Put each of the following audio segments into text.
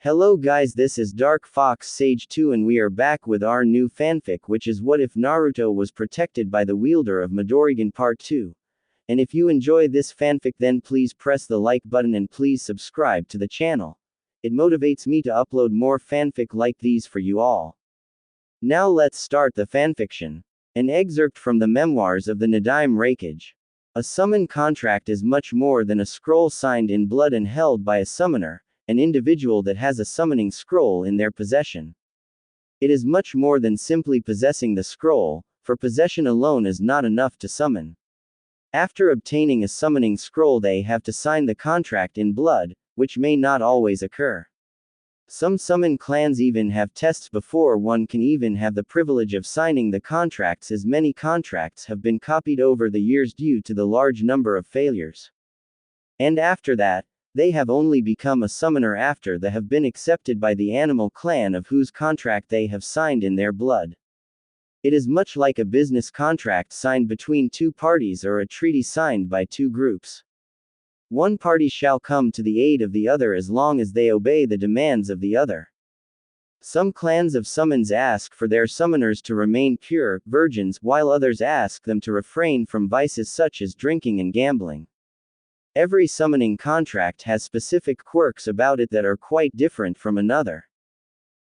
Hello guys, this is Dark Fox Sage 2 and we are back with our new fanfic, which is What If Naruto Was Protected by the Wielder of Midorigan Part 2. And if you enjoy this fanfic, then please press the like button and please subscribe to the channel. It motivates me to upload more fanfic like these for you all. Now let's start the fanfiction. An excerpt from the memoirs of the Nadaim Raikage. A summon contract is much more than a scroll signed in blood and held by a summoner, an individual that has a summoning scroll in their possession. It is much more than simply possessing the scroll, for possession alone is not enough to summon. After obtaining a summoning scroll, they have to sign the contract in blood, which may not always occur. Some summon clans even have tests before one can even have the privilege of signing the contracts, as many contracts have been copied over the years due to the large number of failures. And after that, they have only become a summoner after they have been accepted by the animal clan of whose contract they have signed in their blood. It is much like a business contract signed between two parties or a treaty signed by two groups. One party shall come to the aid of the other as long as they obey the demands of the other. Some clans of summons ask for their summoners to remain pure, virgins, while others ask them to refrain from vices such as drinking and gambling. Every summoning contract has specific quirks about it that are quite different from another.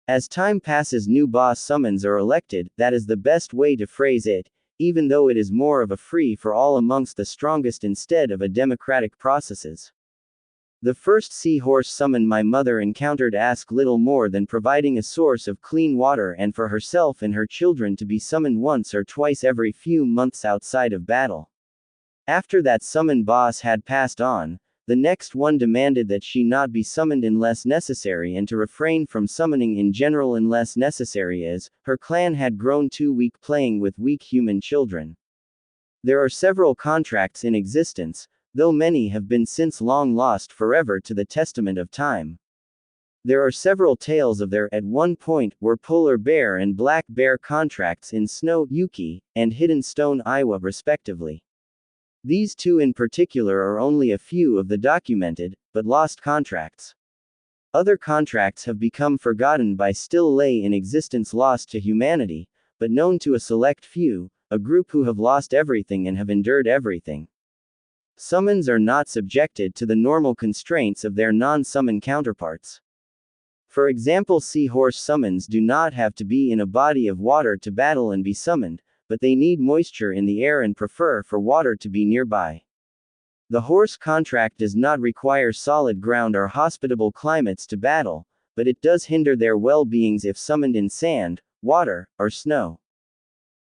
As time passes, new boss summons are elected, that is the best way to phrase it, even though it is more of a free-for-all amongst the strongest instead of a democratic processes. The first seahorse summon my mother encountered asked little more than providing a source of clean water and for herself and her children to be summoned once or twice every few months outside of battle. After that summon boss had passed on, the next one demanded that she not be summoned unless necessary and to refrain from summoning in general unless necessary, as her clan had grown too weak playing with weak human children. There are several contracts in existence, though many have been since long lost forever to the testament of time. There are several tales of there at one point were polar bear and black bear contracts in Snow Yuki and Hidden Stone Iwa respectively. These two in particular are only a few of the documented, but lost contracts. Other contracts have become forgotten by still lay in existence lost to humanity, but known to a select few, a group who have lost everything and have endured everything. Summons are not subjected to the normal constraints of their non-summon counterparts. For example, seahorse summons do not have to be in a body of water to battle and be summoned, but they need moisture in the air and prefer for water to be nearby. The horse contract does not require solid ground or hospitable climates to battle, but it does hinder their well-beings if summoned in sand, water, or snow.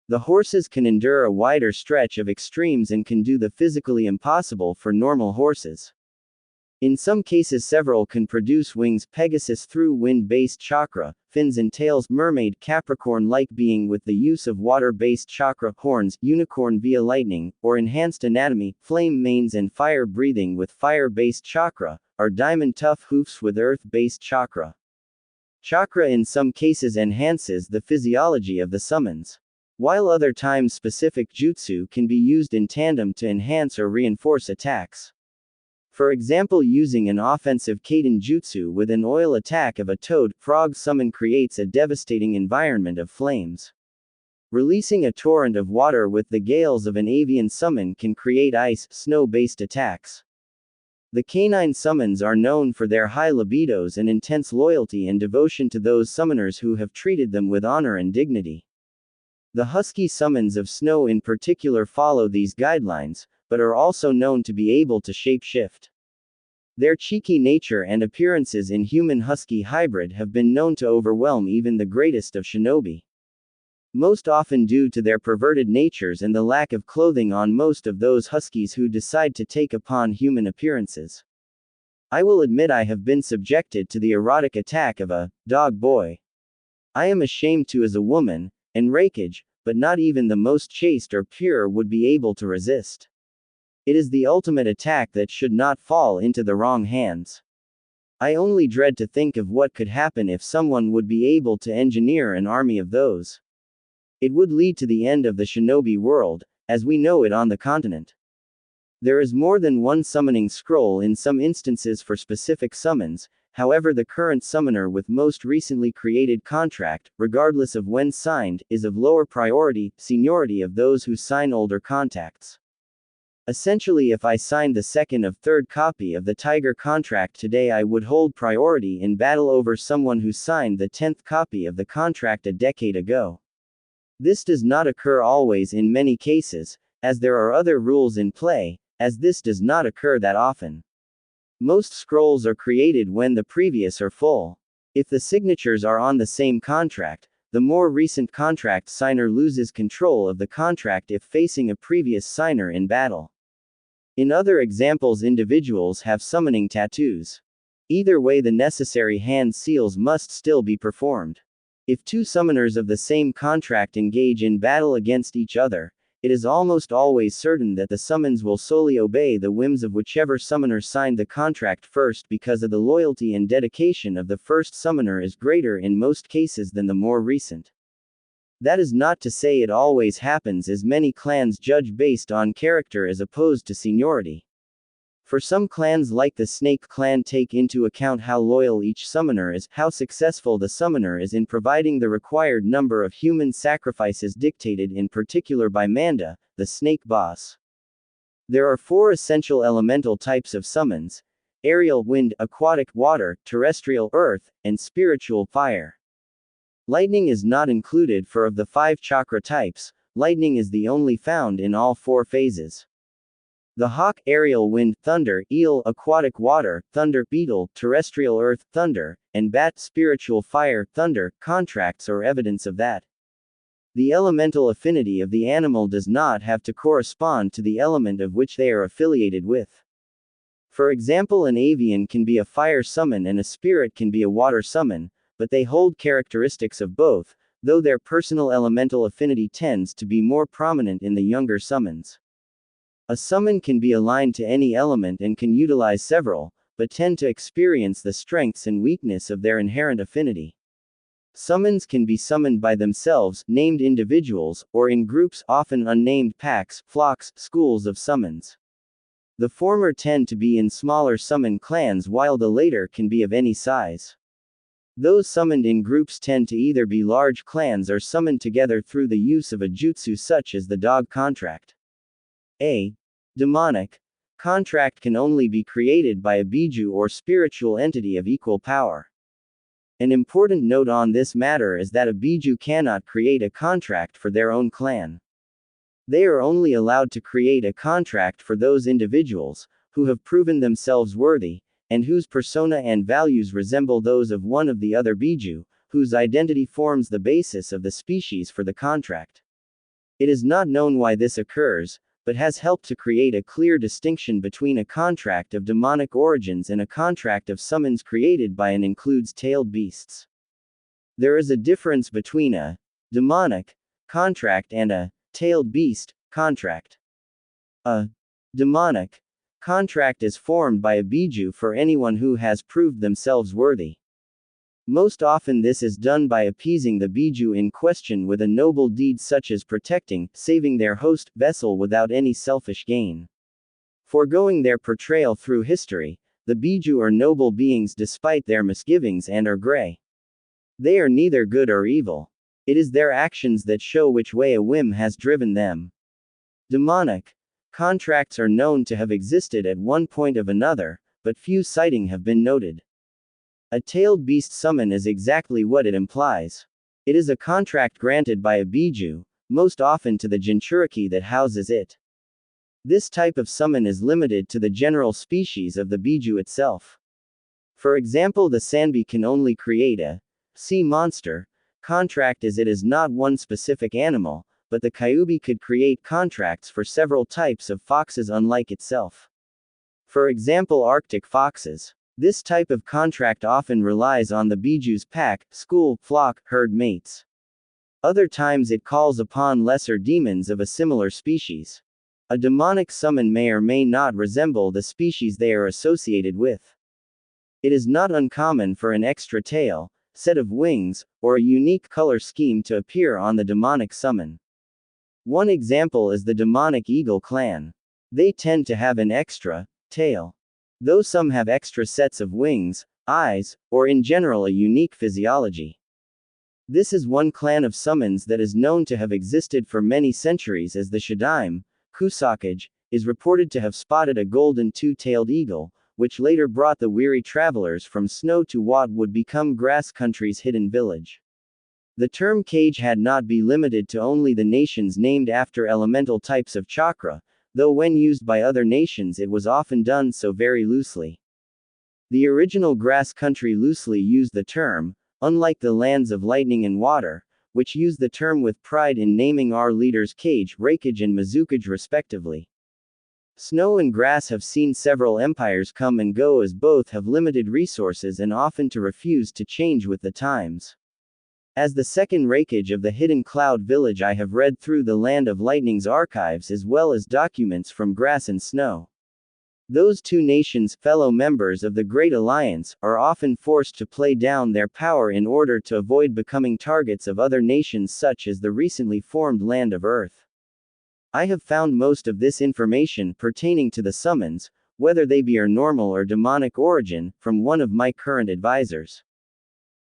The horses can endure a wider stretch of extremes and can do the physically impossible for normal horses. In some cases several can produce wings, Pegasus through wind-based chakra, fins and tails, mermaid, Capricorn-like being with the use of water-based chakra, horns, unicorn via lightning, or enhanced anatomy, flame manes and fire breathing with fire-based chakra, or diamond tough hoofs with earth-based chakra. Chakra in some cases enhances the physiology of the summons, while other times specific jutsu can be used in tandem to enhance or reinforce attacks. For example, using an offensive Kaiden jutsu with an oil attack of a toad frog summon creates a devastating environment of flames. Releasing a torrent of water with the gales of an avian summon can create ice, snow-based attacks. The canine summons are known for their high libidos and intense loyalty and devotion to those summoners who have treated them with honor and dignity. The husky summons of snow in particular follow these guidelines, but are also known to be able to shapeshift. Their cheeky nature and appearances in human-husky hybrid have been known to overwhelm even the greatest of shinobi. Most often due to their perverted natures and the lack of clothing on most of those huskies who decide to take upon human appearances. I will admit I have been subjected to the erotic attack of a dog boy. I am ashamed to as a woman, and Raikage, but not even the most chaste or pure would be able to resist. It is the ultimate attack that should not fall into the wrong hands. I only dread to think of what could happen if someone would be able to engineer an army of those. It would lead to the end of the shinobi world, as we know it on the continent. There is more than one summoning scroll in some instances for specific summons, However, the current summoner with most recently created contract, regardless of when signed, is of lower priority, seniority of those who sign older contacts. Essentially, if I signed the second or third copy of the Tiger contract today, I would hold priority in battle over someone who signed the 10th copy of the contract a decade ago. This does not occur always in many cases, as there are other rules in play, as this does not occur that often. Most scrolls are created when the previous are full. If the signatures are on the same contract, the more recent contract signer loses control of the contract if facing a previous signer in battle. In other examples, individuals have summoning tattoos. Either way, the necessary hand seals must still be performed. If two summoners of the same contract engage in battle against each other, it is almost always certain that the summons will solely obey the whims of whichever summoner signed the contract first, because of the loyalty and dedication of the first summoner is greater in most cases than the more recent. That is not to say it always happens, as many clans judge based on character as opposed to seniority. For some clans like the Snake clan take into account how loyal each summoner is, how successful the summoner is in providing the required number of human sacrifices dictated in particular by Manda, the snake boss. There are 4 essential elemental types of summons: aerial wind, aquatic water, terrestrial earth, and spiritual fire. Lightning is not included, for of the 5 chakra types, lightning is the only found in all 4 phases. The hawk, aerial wind, thunder, eel, aquatic water, thunder, beetle, terrestrial earth, thunder, and bat, spiritual fire, thunder, contracts are evidence of that. The elemental affinity of the animal does not have to correspond to the element of which they are affiliated with. For example, an avian can be a fire summon and a spirit can be a water summon, but they hold characteristics of both, though their personal elemental affinity tends to be more prominent in the younger summons. A summon can be aligned to any element and can utilize several, but tend to experience the strengths and weakness of their inherent affinity. Summons can be summoned by themselves, named individuals, or in groups, often unnamed packs, flocks, schools of summons. The former tend to be in smaller summon clans, while the later can be of any size. Those summoned in groups tend to either be large clans or summoned together through the use of a jutsu such as the dog contract. A demonic contract can only be created by a biju or spiritual entity of equal power. An important note on this matter is that a biju cannot create a contract for their own clan. They are only allowed to create a contract for those individuals who have proven themselves worthy, and whose persona and values resemble those of one of the other biju, whose identity forms the basis of the species for the contract. It is not known why this occurs, but has helped to create a clear distinction between a contract of demonic origins and a contract of summons created by and includes tailed beasts. There is a difference between a demonic contract and a tailed beast contract. A demonic contract is formed by a biju for anyone who has proved themselves worthy. Most often this is done by appeasing the biju in question with a noble deed such as protecting, saving their host vessel without any selfish gain. Foregoing their portrayal through history, the biju are noble beings despite their misgivings and are gray. They are neither good or evil. It is their actions that show which way a whim has driven them. Demonic contracts are known to have existed at one point or another, but few sighting have been noted. A tailed beast summon is exactly what it implies. It is a contract granted by a biju, most often to the jinchuriki that houses it. This type of summon is limited to the general species of the biju itself. For example, the sanbi can only create a sea monster contract, as it is not one specific animal, but the kyubi could create contracts for several types of foxes unlike itself. For example, Arctic foxes. This type of contract often relies on the biju's pack, school, flock, herd mates. Other times it calls upon lesser demons of a similar species. A demonic summon may or may not resemble the species they are associated with. It is not uncommon for an extra tail, set of wings, or a unique color scheme to appear on the demonic summon. One example is the demonic eagle clan. They tend to have an extra tail. Though some have extra sets of wings, eyes, or in general a unique physiology. This is one clan of summons that is known to have existed for many centuries, as the Shadaime, Kusakage, is reported to have spotted a golden two-tailed eagle, which later brought the weary travelers from snow to what would become Grass Country's hidden village. The term kage had not be limited to only the nations named after elemental types of chakra, though when used by other nations it was often done so very loosely. The original Grass Country loosely used the term, unlike the lands of lightning and water, which use the term with pride in naming our leaders Kage, Rakage and Mizukage respectively. Snow and grass have seen several empires come and go, as both have limited resources and often to refuse to change with the times. As the second Rakage of the Hidden Cloud Village, I have read through the Land of Lightning's archives as well as documents from Grass and Snow. Those two nations, fellow members of the Great Alliance, are often forced to play down their power in order to avoid becoming targets of other nations such as the recently formed Land of Earth. I have found most of this information pertaining to the summons, whether they be of normal or demonic origin, from one of my current advisors.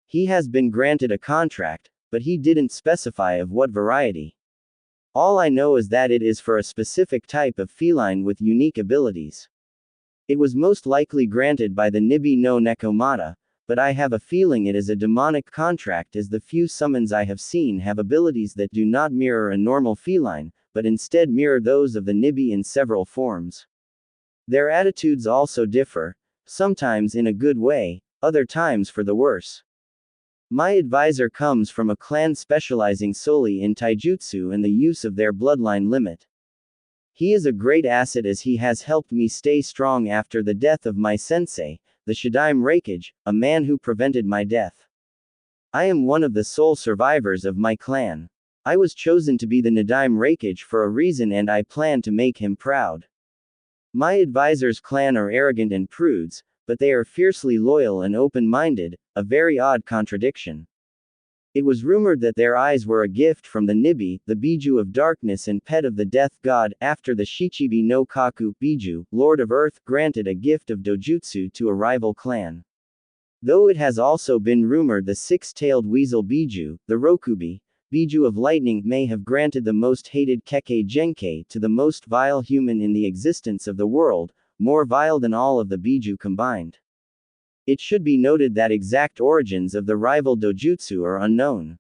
He has been granted a contract, but he didn't specify of what variety. All I know is that it is for a specific type of feline with unique abilities. It was most likely granted by the Nibi no Nekomata, but I have a feeling it is a demonic contract, as the few summons I have seen have abilities that do not mirror a normal feline, but instead mirror those of the Nibi in several forms. Their attitudes also differ, sometimes in a good way, other times for the worse. My advisor comes from a clan specializing solely in taijutsu and the use of their bloodline limit. He is a great asset, as he has helped me stay strong after the death of my sensei, the Shadaime Rakage, a man who prevented my death. I am one of the sole survivors of my clan. I was chosen to be the Nadaime Rakage for a reason, and I plan to make him proud. My advisor's clan are arrogant and prudes, but they are fiercely loyal and open-minded, a very odd contradiction. It was rumored that their eyes were a gift from the Nibi, the Biju of darkness and pet of the death god, after the Shichibi no Kaku, Biju, Lord of Earth, granted a gift of dojutsu to a rival clan. Though it has also been rumored the six-tailed weasel Biju, the Rokubi, Biju of lightning, may have granted the most hated Kekkei Genkei to the most vile human in the existence of the world, more vile than all of the Biju combined. It should be noted that exact origins of the rival dojutsu are unknown.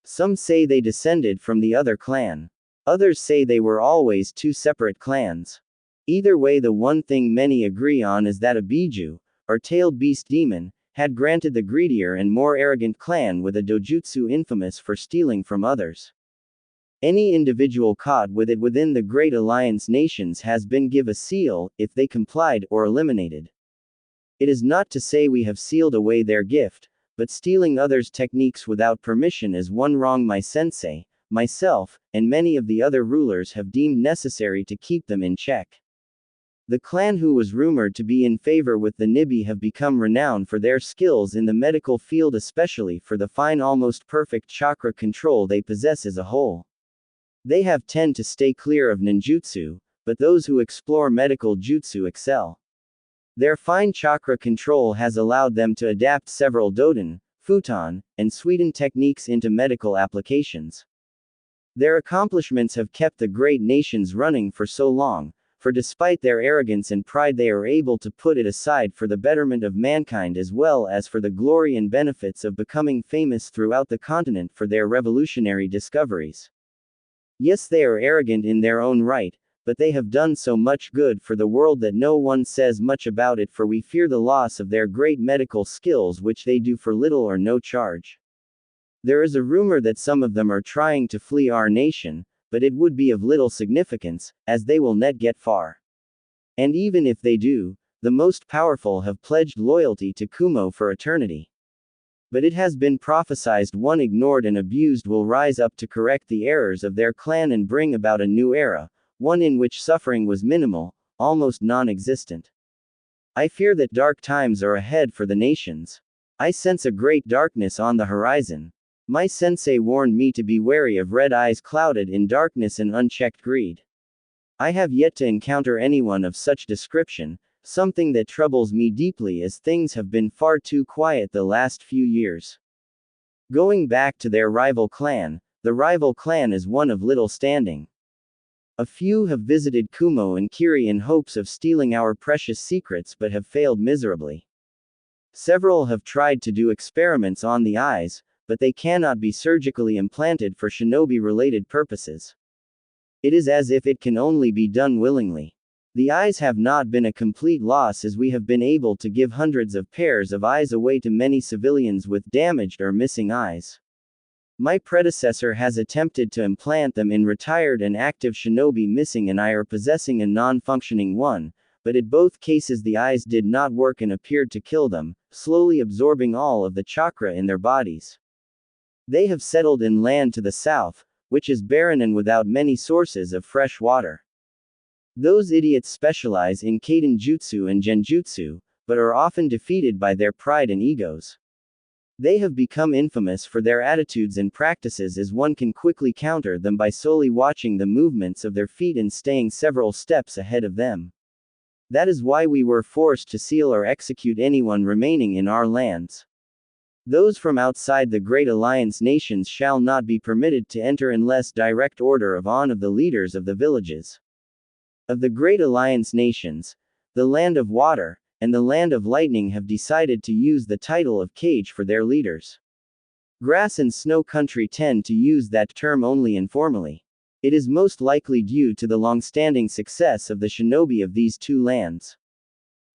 Some say they descended from the other clan. Others say they were always two separate clans. Either way, the one thing many agree on is that a Biju, or tailed beast demon, had granted the greedier and more arrogant clan with a dojutsu infamous for stealing from others. Any individual caught with it within the Great Alliance nations has been given a seal, if they complied, or eliminated. It is not to say we have sealed away their gift, but stealing others' techniques without permission is one wrong my sensei, myself, and many of the other rulers have deemed necessary to keep them in check. The clan who was rumored to be in favor with the Nibi have become renowned for their skills in the medical field, especially for the fine, almost perfect chakra control they possess as a whole. They have tend to stay clear of ninjutsu, but those who explore medical jutsu excel. Their fine chakra control has allowed them to adapt several Doden, Futon, and Suiden techniques into medical applications. Their accomplishments have kept the great nations running for so long, for despite their arrogance and pride they are able to put it aside for the betterment of mankind as well as for the glory and benefits of becoming famous throughout the continent for their revolutionary discoveries. Yes, they are arrogant in their own right, but they have done so much good for the world that no one says much about it, for we fear the loss of their great medical skills which they do for little or no charge. There is a rumor that some of them are trying to flee our nation, but it would be of little significance, as they will not get far. And even if they do, the most powerful have pledged loyalty to Kumo for eternity. But it has been prophesied one ignored and abused will rise up to correct the errors of their clan and bring about a new era, one in which suffering was minimal, almost non-existent. I fear that dark times are ahead for the nations. I sense a great darkness on the horizon. My sensei warned me to be wary of red eyes clouded in darkness and unchecked greed. I have yet to encounter anyone of such description, something that troubles me deeply as things have been far too quiet the last few years. Going back to their rival clan, the rival clan is one of little standing. A few have visited Kumo and Kiri in hopes of stealing our precious secrets but have failed miserably. Several have tried to do experiments on the eyes, but they cannot be surgically implanted for shinobi-related purposes. It is as if it can only be done willingly. The eyes have not been a complete loss as we have been able to give hundreds of pairs of eyes away to many civilians with damaged or missing eyes. My predecessor has attempted to implant them in retired and active shinobi missing an eye or possessing a non-functioning one, but in both cases the eyes did not work and appeared to kill them, slowly absorbing all of the chakra in their bodies. They have settled in land to the south, which is barren and without many sources of fresh water. Those idiots specialize in kaiden jutsu and genjutsu, but are often defeated by their pride and egos. They have become infamous for their attitudes and practices as one can quickly counter them by solely watching the movements of their feet and staying several steps ahead of them. That is why we were forced to seal or execute anyone remaining in our lands. Those from outside the Great Alliance nations shall not be permitted to enter unless direct order of the leaders of the villages. Of the Great Alliance nations, the Land of Water and the Land of Lightning have decided to use the title of Kage for their leaders. Grass and Snow Country tend to use that term only informally. It is most likely due to the long-standing success of the shinobi of these two lands.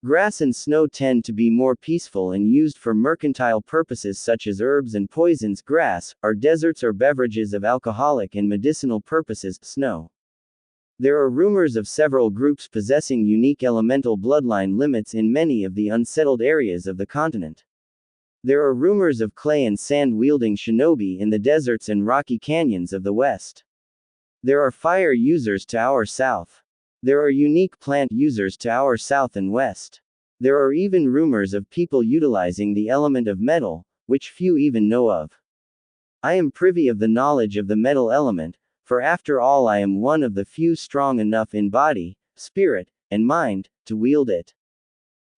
Grass and snow tend to be more peaceful and used for mercantile purposes such as herbs and poisons. Grass are deserts or beverages of alcoholic and medicinal purposes. Snow. There are rumors of several groups possessing unique elemental bloodline limits in many of the unsettled areas of the continent. There are rumors of clay and sand-wielding shinobi in the deserts and rocky canyons of the west. There are fire users to our south. There are unique plant users to our south and west. There are even rumors of people utilizing the element of metal, which few even know of. I am privy of the knowledge of the metal element, for after all I am one of the few strong enough in body, spirit, and mind, to wield it.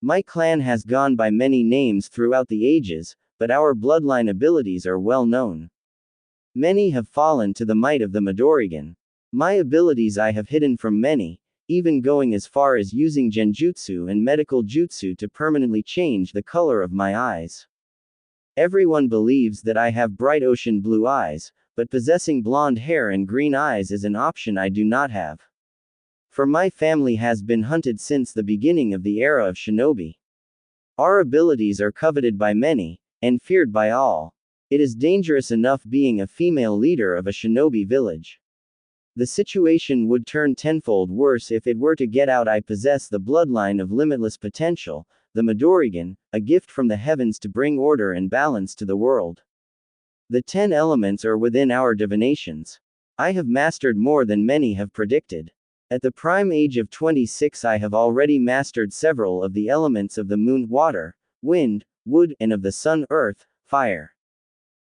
My clan has gone by many names throughout the ages, but our bloodline abilities are well known. Many have fallen to the might of the Midorigan. My abilities I have hidden from many, even going as far as using genjutsu and medical jutsu to permanently change the color of my eyes. Everyone believes that I have bright ocean blue eyes, but possessing blonde hair and green eyes is an option I do not have. For my family has been hunted since the beginning of the era of shinobi. Our abilities are coveted by many, and feared by all. It is dangerous enough being a female leader of a shinobi village. The situation would turn tenfold worse if it were to get out. I possess the bloodline of limitless potential, the Midorigan, a gift from the heavens to bring order and balance to the world. The 10 elements are within our divinations. I have mastered more than many have predicted. At the prime age of 26 I have already mastered several of the elements of the moon, water, wind, wood, and of the sun, earth, fire.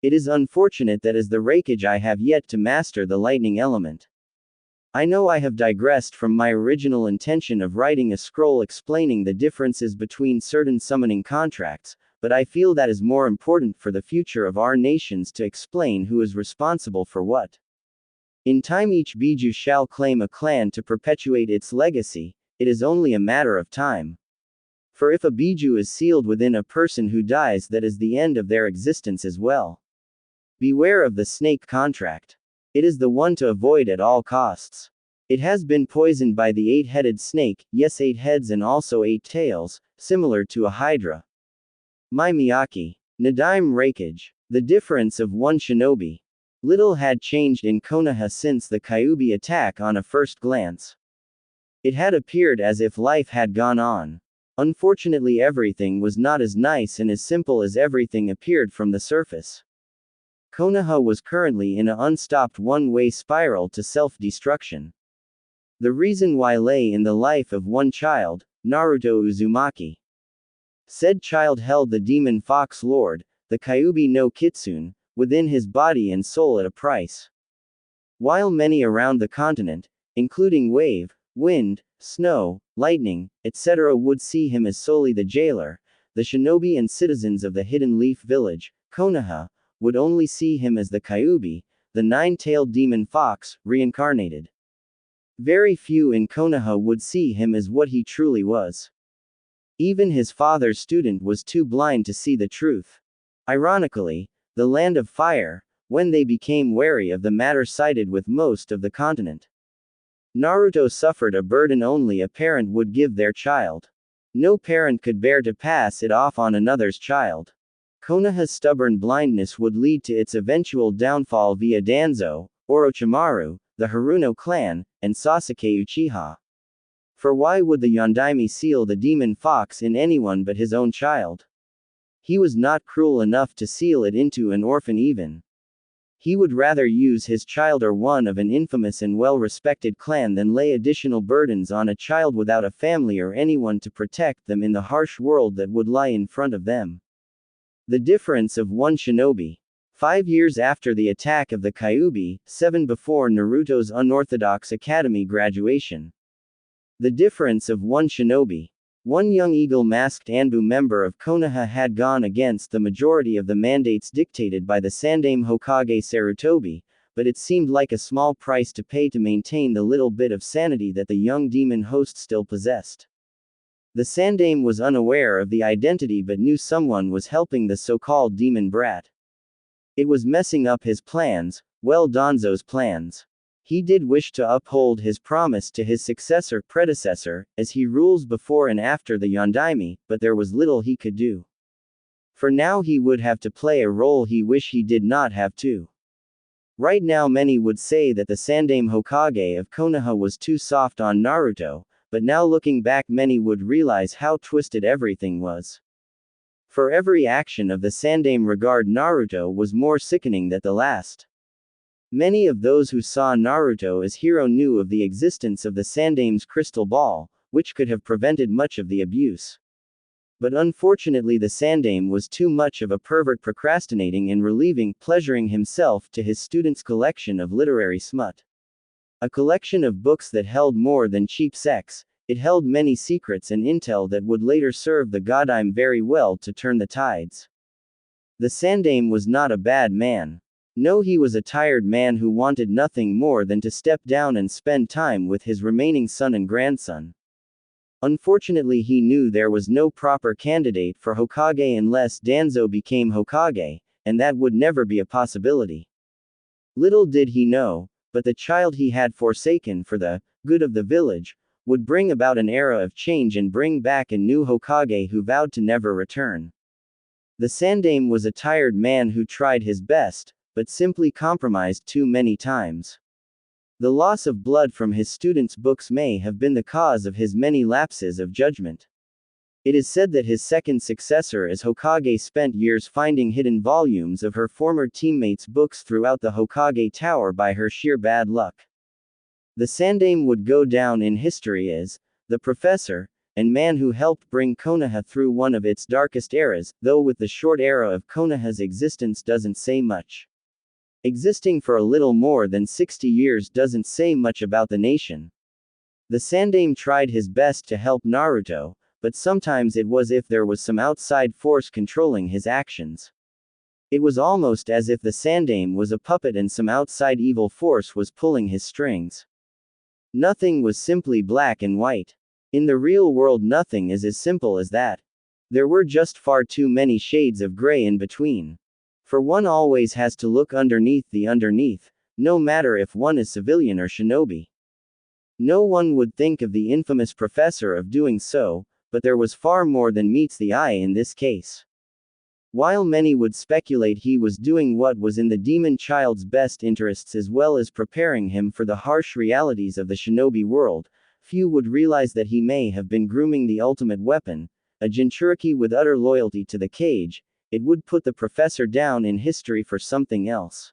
It is unfortunate that as the Reikage I have yet to master the lightning element. I know I have digressed from my original intention of writing a scroll explaining the differences between certain summoning contracts, but I feel that is more important for the future of our nations to explain who is responsible for what. In time each Biju shall claim a clan to perpetuate its legacy, it is only a matter of time. For if a Biju is sealed within a person who dies, that is the end of their existence as well. Beware of the snake contract. It is the one to avoid at all costs. It has been poisoned by the 8-headed snake, yes 8 heads and also 8 tails, similar to a hydra. My Miyaki. Nadaime Reikage. The difference of one shinobi. Little had changed in Konoha since the Kyuubi attack on a first glance. It had appeared as if life had gone on. Unfortunately everything was not as nice and as simple as everything appeared from the surface. Konoha was currently in an unstopped one-way spiral to self-destruction. The reason why lay in the life of one child, Naruto Uzumaki. Said child held the demon fox lord, the Kyuubi no Kitsune, within his body and soul at a price. While many around the continent, including wave, wind, snow, lightning, etc. would see him as solely the jailer. The shinobi and citizens of the Hidden Leaf Village, Konoha, would only see him as the Kyuubi, the nine-tailed demon fox, reincarnated. Very few in Konoha would see him as what he truly was. Even his father's student was too blind to see the truth. Ironically, the Land of Fire, when they became wary of the matter, sided with most of the continent. Naruto suffered a burden only a parent would give their child. No parent could bear to pass it off on another's child. Konoha's stubborn blindness would lead to its eventual downfall via Danzo, Orochimaru, the Haruno clan, and Sasuke Uchiha. For why would the Yondaime seal the demon fox in anyone but his own child? He was not cruel enough to seal it into an orphan even. He would rather use his child or one of an infamous and well-respected clan than lay additional burdens on a child without a family or anyone to protect them in the harsh world that would lie in front of them. The difference of one shinobi. 5 years after the attack of the Kyuubi, 7 before Naruto's unorthodox academy graduation. The difference of one shinobi. One young eagle-masked Anbu member of Konoha had gone against the majority of the mandates dictated by the Sandaime Hokage Sarutobi, but it seemed like a small price to pay to maintain the little bit of sanity that the young demon host still possessed. The Sandaime was unaware of the identity but knew someone was helping the so-called demon brat. It was messing up his plans, well, Danzo's plans. He did wish to uphold his promise to his predecessor, as he rules before and after the Yondaime, but there was little he could do. For now he would have to play a role he wish he did not have to. Right now many would say that the Sandaime Hokage of Konoha was too soft on Naruto, but now looking back many would realize how twisted everything was. For every action of the Sandaime regard Naruto was more sickening than the last. Many of those who saw Naruto as hero knew of the existence of the Sandaime's crystal ball, which could have prevented much of the abuse. But unfortunately the Sandaime was too much of a pervert, procrastinating and pleasuring himself to his students' collection of literary smut. A collection of books that held more than cheap sex, it held many secrets and intel that would later serve the Godime very well to turn the tides. The Sandaime was not a bad man. No, he was a tired man who wanted nothing more than to step down and spend time with his remaining son and grandson. Unfortunately he knew there was no proper candidate for Hokage unless Danzo became Hokage, and that would never be a possibility. Little did he know, but the child he had forsaken for the good of the village would bring about an era of change and bring back a new Hokage who vowed to never return. The Sandaime was a tired man who tried his best, but simply compromised too many times. The loss of blood from his students' books may have been the cause of his many lapses of judgment. It is said that his second successor as Hokage spent years finding hidden volumes of her former teammates' books throughout the Hokage Tower by her sheer bad luck. The Sandaime would go down in history as the professor and man who helped bring Konoha through one of its darkest eras, though with the short era of Konoha's existence doesn't say much. Existing for a little more than 60 years doesn't say much about the nation. The Sandaime tried his best to help Naruto, but sometimes it was as if there was some outside force controlling his actions. It was almost as if the Sandaime was a puppet and some outside evil force was pulling his strings. Nothing was simply black and white. In the real world nothing is as simple as that. There were just far too many shades of gray in between. For one always has to look underneath the underneath, no matter if one is civilian or shinobi. No one would think of the infamous professor of doing so, but there was far more than meets the eye in this case. While many would speculate he was doing what was in the demon child's best interests as well as preparing him for the harsh realities of the shinobi world, few would realize that he may have been grooming the ultimate weapon, a Jinchuriki with utter loyalty to the cage. It would put the professor down in history for something else.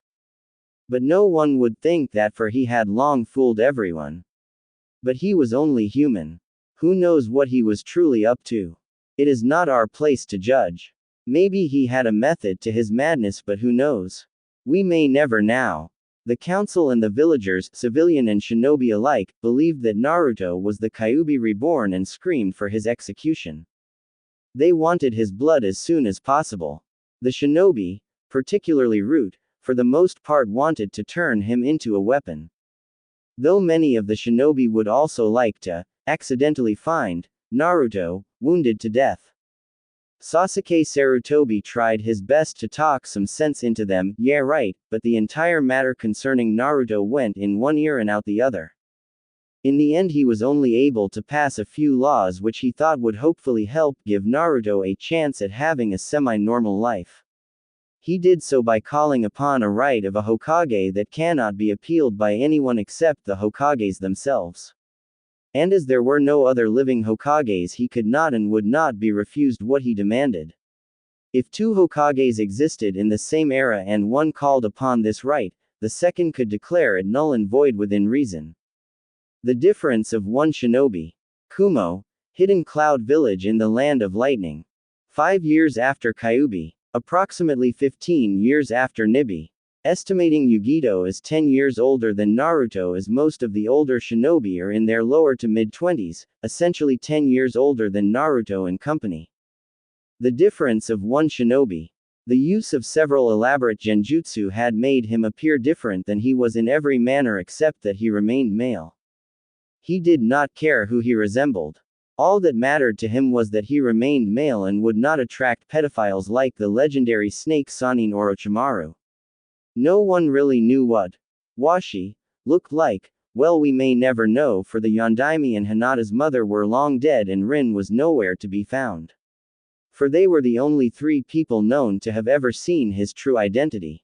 But no one would think that, for he had long fooled everyone. But he was only human. Who knows what he was truly up to? It is not our place to judge. Maybe he had a method to his madness, but who knows? We may never know. The council and the villagers, civilian and shinobi alike, believed that Naruto was the Kyuubi reborn and screamed for his execution. They wanted his blood as soon as possible. The shinobi, particularly Root, for the most part wanted to turn him into a weapon. Though many of the shinobi would also like to accidentally find Naruto wounded to death. Sasuke Sarutobi tried his best to talk some sense into them, yeah right, but the entire matter concerning Naruto went in one ear and out the other. In the end he was only able to pass a few laws which he thought would hopefully help give Naruto a chance at having a semi-normal life. He did so by calling upon a right of a Hokage that cannot be appealed by anyone except the Hokages themselves. And as there were no other living Hokages, he could not and would not be refused what he demanded. If two Hokages existed in the same era and one called upon this right, the second could declare it null and void within reason. The difference of one shinobi. Kumo, hidden cloud village in the land of lightning. 5 years after Kyuubi. Approximately 15 years after Nibi. Estimating Yugito is 10 years older than Naruto, as most of the older shinobi are in their lower to mid-20s, essentially 10 years older than Naruto and company. The difference of one shinobi. The use of several elaborate genjutsu had made him appear different than he was in every manner except that he remained male. He did not care who he resembled. All that mattered to him was that he remained male and would not attract pedophiles like the legendary snake Sanin Orochimaru. No one really knew what Washi looked like. Well, we may never know, for the Yondaime and Hinata's mother were long dead and Rin was nowhere to be found. For they were the only 3 people known to have ever seen his true identity.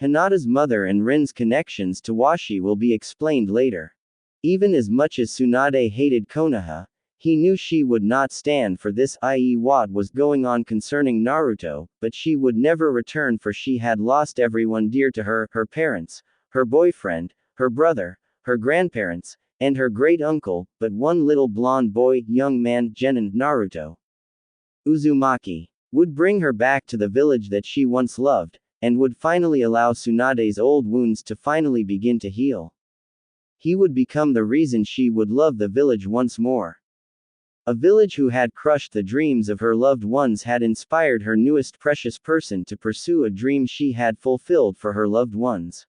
Hinata's mother and Rin's connections to Washi will be explained later. Even as much as Tsunade hated Konoha, he knew she would not stand for this, i.e. what was going on concerning Naruto, but she would never return, for she had lost everyone dear to her, her parents, her boyfriend, her brother, her grandparents, and her great-uncle, but one little blonde boy, young man, Genin, Naruto Uzumaki, would bring her back to the village that she once loved, and would finally allow Tsunade's old wounds to finally begin to heal. He would become the reason she would love the village once more. A village who had crushed the dreams of her loved ones had inspired her newest precious person to pursue a dream she had fulfilled for her loved ones.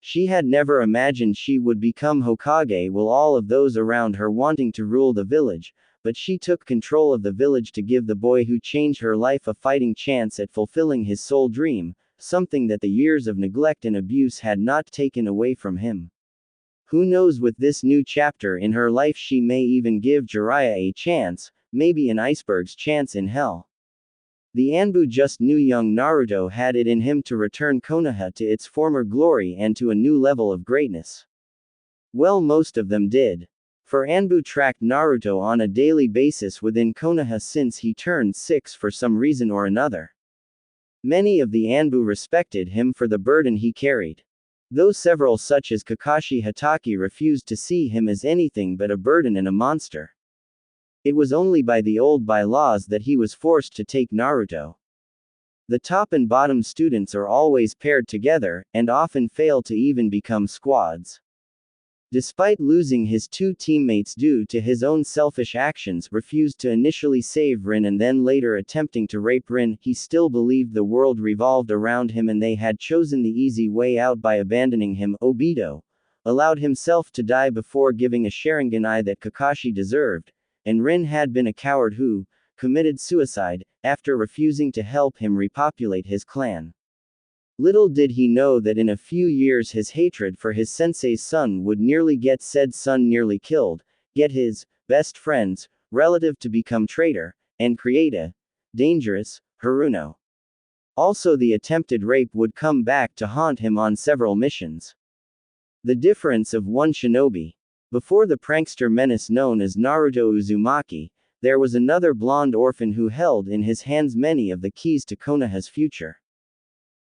She had never imagined she would become Hokage while all of those around her wanting to rule the village, but she took control of the village to give the boy who changed her life a fighting chance at fulfilling his sole dream, something that the years of neglect and abuse had not taken away from him. Who knows, with this new chapter in her life she may even give Jiraiya a chance, maybe an iceberg's chance in hell. The Anbu just knew young Naruto had it in him to return Konoha to its former glory and to a new level of greatness. Well, most of them did. For Anbu tracked Naruto on a daily basis within Konoha since he turned 6 for some reason or another. Many of the Anbu respected him for the burden he carried. Though several such as Kakashi Hatake refused to see him as anything but a burden and a monster. It was only by the old bylaws that he was forced to take Naruto. The top and bottom students are always paired together, and often fail to even become squads. Despite losing his 2 teammates due to his own selfish actions, refused to initially save Rin and then later attempting to rape Rin, he still believed the world revolved around him and they had chosen the easy way out by abandoning him. Obito allowed himself to die before giving a Sharingan eye that Kakashi deserved, and Rin had been a coward who committed suicide after refusing to help him repopulate his clan. Little did he know that in a few years his hatred for his sensei's son would nearly get said son nearly killed, get his best friend's relative to become traitor, and create a dangerous Haruno. Also, the attempted rape would come back to haunt him on several missions. The difference of one shinobi. Before the prankster menace known as Naruto Uzumaki, there was another blonde orphan who held in his hands many of the keys to Konoha's future.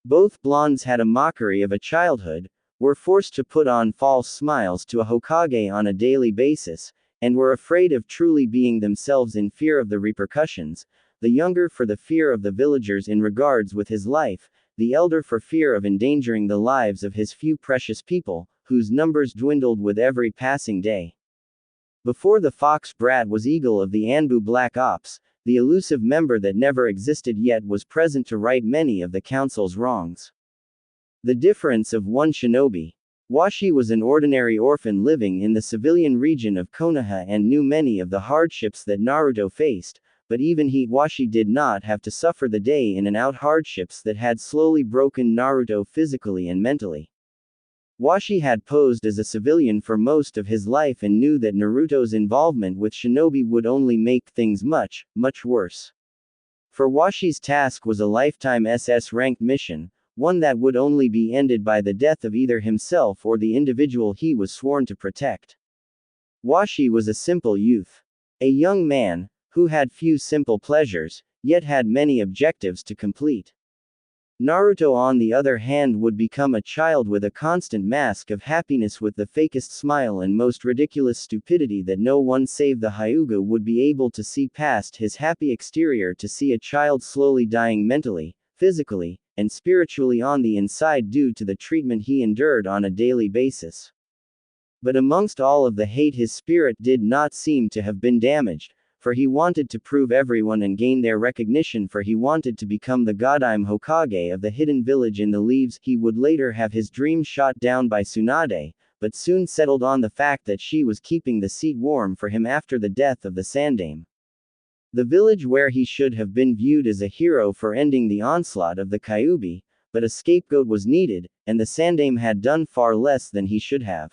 Both blondes had a mockery of a childhood, were forced to put on false smiles to a Hokage on a daily basis, and were afraid of truly being themselves in fear of the repercussions, the younger for the fear of the villagers in regards with his life, the elder, for fear of endangering the lives of his few precious people, whose numbers dwindled with every passing day. Before the fox brat was Eagle of the Anbu Black Ops, the elusive member that never existed yet was present to right many of the council's wrongs. The difference of one shinobi. Washi was an ordinary orphan living in the civilian region of Konoha and knew many of the hardships that Naruto faced, but even he, Washi, did not have to suffer the day in and out hardships that had slowly broken Naruto physically and mentally. Washi had posed as a civilian for most of his life and knew that Naruto's involvement with shinobi would only make things much, much worse. For Washi's task was a lifetime SS-ranked mission, one that would only be ended by the death of either himself or the individual he was sworn to protect. Washi was a simple youth. A young man, who had few simple pleasures, yet had many objectives to complete. Naruto, on the other hand, would become a child with a constant mask of happiness, with the fakest smile and most ridiculous stupidity that no one save the Hyuga would be able to see past his happy exterior to see a child slowly dying mentally, physically, and spiritually on the inside due to the treatment he endured on a daily basis. But amongst all of the hate, his spirit did not seem to have been damaged, for he wanted to prove everyone and gain their recognition, for he wanted to become the Godime Hokage of the hidden village in the leaves. He would later have his dream shot down by Tsunade, but soon settled on the fact that she was keeping the seat warm for him after the death of the Sandame. The village where he should have been viewed as a hero for ending the onslaught of the Kyuubi, but a scapegoat was needed, and the Sandame had done far less than he should have.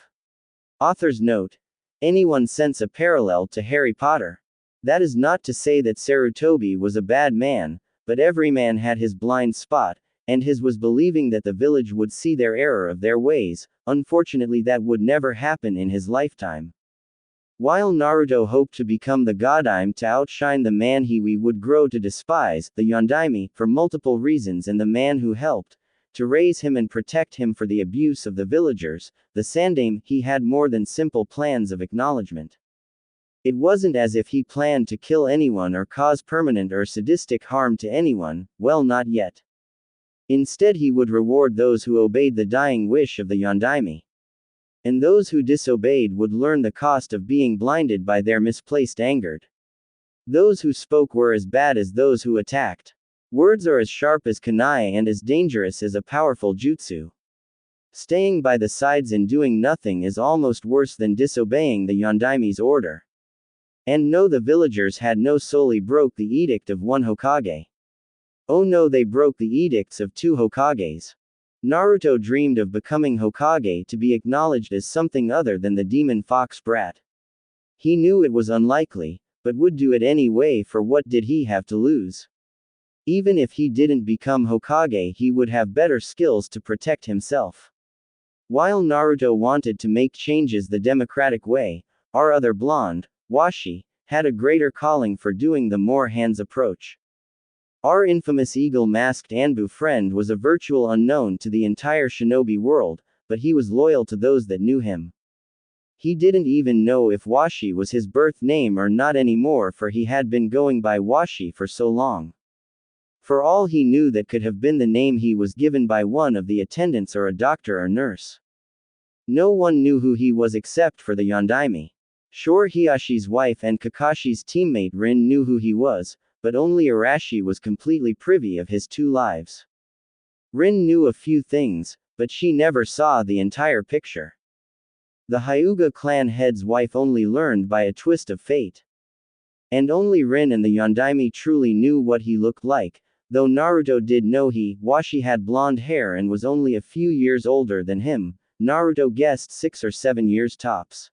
Author's note: anyone sense a parallel to Harry Potter? That is not to say that Sarutobi was a bad man, but every man had his blind spot, and his was believing that the village would see their error of their ways. Unfortunately, that would never happen in his lifetime. While Naruto hoped to become the Godime to outshine the man he would grow to despise, the Yondaime, for multiple reasons, and the man who helped to raise him and protect him for the abuse of the villagers, the Sandame, he had more than simple plans of acknowledgement. It wasn't as if he planned to kill anyone or cause permanent or sadistic harm to anyone, well, not yet. Instead, he would reward those who obeyed the dying wish of the Yondaime. And those who disobeyed would learn the cost of being blinded by their misplaced anger. Those who spoke were as bad as those who attacked. Words are as sharp as kunai and as dangerous as a powerful jutsu. Staying by the sides and doing nothing is almost worse than disobeying the Yondaime's order. And no, the villagers had no solely broke the edict of one Hokage. Oh no, they broke the edicts of two Hokages. Naruto dreamed of becoming Hokage, to be acknowledged as something other than the demon fox brat. He knew it was unlikely, but would do it anyway, for what did he have to lose? Even if he didn't become Hokage, he would have better skills to protect himself. While Naruto wanted to make changes the democratic way, our other blonde, Washi, had a greater calling for doing the more hands approach. Our infamous eagle-masked Anbu friend was a virtual unknown to the entire shinobi world, but he was loyal to those that knew him. He didn't even know if Washi was his birth name or not anymore, for he had been going by Washi for so long. For all he knew, that could have been the name he was given by one of the attendants or a doctor or nurse. No one knew who he was except for the Yondaime. Sure, Hiyashi's wife and Kakashi's teammate Rin knew who he was, but only Arashi was completely privy of his two lives. Rin knew a few things, but she never saw the entire picture. The Hyuga clan head's wife only learned by a twist of fate. And only Rin and the Yondaime truly knew what he looked like, though Naruto did know Washi had blonde hair and was only a few years older than him. Naruto guessed 6 or 7 years tops.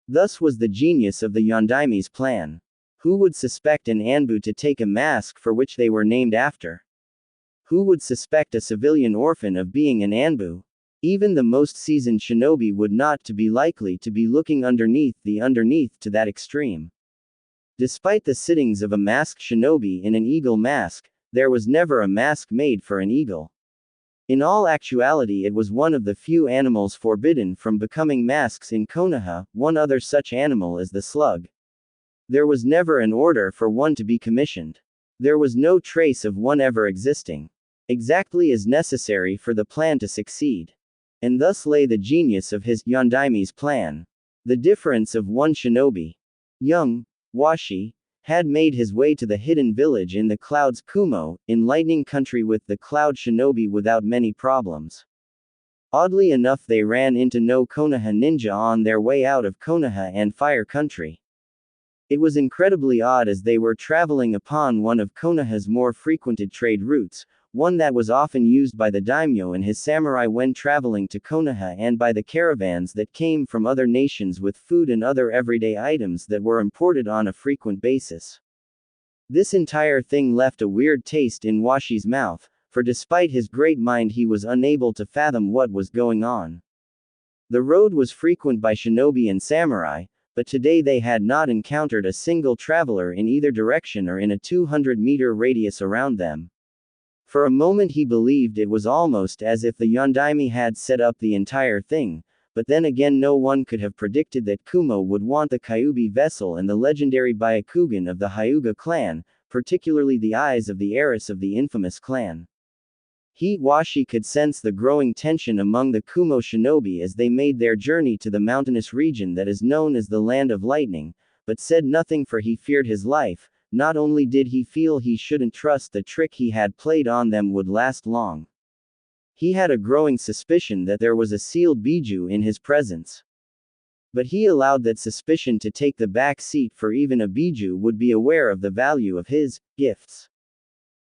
Thus was the genius of the Yondaime's plan. Who would suspect an Anbu to take a mask for which they were named after? Who would suspect a civilian orphan of being an Anbu? Even the most seasoned shinobi would not to be likely to be looking underneath to that extreme. Despite the sittings of a masked shinobi in an eagle mask, there was never a mask made for an eagle. In all actuality, it was one of the few animals forbidden from becoming masks in Konoha. One other such animal is the slug. There was never an order for one to be commissioned. There was no trace of one ever existing. exactly as necessary for the plan to succeed. And thus lay the genius of his Yondaimi's plan. The difference of one shinobi, young Washi, had made his way to the hidden village in the clouds Kumo, in Lightning Country with the cloud shinobi without many problems. Oddly enough, they ran into no Konoha ninja on their way out of Konoha and Fire Country. It was incredibly odd as they were traveling upon one of Konoha's more frequented trade routes, one that was often used by the daimyo and his samurai when traveling to Konoha and by the caravans that came from other nations with food and other everyday items that were imported on a frequent basis. This entire thing left a weird taste in Washi's mouth, for despite his great mind he was unable to fathom what was going on. The road was frequent by shinobi and samurai, but today they had not encountered a single traveler in either direction or in a 200-meter radius around them. For a moment he believed it was almost as if the Yondaime had set up the entire thing, but then again no one could have predicted that Kumo would want the Kyuubi vessel and the legendary Byakugan of the Hyuga clan, particularly the eyes of the heiress of the infamous clan. Washi could sense the growing tension among the Kumo shinobi as they made their journey to the mountainous region that is known as the Land of Lightning, but said nothing for he feared his life. Not only did he feel he shouldn't trust the trick he had played on them would last long. He had a growing suspicion that there was a sealed biju in his presence. But he allowed that suspicion to take the back seat, for even a biju would be aware of the value of his gifts.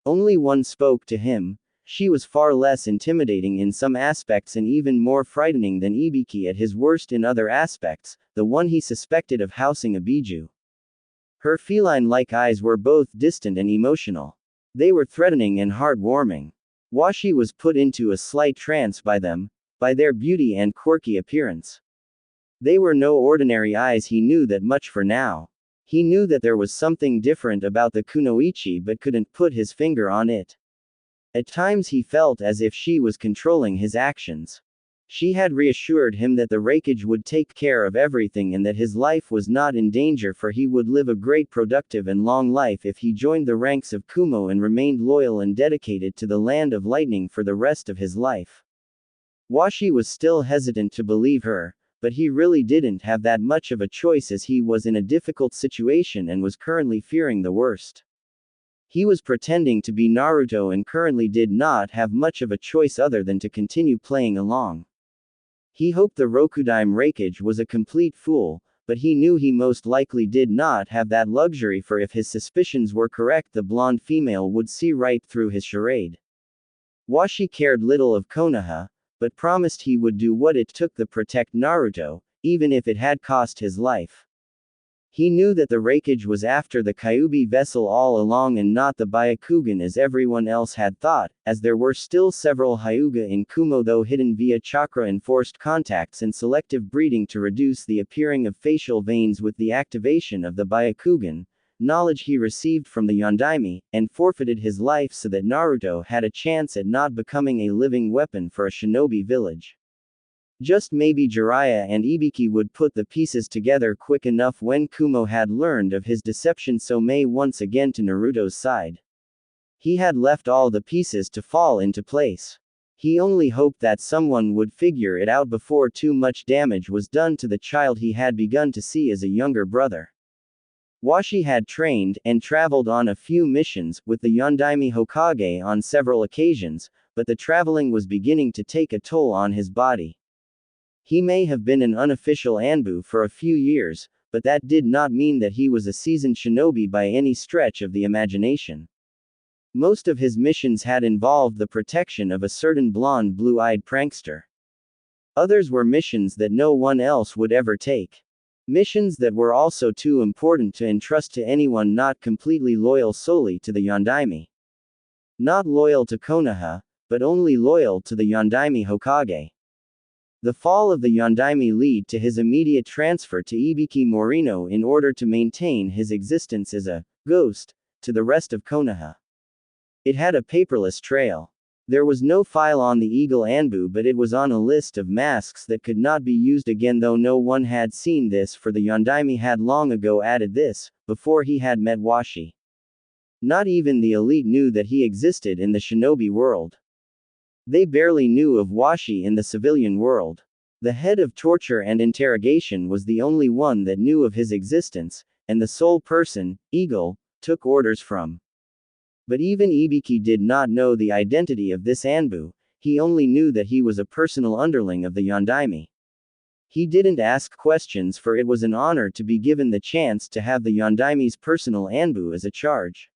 Only one spoke to him. She was far less intimidating in some aspects and even more frightening than Ibiki at his worst in other aspects, the one he suspected of housing a biju. Her feline-like eyes were both distant and emotional. They were threatening and heart-warming. Washi was put into a slight trance by them, by their beauty and quirky appearance. They were no ordinary eyes, he knew that much for now. He knew that there was something different about the kunoichi but couldn't put his finger on it. At times he felt as if she was controlling his actions. She had reassured him that the Raikage would take care of everything and that his life was not in danger, for he would live a great productive and long life if he joined the ranks of Kumo and remained loyal and dedicated to the Land of Lightning for the rest of his life. Washi was still hesitant to believe her, but he really didn't have that much of a choice as he was in a difficult situation and was currently fearing the worst. He was pretending to be Naruto and currently did not have much of a choice other than to continue playing along. He hoped the Rokudaime Raikage was a complete fool, but he knew he most likely did not have that luxury, for if his suspicions were correct the blonde female would see right through his charade. Washi cared little of Konoha, but promised he would do what it took to protect Naruto, even if it had cost his life. He knew that the Raikage was after the Kyuubi vessel all along and not the Byakugan as everyone else had thought, as there were still several Hyuga in Kumo, though hidden via chakra enforced contacts and selective breeding to reduce the appearing of facial veins with the activation of the Byakugan, knowledge he received from the Yondaime, and forfeited his life so that Naruto had a chance at not becoming a living weapon for a shinobi village. Just maybe Jiraiya and Ibiki would put the pieces together quick enough when Kumo had learned of his deception, so may once again to Naruto's side. He had left all the pieces to fall into place. He only hoped that someone would figure it out before too much damage was done to the child he had begun to see as a younger brother. Washi had trained and traveled on a few missions with the Yondaime Hokage on several occasions, but the traveling was beginning to take a toll on his body. He may have been an unofficial Anbu for a few years, but that did not mean that he was a seasoned shinobi by any stretch of the imagination. Most of his missions had involved the protection of a certain blonde blue-eyed prankster. Others were missions that no one else would ever take. Missions that were also too important to entrust to anyone not completely loyal solely to the Yondaime. Not loyal to Konoha, but only loyal to the Yondaime Hokage. The fall of the Yondaime led to his immediate transfer to Ibiki Morino in order to maintain his existence as a ghost to the rest of Konoha. It had a paperless trail. There was no file on the Eagle Anbu, but it was on a list of masks that could not be used again, though no one had seen this, for the Yondaime had long ago added this, before he had met Washi. Not even the elite knew that he existed in the shinobi world. They barely knew of Washi in the civilian world. The head of torture and interrogation was the only one that knew of his existence, and the sole person, Eagle, took orders from. But even Ibiki did not know the identity of this Anbu, he only knew that he was a personal underling of the Yondaime. He didn't ask questions, for it was an honor to be given the chance to have the Yondaime's personal Anbu as a charge.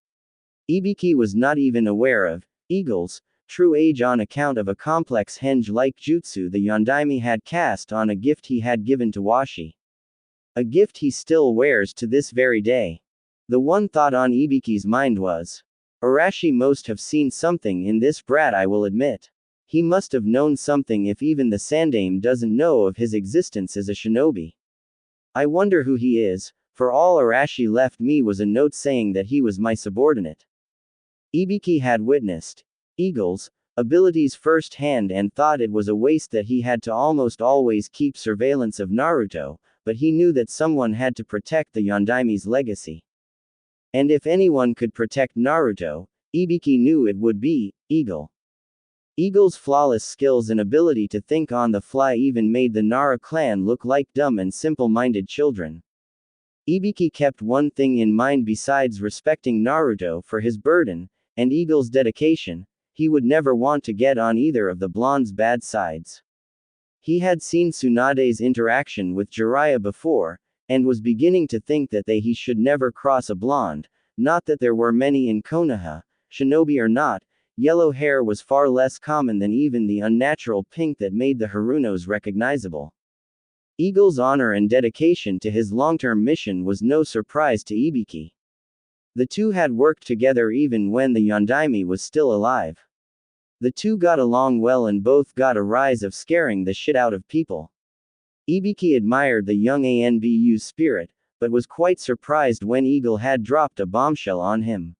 Ibiki was not even aware of Eagle's true age on account of a complex henge-like jutsu the Yondaime had cast on a gift he had given to Washi. A gift he still wears to this very day. The one thought on Ibiki's mind was, Arashi must have seen something in this brat, I will admit. He must have known something if even the Sandaime doesn't know of his existence as a shinobi. I wonder who he is, for all Arashi left me was a note saying that he was my subordinate. Ibiki had witnessed Eagle's abilities firsthand and thought it was a waste that he had to almost always keep surveillance of Naruto, but he knew that someone had to protect the Yondaime's legacy. And if anyone could protect Naruto, Ibiki knew it would be Eagle. Eagle's flawless skills and ability to think on the fly even made the Nara clan look like dumb and simple-minded children. Ibiki kept one thing in mind besides respecting Naruto for his burden, and Eagle's dedication: he would never want to get on either of the blonde's bad sides. He had seen Tsunade's interaction with Jiraiya before, and was beginning to think that he should never cross a blonde, not that there were many in Konoha, shinobi or not, yellow hair was far less common than even the unnatural pink that made the Harunos recognizable. Eagle's honor and dedication to his long-term mission was no surprise to Ibiki. The two had worked together even when the Yondaime was still alive. The two got along well and both got a rise of scaring the shit out of people. Ibiki admired the young Anbu's spirit, but was quite surprised when Eagle had dropped a bombshell on him.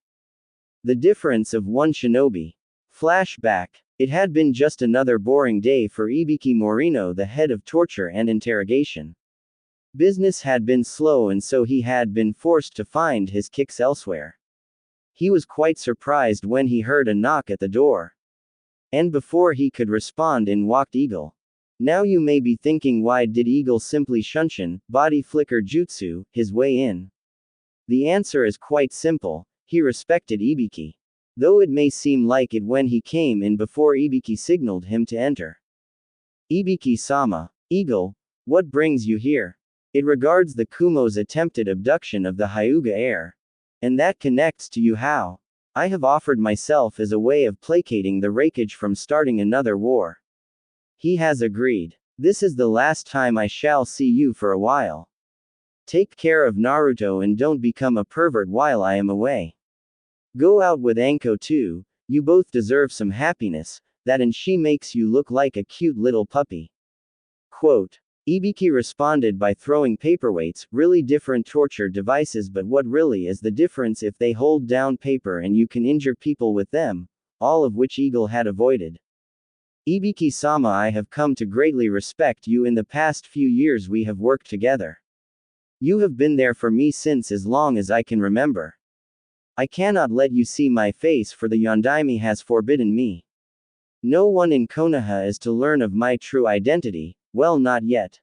The difference of one shinobi. Flashback. It had been just another boring day for Ibiki Morino, the head of torture and interrogation. Business had been slow and so he had been forced to find his kicks elsewhere. He was quite surprised when he heard a knock at the door. And before he could respond in walked Eagle. Now you may be thinking, why did Eagle simply shunshin, body flicker jutsu, his way in? The answer is quite simple: he respected Ibiki. Though it may seem like it when he came in before Ibiki signaled him to enter. Ibiki-sama. Eagle, what brings you here? It regards the Kumo's attempted abduction of the Hyuga heir. And that connects to you how? I have offered myself as a way of placating the Raikage from starting another war. He has agreed. This is the last time I shall see you for a while. Take care of Naruto and don't become a pervert while I am away. Go out with Anko too, you both deserve some happiness, that and she makes you look like a cute little puppy. Quote. Ibiki responded by throwing paperweights, really different torture devices, but what really is the difference if they hold down paper and you can injure people with them, all of which Eagle had avoided. Ibiki-sama, I have come to greatly respect you. In the past few years we have worked together. You have been there for me since as long as I can remember. I cannot let you see my face, for the Yondaime has forbidden me. No one in Konoha is to learn of my true identity, well, not yet.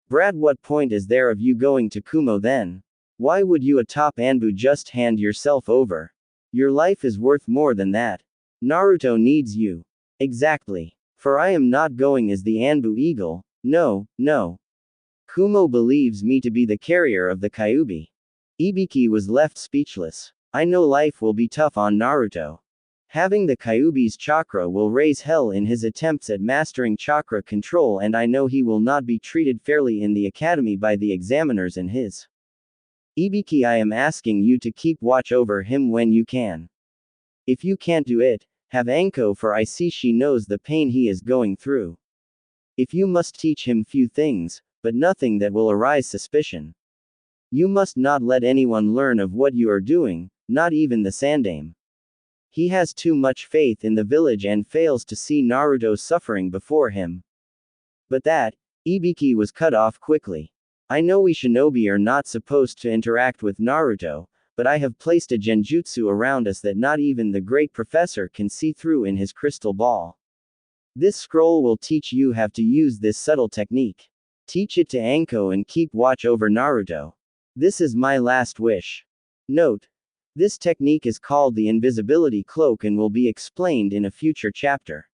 Brad, what point is there of you going to Kumo then? Why would you, a top Anbu, just hand yourself over? Your life is worth more than that. Naruto needs you. Exactly. For I am not going as the Anbu Eagle, no, no. Kumo believes me to be the carrier of the Kyuubi. Ibiki was left speechless. I know life will be tough on Naruto. Having the Kyuubi's chakra will raise hell in his attempts at mastering chakra control, and I know he will not be treated fairly in the academy by the examiners and his. Ibiki, I am asking you to keep watch over him when you can. If you can't do it, have Anko, for I see she knows the pain he is going through. If you must teach him few things, but nothing that will arouse suspicion. You must not let anyone learn of what you are doing, not even the Sandaime. He has too much faith in the village and fails to see Naruto suffering before him. But that, Ibiki was cut off quickly. I know we shinobi are not supposed to interact with Naruto, but I have placed a genjutsu around us that not even the great professor can see through in his crystal ball. This scroll will teach you how to use this subtle technique. Teach it to Anko and keep watch over Naruto. This is my last wish. Note: this technique is called the invisibility cloak and will be explained in a future chapter.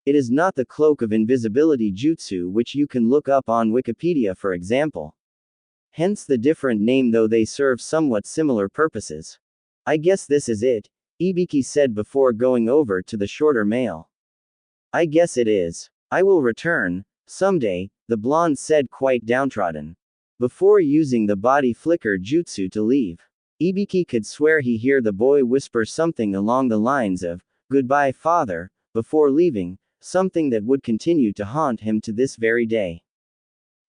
It is not the cloak of invisibility jutsu which you can look up on Wikipedia for example. Hence the different name, though they serve somewhat similar purposes. I guess this is it, Ibiki said before going over to the shorter male. I guess it is. I will return, someday, the blonde said quite downtrodden. Before using the body flicker jutsu to leave, Ibiki could swear he heard the boy whisper something along the lines of, "Goodbye, father," before leaving, something that would continue to haunt him to this very day.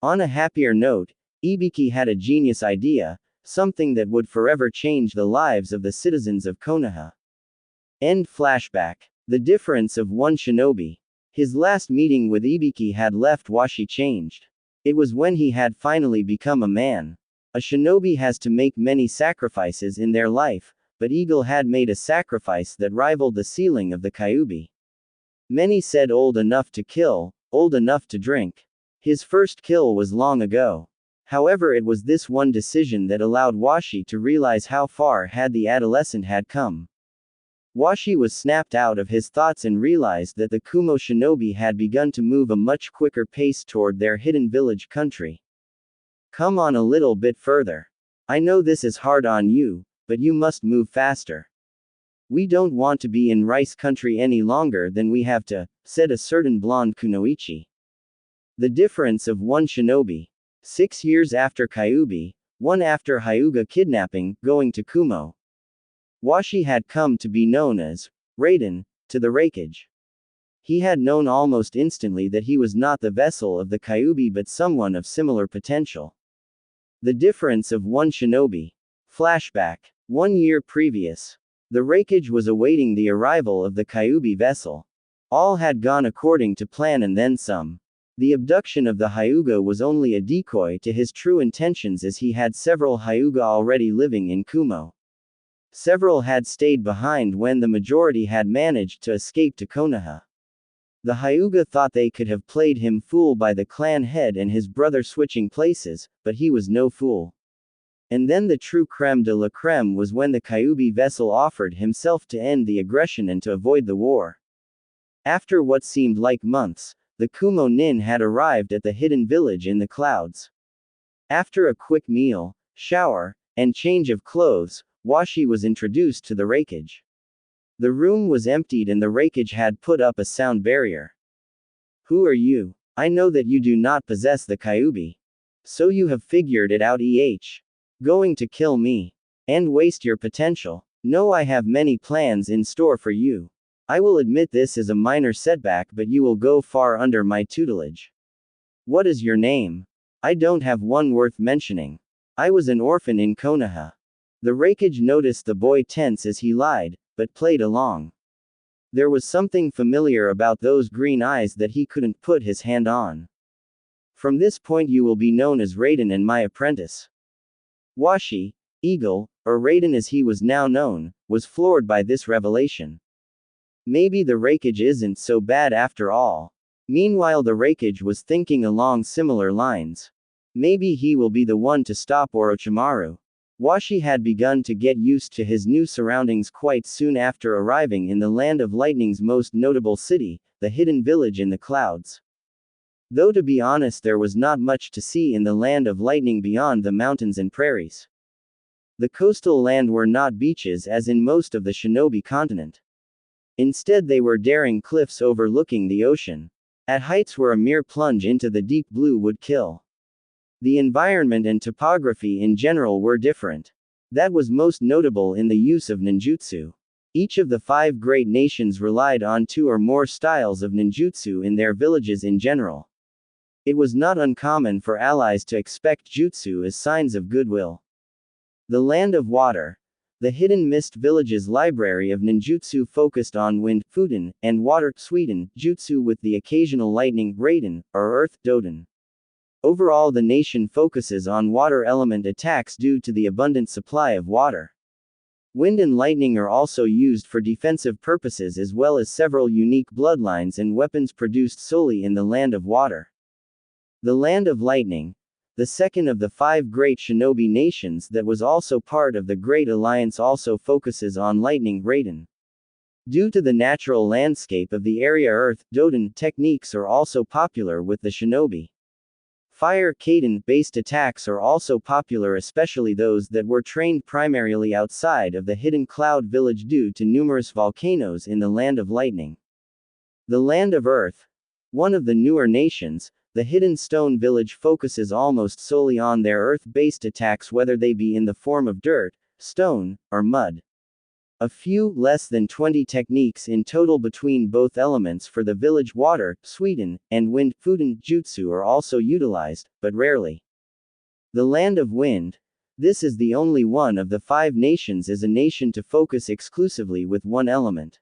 On a happier note, Ibiki had a genius idea, something that would forever change the lives of the citizens of Konoha. End flashback. The difference of one shinobi. His last meeting with Ibiki had left Washi changed. It was when he had finally become a man. A shinobi has to make many sacrifices in their life, but Eagle had made a sacrifice that rivaled the ceiling of the Kyuubi. Many said old enough to kill, old enough to drink. His first kill was long ago. However, it was this one decision that allowed Washi to realize how far had the adolescent had come. Washi was snapped out of his thoughts and realized that the Kumo shinobi had begun to move a much quicker pace toward their hidden village country. Come on a little bit further. I know this is hard on you, but you must move faster. We don't want to be in rice country any longer than we have to, said a certain blonde kunoichi. The difference of one shinobi. 6 years after Kyuubi, 1 after Hyuga kidnapping, going to Kumo. Washi had come to be known as Raiden to the Raikage. He had known almost instantly that he was not the vessel of the Kyuubi but someone of similar potential. The difference of one shinobi. Flashback. 1 year previous. The Raikage was awaiting the arrival of the Kyuubi vessel. All had gone according to plan and then some. The abduction of the Hyuga was only a decoy to his true intentions, as he had several Hyuga already living in Kumo. Several had stayed behind when the majority had managed to escape to Konoha. The Hyuga thought they could have played him fool by the clan head and his brother switching places, but he was no fool. And then the true creme de la creme was when the Kyuubi vessel offered himself to end the aggression and to avoid the war. After what seemed like months, the Kumo Nin had arrived at the hidden village in the clouds. After a quick meal, shower, and change of clothes, Washi was introduced to the Raikage. The room was emptied and the Raikage had put up a sound barrier. Who are you? I know that you do not possess the Kyuubi. So you have figured it out, going to kill me. And waste your potential. No, I have many plans in store for you. I will admit this is a minor setback, but you will go far under my tutelage. What is your name? I don't have one worth mentioning. I was an orphan in Konoha. The Raikage noticed the boy tense as he lied, but played along. There was something familiar about those green eyes that he couldn't put his hand on. From this point you will be known as Raiden and my apprentice. Washi, Eagle, or Raiden as he was now known, was floored by this revelation. Maybe the Raikage isn't so bad after all. Meanwhile, the Raikage was thinking along similar lines. Maybe he will be the one to stop Orochimaru. Washi had begun to get used to his new surroundings quite soon after arriving in the Land of Lightning's most notable city, the hidden village in the clouds. Though to be honest, there was not much to see in the Land of Lightning beyond the mountains and prairies. The coastal land were not beaches as in most of the Shinobi continent. Instead, they were daring cliffs overlooking the ocean. At heights where a mere plunge into the deep blue would kill. The environment and topography in general were different. That was most notable in the use of ninjutsu. Each of the 5 great nations relied on 2 or more styles of ninjutsu in their villages in general. It was not uncommon for allies to expect jutsu as signs of goodwill. The Land of Water. The Hidden Mist Village's library of ninjutsu focused on wind, Fuden, and water, Sweden, jutsu with the occasional lightning, Raiden, or earth, Doden. Overall, the nation focuses on water element attacks due to the abundant supply of water. Wind and lightning are also used for defensive purposes as well as several unique bloodlines and weapons produced solely in the Land of Water. The Land of Lightning, the second of the 5 great shinobi nations that was also part of the Great Alliance, also focuses on lightning Raiden. Due to the natural landscape of the area, Earth Doden techniques are also popular with the shinobi. Fire Kaiden-based attacks are also popular, especially those that were trained primarily outside of the hidden cloud village due to numerous volcanoes in the Land of Lightning. The Land of Earth, one of the newer nations, the Hidden Stone Village focuses almost solely on their earth-based attacks, whether they be in the form of dirt, stone, or mud. A few, less than 20 techniques in total between both elements for the village water, Sweden, and wind, Fuden, jutsu are also utilized, but rarely. The Land of Wind. This is the only one of the 5 nations as a nation to focus exclusively with one element.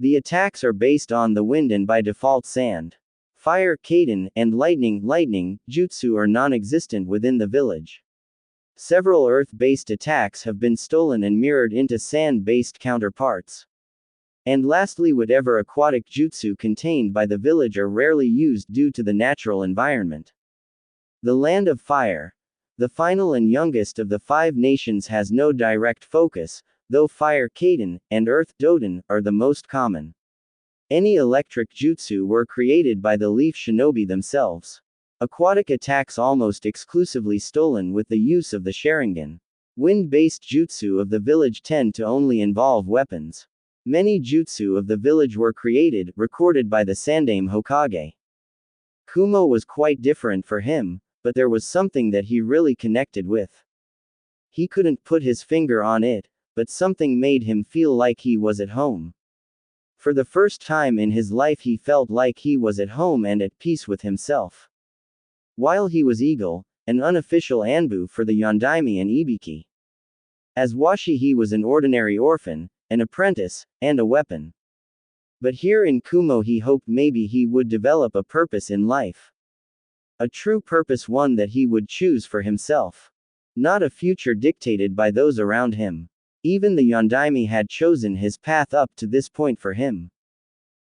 The attacks are based on the wind and by default sand. Fire Kaiden, and lightning jutsu are non-existent within the village. Several earth-based attacks have been stolen and mirrored into sand-based counterparts. And lastly, whatever aquatic jutsu contained by the village are rarely used due to the natural environment. The Land of Fire. The final and youngest of the 5 nations has no direct focus, though Fire Kaiden, and Earth Doden, are the most common. Any electric jutsu were created by the Leaf Shinobi themselves. Aquatic attacks almost exclusively stolen with the use of the Sharingan. Wind-based jutsu of the village tend to only involve weapons. Many jutsu of the village were recorded by the Sandaime Hokage. Kumo was quite different for him, but there was something that he really connected with. He couldn't put his finger on it, but something made him feel like he was at home. For the first time in his life he felt like he was at home and at peace with himself. While he was Eagle, an unofficial Anbu for the Yondaime and Ibiki. As Washi he was an ordinary orphan, an apprentice, and a weapon. But here in Kumo he hoped maybe he would develop a purpose in life. A true purpose, one that he would choose for himself. Not a future dictated by those around him. Even the Yondaime had chosen his path up to this point for him.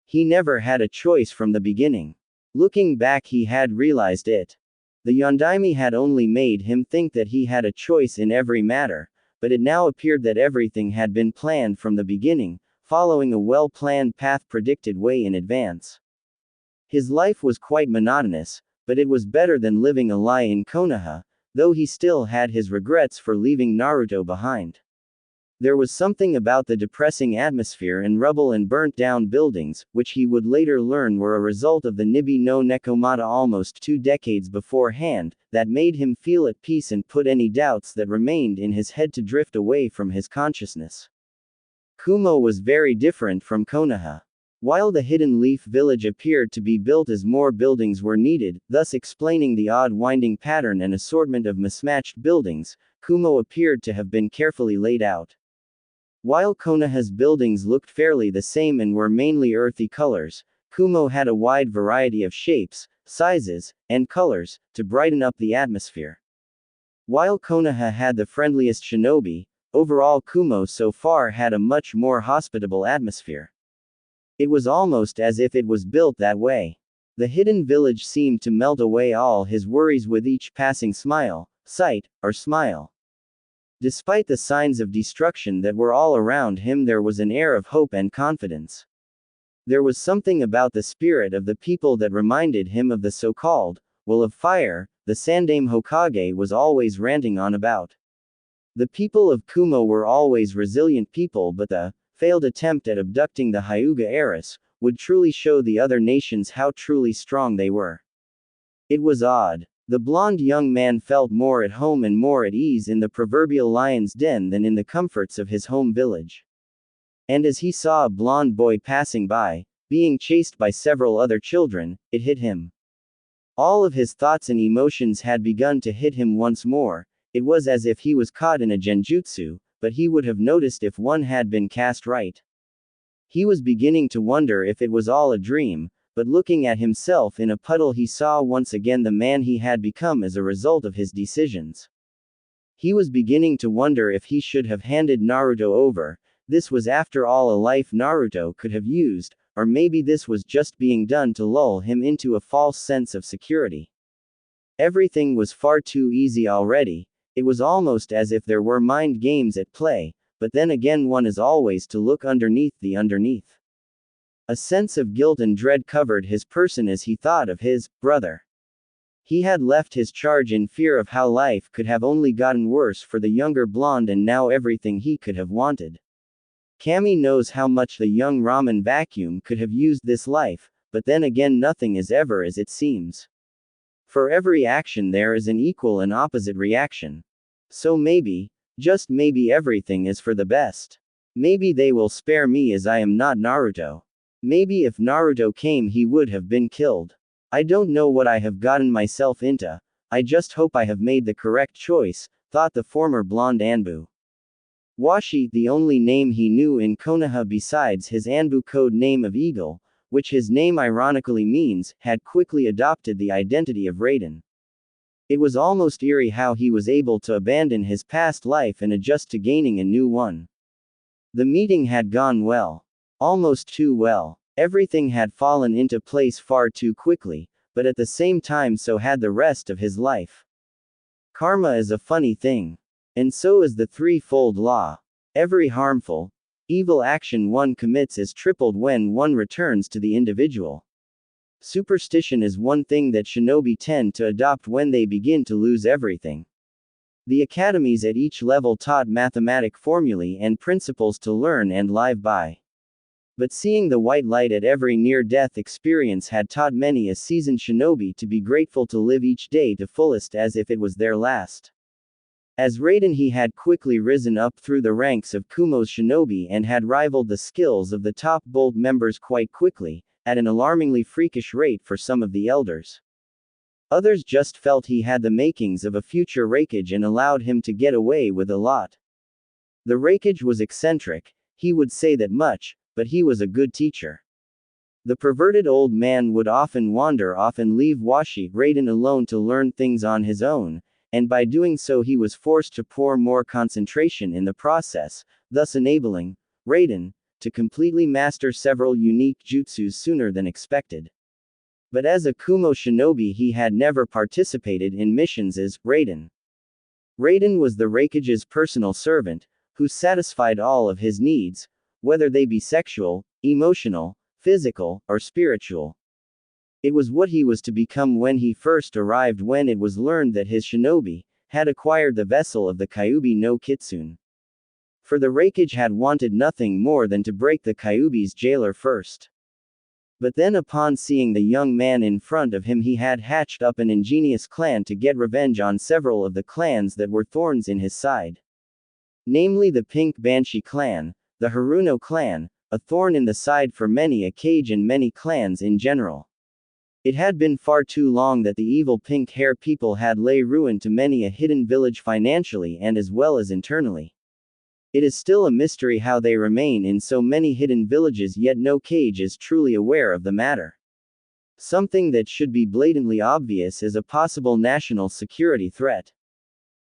He never had a choice from the beginning. Looking back he had realized it. The Yondaime had only made him think that he had a choice in every matter, but it now appeared that everything had been planned from the beginning, following a well-planned path predicted way in advance. His life was quite monotonous, but it was better than living a lie in Konoha, though he still had his regrets for leaving Naruto behind. There was something about the depressing atmosphere and rubble and burnt-down buildings, which he would later learn were a result of the Nibi no Nekomata almost 2 decades beforehand, that made him feel at peace and put any doubts that remained in his head to drift away from his consciousness. Kumo was very different from Konoha. While the Hidden Leaf Village appeared to be built as more buildings were needed, thus explaining the odd winding pattern and assortment of mismatched buildings, Kumo appeared to have been carefully laid out. While Konoha's buildings looked fairly the same and were mainly earthy colors, Kumo had a wide variety of shapes, sizes, and colors, to brighten up the atmosphere. While Konoha had the friendliest shinobi, overall Kumo so far had a much more hospitable atmosphere. It was almost as if it was built that way. The hidden village seemed to melt away all his worries with each passing smile, sight, or smile. Despite the signs of destruction that were all around him, there was an air of hope and confidence. There was something about the spirit of the people that reminded him of the so-called Will of Fire, the Sandaime Hokage was always ranting on about. The people of Kumo were always resilient people, but the failed attempt at abducting the Hyuga heiress would truly show the other nations how truly strong they were. It was odd. The blonde young man felt more at home and more at ease in the proverbial lion's den than in the comforts of his home village. And as he saw a blonde boy passing by, being chased by several other children, it hit him. All of his thoughts and emotions had begun to hit him once more. It was as if he was caught in a genjutsu, but he would have noticed if one had been cast right. He was beginning to wonder if it was all a dream, but looking at himself in a puddle he saw once again the man he had become as a result of his decisions. He was beginning to wonder if he should have handed Naruto over. This was after all a life Naruto could have used, or maybe this was just being done to lull him into a false sense of security. Everything was far too easy already. It was almost as if there were mind games at play, but then again one is always to look underneath the underneath. A sense of guilt and dread covered his person as he thought of his brother. He had left his charge in fear of how life could have only gotten worse for the younger blonde, and now everything he could have wanted. Kami knows how much the young ramen vacuum could have used this life, but then again nothing is ever as it seems. For every action there is an equal and opposite reaction. So maybe, just maybe everything is for the best. Maybe they will spare me as I am not Naruto. Maybe if Naruto came he would have been killed. I don't know what I have gotten myself into. I just hope I have made the correct choice, thought the former blonde Anbu. Washi, the only name he knew in Konoha besides his Anbu code name of Eagle, which his name ironically means, had quickly adopted the identity of Raiden. It was almost eerie how he was able to abandon his past life and adjust to gaining a new one. The meeting had gone well. Almost too well. Everything had fallen into place far too quickly, but at the same time so had the rest of his life. Karma is a funny thing. And so is the threefold law. Every harmful, evil action one commits is tripled when one returns to the individual. Superstition is one thing that shinobi tend to adopt when they begin to lose everything. The academies at each level taught mathematic formulae and principles to learn and live by. But seeing the white light at every near-death experience had taught many a seasoned shinobi to be grateful to live each day to fullest as if it was their last. As Raiden he had quickly risen up through the ranks of Kumo's shinobi and had rivaled the skills of the top bold members quite quickly, at an alarmingly freakish rate for some of the elders. Others just felt he had the makings of a future Raikage and allowed him to get away with a lot. The Raikage was eccentric, he would say that much, but he was a good teacher. The perverted old man would often wander off and leave Washi, Raiden alone to learn things on his own, and by doing so he was forced to pour more concentration in the process, thus enabling Raiden to completely master several unique jutsus sooner than expected. But as a Kumo shinobi he had never participated in missions as Raiden. Raiden was the Raikage's personal servant, who satisfied all of his needs, whether they be sexual, emotional, physical, or spiritual. It was what he was to become when he first arrived, when it was learned that his shinobi had acquired the vessel of the Kyuubi no Kitsune. For the Raikage had wanted nothing more than to break the Kyuubi's jailer first. But then upon seeing the young man in front of him he had hatched up an ingenious plan to get revenge on several of the clans that were thorns in his side. Namely the Pink Banshee clan, the Haruno clan, a thorn in the side for many a Kage and many clans in general. It had been far too long that the evil pink hair people had lay ruin to many a hidden village financially and as well as internally. It is still a mystery how they remain in so many hidden villages, yet no Kage is truly aware of the matter. Something that should be blatantly obvious as a possible national security threat.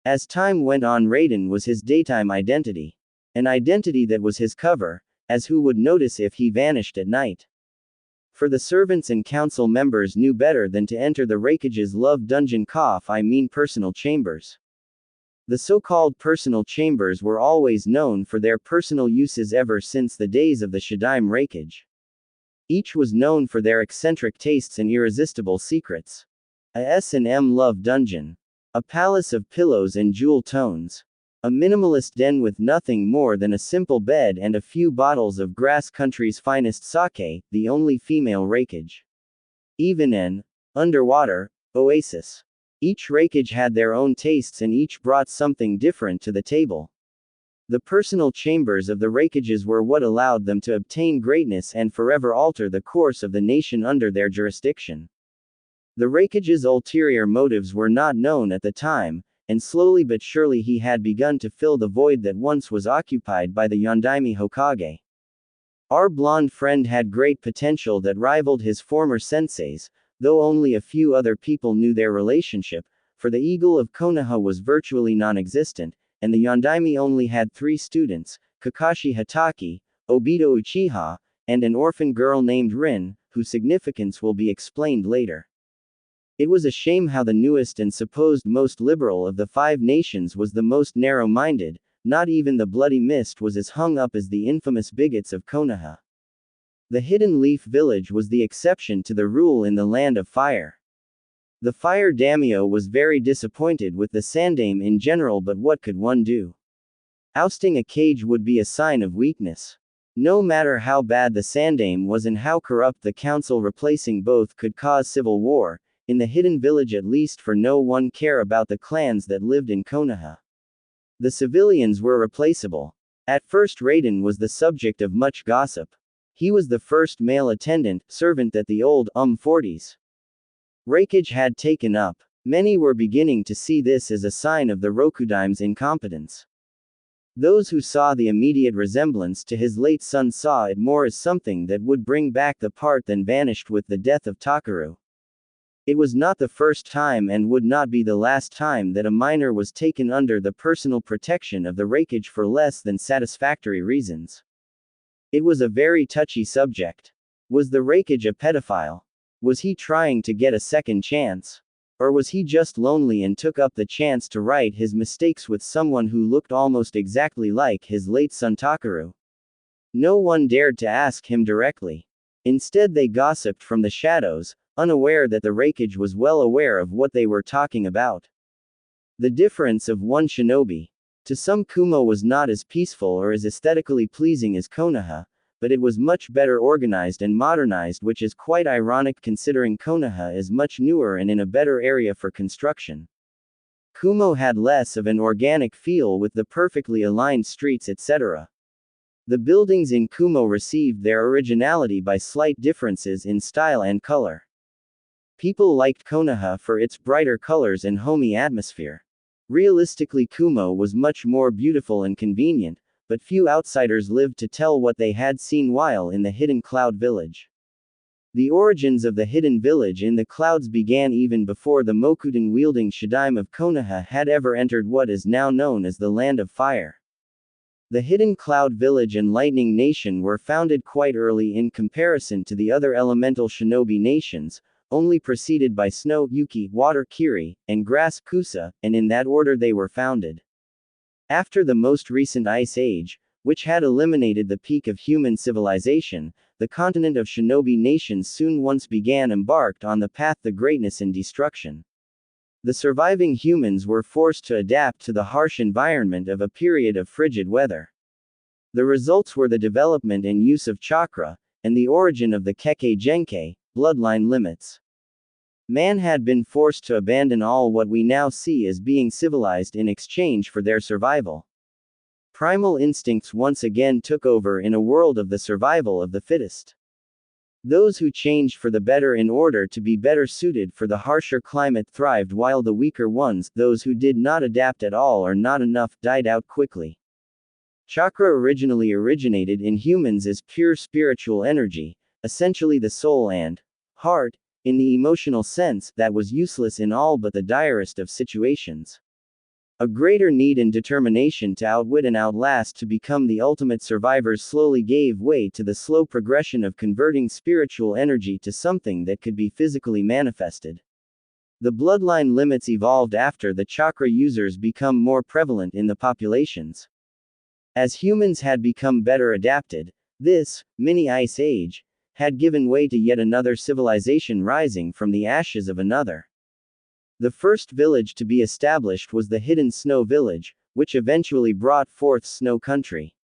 As time went on, Raiden was his daytime identity. An identity that was his cover, as who would notice if he vanished at night. For the servants and council members knew better than to enter the Raikage's love dungeon, personal chambers. The so-called personal chambers were always known for their personal uses ever since the days of the Shadaime Raikage. Each was known for their eccentric tastes and irresistible secrets. A S&M love dungeon. A palace of pillows and jewel tones. A minimalist den with nothing more than a simple bed and a few bottles of Grass Country's finest sake, the only female Raikage. Even an underwater oasis. Each Raikage had their own tastes and each brought something different to the table. The personal chambers of the Raikages were what allowed them to obtain greatness and forever alter the course of the nation under their jurisdiction. The Raikage's ulterior motives were not known at the time, and slowly but surely he had begun to fill the void that once was occupied by the Yondaime Hokage. Our blonde friend had great potential that rivaled his former sensei's, though only a few other people knew their relationship, for the Eagle of Konoha was virtually non-existent, and the Yondaime only had 3 students, Kakashi Hatake, Obito Uchiha, and an orphan girl named Rin, whose significance will be explained later. It was a shame how the newest and supposed most liberal of the 5 nations was the most narrow-minded. Not even the Bloody Mist was as hung up as the infamous bigots of Konoha. The Hidden Leaf Village was the exception to the rule in the Land of Fire. The Fire Daimyo was very disappointed with the Sandaime in general, but what could one do? Ousting a cage would be a sign of weakness. No matter how bad the Sandaime was and how corrupt the council, replacing both could cause civil war, in the Hidden Village at least, for no one cared about the clans that lived in Konoha. The civilians were replaceable. At first Raiden was the subject of much gossip. He was the first male servant that the old 40s Raikage had taken up. Many were beginning to see this as a sign of the Rokudaime's incompetence. Those who saw the immediate resemblance to his late son saw it more as something that would bring back the part than vanished with the death of Takaru. It was not the first time and would not be the last time that a minor was taken under the personal protection of the Raikage for less than satisfactory reasons. It was a very touchy subject. Was the Raikage a pedophile? Was he trying to get a second chance? Or was he just lonely and took up the chance to right his mistakes with someone who looked almost exactly like his late son Takaru? No one dared to ask him directly. Instead they gossiped from the shadows, unaware that the Raikage was well aware of what they were talking about. The difference of one shinobi. To some, Kumo was not as peaceful or as aesthetically pleasing as Konoha, but it was much better organized and modernized, which is quite ironic considering Konoha is much newer and in a better area for construction. Kumo had less of an organic feel with the perfectly aligned streets, etc. The buildings in Kumo received their originality by slight differences in style and color. People liked Konoha for its brighter colors and homey atmosphere. Realistically, Kumo was much more beautiful and convenient, but few outsiders lived to tell what they had seen while in the Hidden Cloud Village. The origins of the Hidden Village in the clouds began even before the Mokuton-wielding Shadaime of Konoha had ever entered what is now known as the Land of Fire. The Hidden Cloud Village and Lightning Nation were founded quite early in comparison to the other elemental shinobi nations, only preceded by Snow, Yuki, Water, Kiri, and Grass, Kusa, and in that order they were founded. After the most recent Ice Age, which had eliminated the peak of human civilization, the continent of shinobi nations soon once began embarked on the path to greatness and destruction. The surviving humans were forced to adapt to the harsh environment of a period of frigid weather. The results were the development and use of chakra, and the origin of the Kekkei Genkei, bloodline limits. Man had been forced to abandon all what we now see as being civilized in exchange for their survival. Primal instincts once again took over in a world of the survival of the fittest. Those who changed for the better in order to be better suited for the harsher climate thrived, while the weaker ones, those who did not adapt at all or not enough, died out quickly. Chakra originally originated in humans as pure spiritual energy, essentially the soul and heart, in the emotional sense, that was useless in all but the direst of situations. A greater need and determination to outwit and outlast to become the ultimate survivors slowly gave way to the slow progression of converting spiritual energy to something that could be physically manifested. The bloodline limits evolved after the chakra users become more prevalent in the populations. As humans had become better adapted, this mini ice age had given way to yet another civilization rising from the ashes of another. The first village to be established was the Hidden Snow Village, which eventually brought forth Snow Country.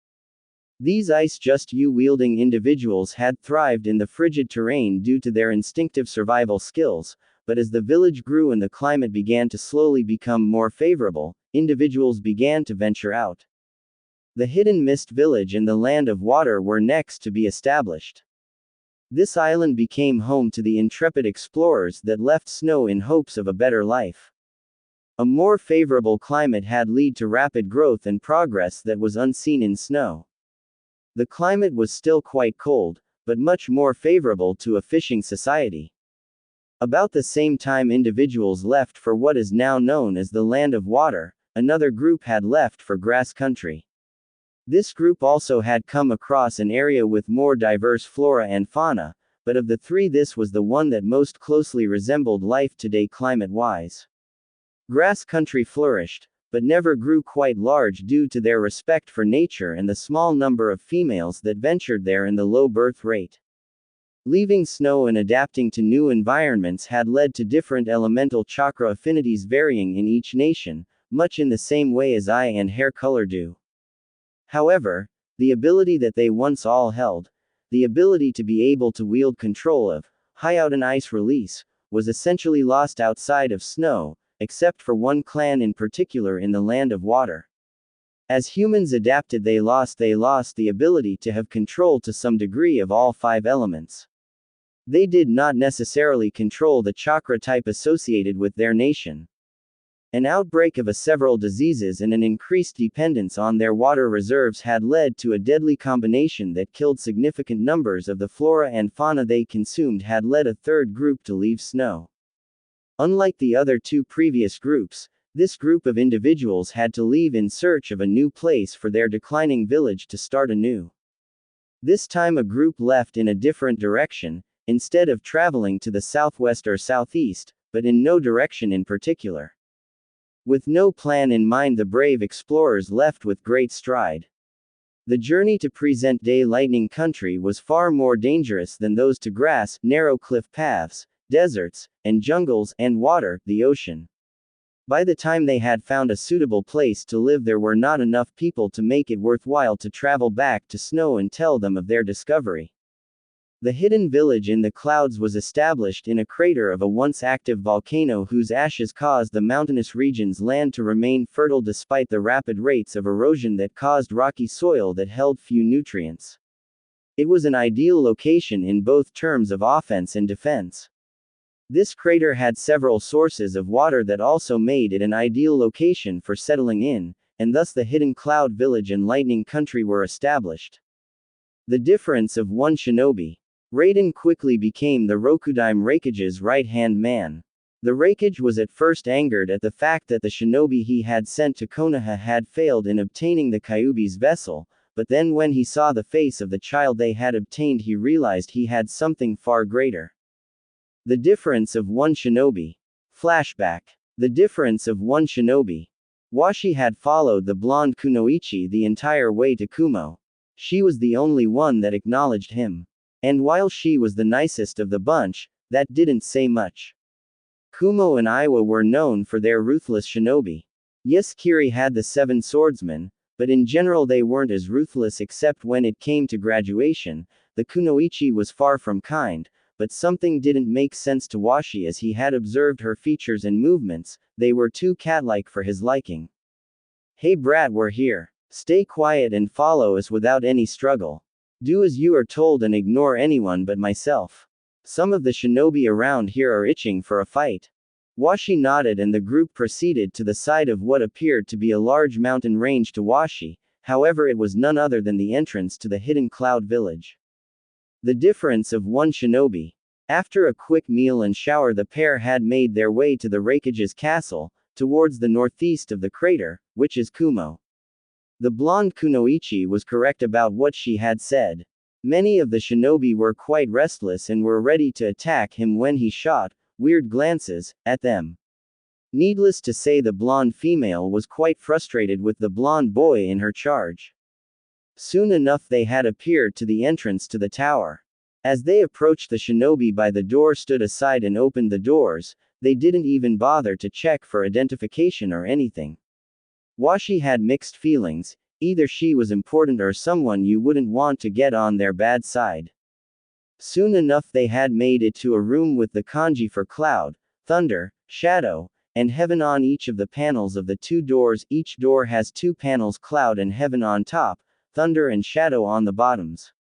These ice-just-you-wielding individuals had thrived in the frigid terrain due to their instinctive survival skills, but as the village grew and the climate began to slowly become more favorable, individuals began to venture out. The Hidden Mist Village and the Land of Water were next to be established. This island became home to the intrepid explorers that left snow in hopes of a better life. A more favorable climate had led to rapid growth and progress that was unseen in snow. The climate was still quite cold, but much more favorable to a fishing society. About the same time individuals left for what is now known as the Land of Water, another group had left for grass country. This group also had come across an area with more diverse flora and fauna, but of the three this was the one that most closely resembled life today climate-wise. Grass country flourished, but never grew quite large due to their respect for nature and the small number of females that ventured there and the low birth rate. Leaving snow and adapting to new environments had led to different elemental chakra affinities varying in each nation, much in the same way as eye and hair color do. However, the ability that they once all held, the ability to be able to wield control of, high out and ice release, was essentially lost outside of snow, except for one clan in particular in the Land of Water. As humans adapted they lost the ability to have control to some degree of all five elements. They did not necessarily control the chakra type associated with their nation. An outbreak of several diseases and an increased dependence on their water reserves had led to a deadly combination that killed significant numbers of the flora and fauna they consumed had led a third group to leave snow. Unlike the other two previous groups, this group of individuals had to leave in search of a new place for their declining village to start anew. This time a group left in a different direction, instead of traveling to the southwest or southeast, but in no direction in particular. With no plan in mind the brave explorers left with great stride. The journey to present-day lightning country was far more dangerous than those to grass, narrow cliff paths, deserts, and jungles, and water, the ocean. By the time they had found a suitable place to live there were not enough people to make it worthwhile to travel back to snow and tell them of their discovery. The hidden village in the clouds was established in a crater of a once active volcano whose ashes caused the mountainous region's land to remain fertile despite the rapid rates of erosion that caused rocky soil that held few nutrients. It was an ideal location in both terms of offense and defense. This crater had several sources of water that also made it an ideal location for settling in, and thus the hidden cloud village and lightning country were established. The difference of one shinobi. Raiden quickly became the Rokudime Raikage's right-hand man. The Raikage was at first angered at the fact that the shinobi he had sent to Konoha had failed in obtaining the Kyuubi's vessel, but then when he saw the face of the child they had obtained he realized he had something far greater. The difference of one shinobi. Flashback. The difference of one shinobi. Washi had followed the blonde Kunoichi the entire way to Kumo. She was the only one that acknowledged him. And while she was the nicest of the bunch, that didn't say much. Kumo and Iwa were known for their ruthless shinobi. Yes, Kiri had the 7 swordsmen, but in general they weren't as ruthless except when it came to graduation. The Kunoichi was far from kind, but something didn't make sense to Washi as he had observed her features and movements, they were too cat-like for his liking. Hey brat, we're here. Stay quiet and follow us without any struggle. Do as you are told and ignore anyone but myself. Some of the shinobi around here are itching for a fight. Washi nodded and the group proceeded to the side of what appeared to be a large mountain range to Washi, however it was none other than the entrance to the hidden cloud village. The difference of one shinobi. After a quick meal and shower the pair had made their way to the Raikage's castle, towards the northeast of the crater, which is Kumo. The blonde Kunoichi was correct about what she had said. Many of the shinobi were quite restless and were ready to attack him when he shot weird glances at them. Needless to say the blonde female was quite frustrated with the blonde boy in her charge. Soon enough they had appeared to the entrance to the tower. As they approached the shinobi by the door stood aside and opened the doors, they didn't even bother to check for identification or anything. Washi had mixed feelings, either she was important or someone you wouldn't want to get on their bad side. Soon enough they had made it to a room with the kanji for cloud, thunder, shadow, and heaven on each of the panels of the 2 doors. Each door has 2 panels, cloud and heaven on top, thunder and shadow on the bottoms.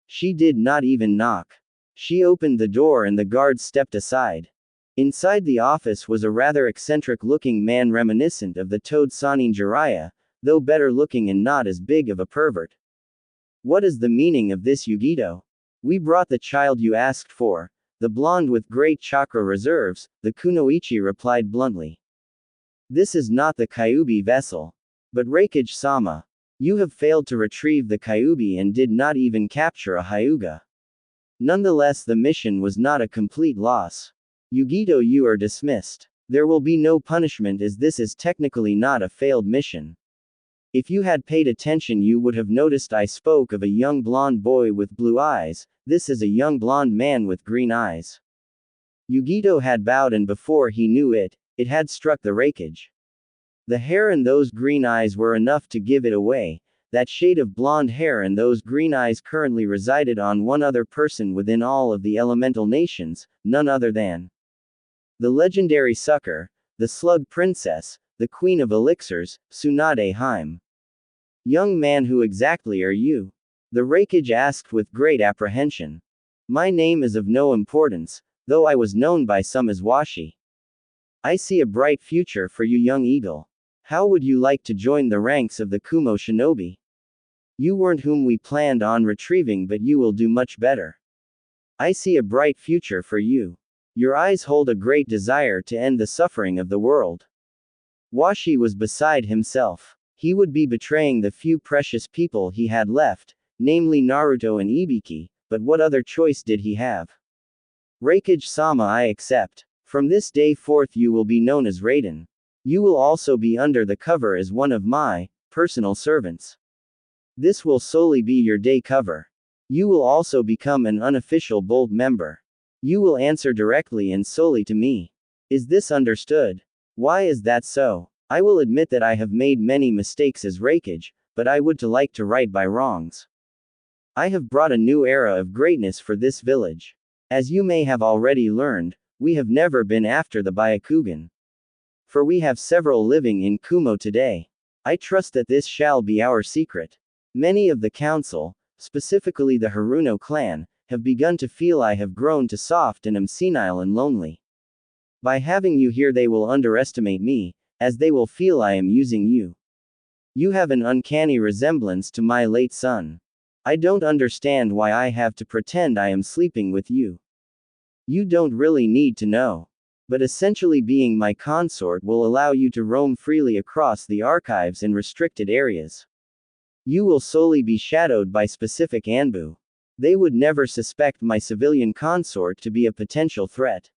She did not even knock. She opened the door and the guards stepped aside. Inside the office was a rather eccentric-looking man reminiscent of the Toad Sanin Jiraiya, though better looking and not as big of a pervert. What is the meaning of this, Yugito? We brought the child you asked for. the blonde with great chakra reserves, the kunoichi replied bluntly. This is not the Kyuubi vessel. But Raikage-sama, you have failed to retrieve the Kyuubi and did not even capture a Hyuga. Nonetheless, the mission was not a complete loss. Yugito, you are dismissed. There will be no punishment as this is technically not a failed mission. If you had paid attention, you would have noticed I spoke of a young blonde boy with blue eyes. This is a young blonde man with green eyes. Yugito had bowed, and before he knew it, it had struck the Raikage. The hair and those green eyes were enough to give it away. That shade of blonde hair and those green eyes currently resided on one other person within all of the elemental nations, none other than the legendary sucker, the slug princess, the queen of elixirs, Tsunade Haim. Young man, who exactly are you? The Raikage asked with great apprehension. My name is of no importance, though I was known by some as Washi. I see a bright future for you, young eagle. How would you like to join the ranks of the Kumo shinobi? You weren't whom we planned on retrieving, but you will do much better. I see a bright future for you. Your eyes hold a great desire to end the suffering of the world. Washi was beside himself. He would be betraying the few precious people he had left, namely Naruto and Ibiki, but what other choice did he have? Raikage-sama, I accept. From this day forth you will be known as Raiden. You will also be under the cover as one of my personal servants. This will solely be your day cover. You will also become an unofficial bold member. You will answer directly and solely to me. Is this understood? Why is that so? I will admit that I have made many mistakes as Raikage, but I would like to right by wrongs. I have brought a new era of greatness for this village. As you may have already learned, we have never been after the Byakugan. For we have several living in Kumo today. I trust that this shall be our secret. Many of the council, specifically the Haruno clan, have begun to feel I have grown too soft and am senile and lonely. By having you here they will underestimate me, as they will feel I am using you. You have an uncanny resemblance to my late son. I don't understand why I have to pretend I am sleeping with you. You don't really need to know. But essentially being my consort will allow you to roam freely across the archives in restricted areas. You will solely be shadowed by specific Anbu. They would never suspect my civilian consort to be a potential threat.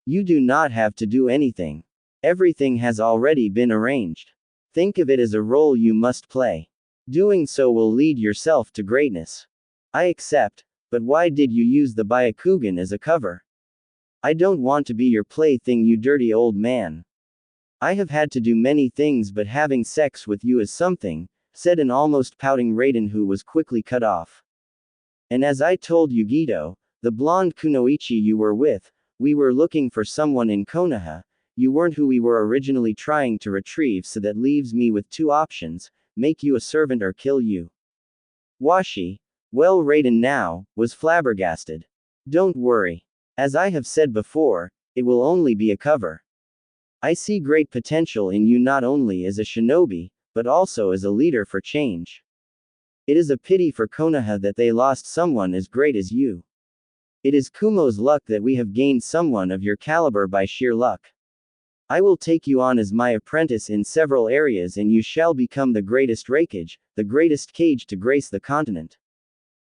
You do not have to do anything. Everything has already been arranged. Think of it as a role you must play. Doing so will lead yourself to greatness. I accept, but why did you use the Byakugan as a cover? I don't want to be your plaything, you dirty old man. I have had to do many things, but having sex with you is something, said an almost pouting Raiden, who was quickly cut off. And as I told Yugito, the blonde kunoichi you were with, we were looking for someone in Konoha. You weren't who we were originally trying to retrieve, so that leaves me with two options: make you a servant or kill you. Washi, well, Raiden now was flabbergasted. Don't worry. As I have said before, it will only be a cover. I see great potential in you, not only as a shinobi, but also as a leader for change. It is a pity for Konoha that they lost someone as great as you. It is Kumo's luck that we have gained someone of your caliber by sheer luck. I will take you on as my apprentice in several areas, and you shall become the greatest Raikage, the greatest Kage to grace the continent.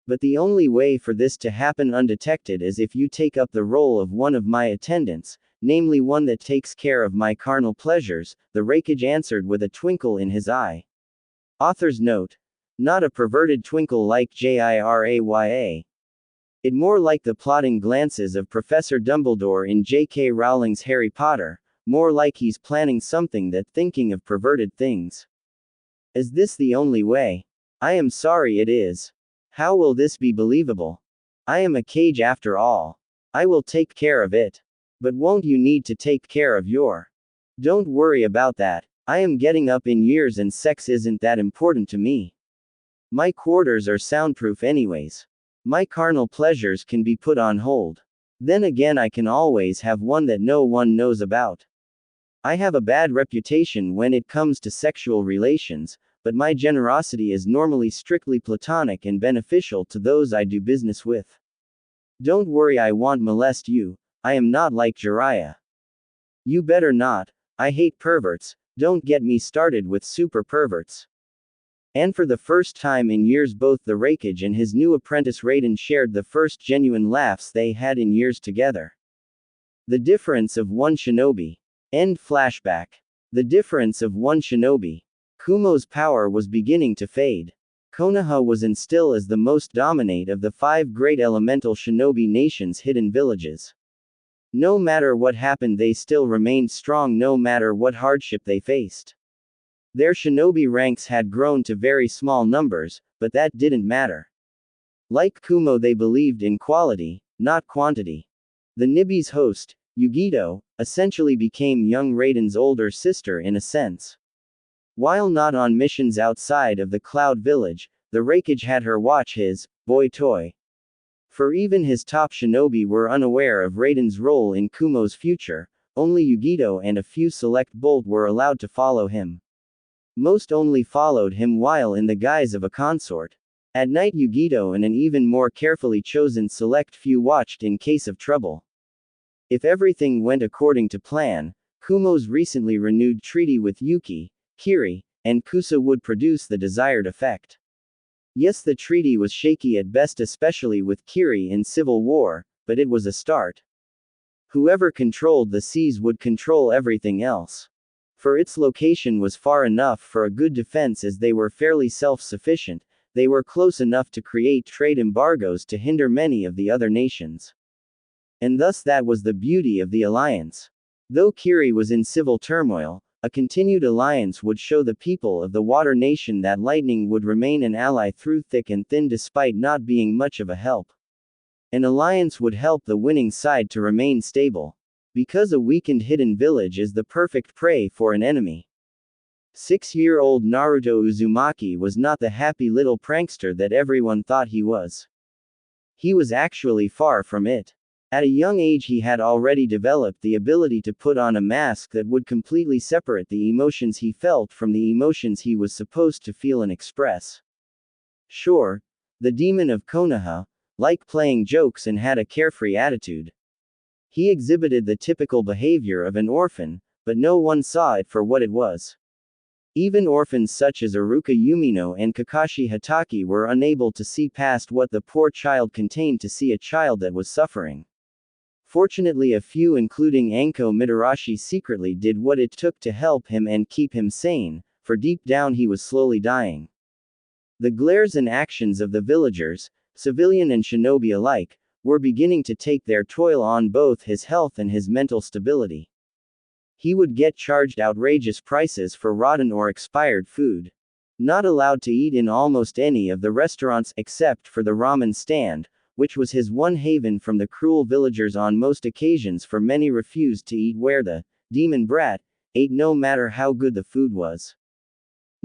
But the only way for this to happen undetected is if you take up the role of one of my attendants, namely one that takes care of my carnal pleasures, the Raikage answered with a twinkle in his eye. Author's note. Not a perverted twinkle like Jiraya. It more like the plotting glances of Professor Dumbledore in J.K. Rowling's Harry Potter, more like he's planning something that thinking of perverted things. Is this the only way? I am sorry, it is. How will this be believable? I am a Kage after all. I will take care of it. But won't you need to take care of your? Don't worry about that. I am getting up in years and sex isn't that important to me. My quarters are soundproof anyways. My carnal pleasures can be put on hold. Then again, I can always have one that no one knows about. I have a bad reputation when it comes to sexual relations, but my generosity is normally strictly platonic and beneficial to those I do business with. Don't worry, I won't molest you. I am not like Jiraiya. You better not. I hate perverts. Don't get me started with super perverts. And for the first time in years, both the Raikage and his new apprentice Raiden shared the first genuine laughs they had in years together. The difference of one shinobi. End flashback. The difference of one shinobi. Kumo's power was beginning to fade. Konoha was in still as the most dominate of the 5 great elemental shinobi nations' hidden villages. No matter what happened, they still remained strong no matter what hardship they faced. Their shinobi ranks had grown to very small numbers, but that didn't matter. Like Kumo, they believed in quality, not quantity. The Nibi's host, Yugito, essentially became young Raiden's older sister in a sense. While not on missions outside of the Cloud Village, the Raikage had her watch his boy toy. For even his top shinobi were unaware of Raiden's role in Kumo's future, only Yugito and a few select Bolt were allowed to follow him. Most only followed him while in the guise of a consort. At night, Yugito and an even more carefully chosen select few watched in case of trouble. If everything went according to plan, Kumo's recently renewed treaty with Yuki, Kiri, and Kusa would produce the desired effect. Yes, the treaty was shaky at best, especially with Kiri in civil war, but it was a start. Whoever controlled the seas would control everything else. For its location was far enough for a good defense, as they were fairly self-sufficient, they were close enough to create trade embargoes to hinder many of the other nations. And thus that was the beauty of the alliance. Though Kiri was in civil turmoil, a continued alliance would show the people of the water nation that lightning would remain an ally through thick and thin despite not being much of a help. An alliance would help the winning side to remain stable. Because a weakened hidden village is the perfect prey for an enemy. 6-year-old Naruto Uzumaki was not the happy little prankster that everyone thought he was. He was actually far from it. At a young age, he had already developed the ability to put on a mask that would completely separate the emotions he felt from the emotions he was supposed to feel and express. Sure, the demon of Konoha liked playing jokes and had a carefree attitude. He exhibited the typical behavior of an orphan, but no one saw it for what it was. Even orphans such as Iruka Yumino and Kakashi Hatake were unable to see past what the poor child contained to see a child that was suffering. Fortunately, a few, including Anko Mitarashi, secretly did what it took to help him and keep him sane, for deep down he was slowly dying. The glares and actions of the villagers, civilian and shinobi alike, were beginning to take their toll on both his health and his mental stability. He would get charged outrageous prices for rotten or expired food. Not allowed to eat in almost any of the restaurants except for the ramen stand, which was his one haven from the cruel villagers on most occasions, for many refused to eat where the demon brat ate no matter how good the food was.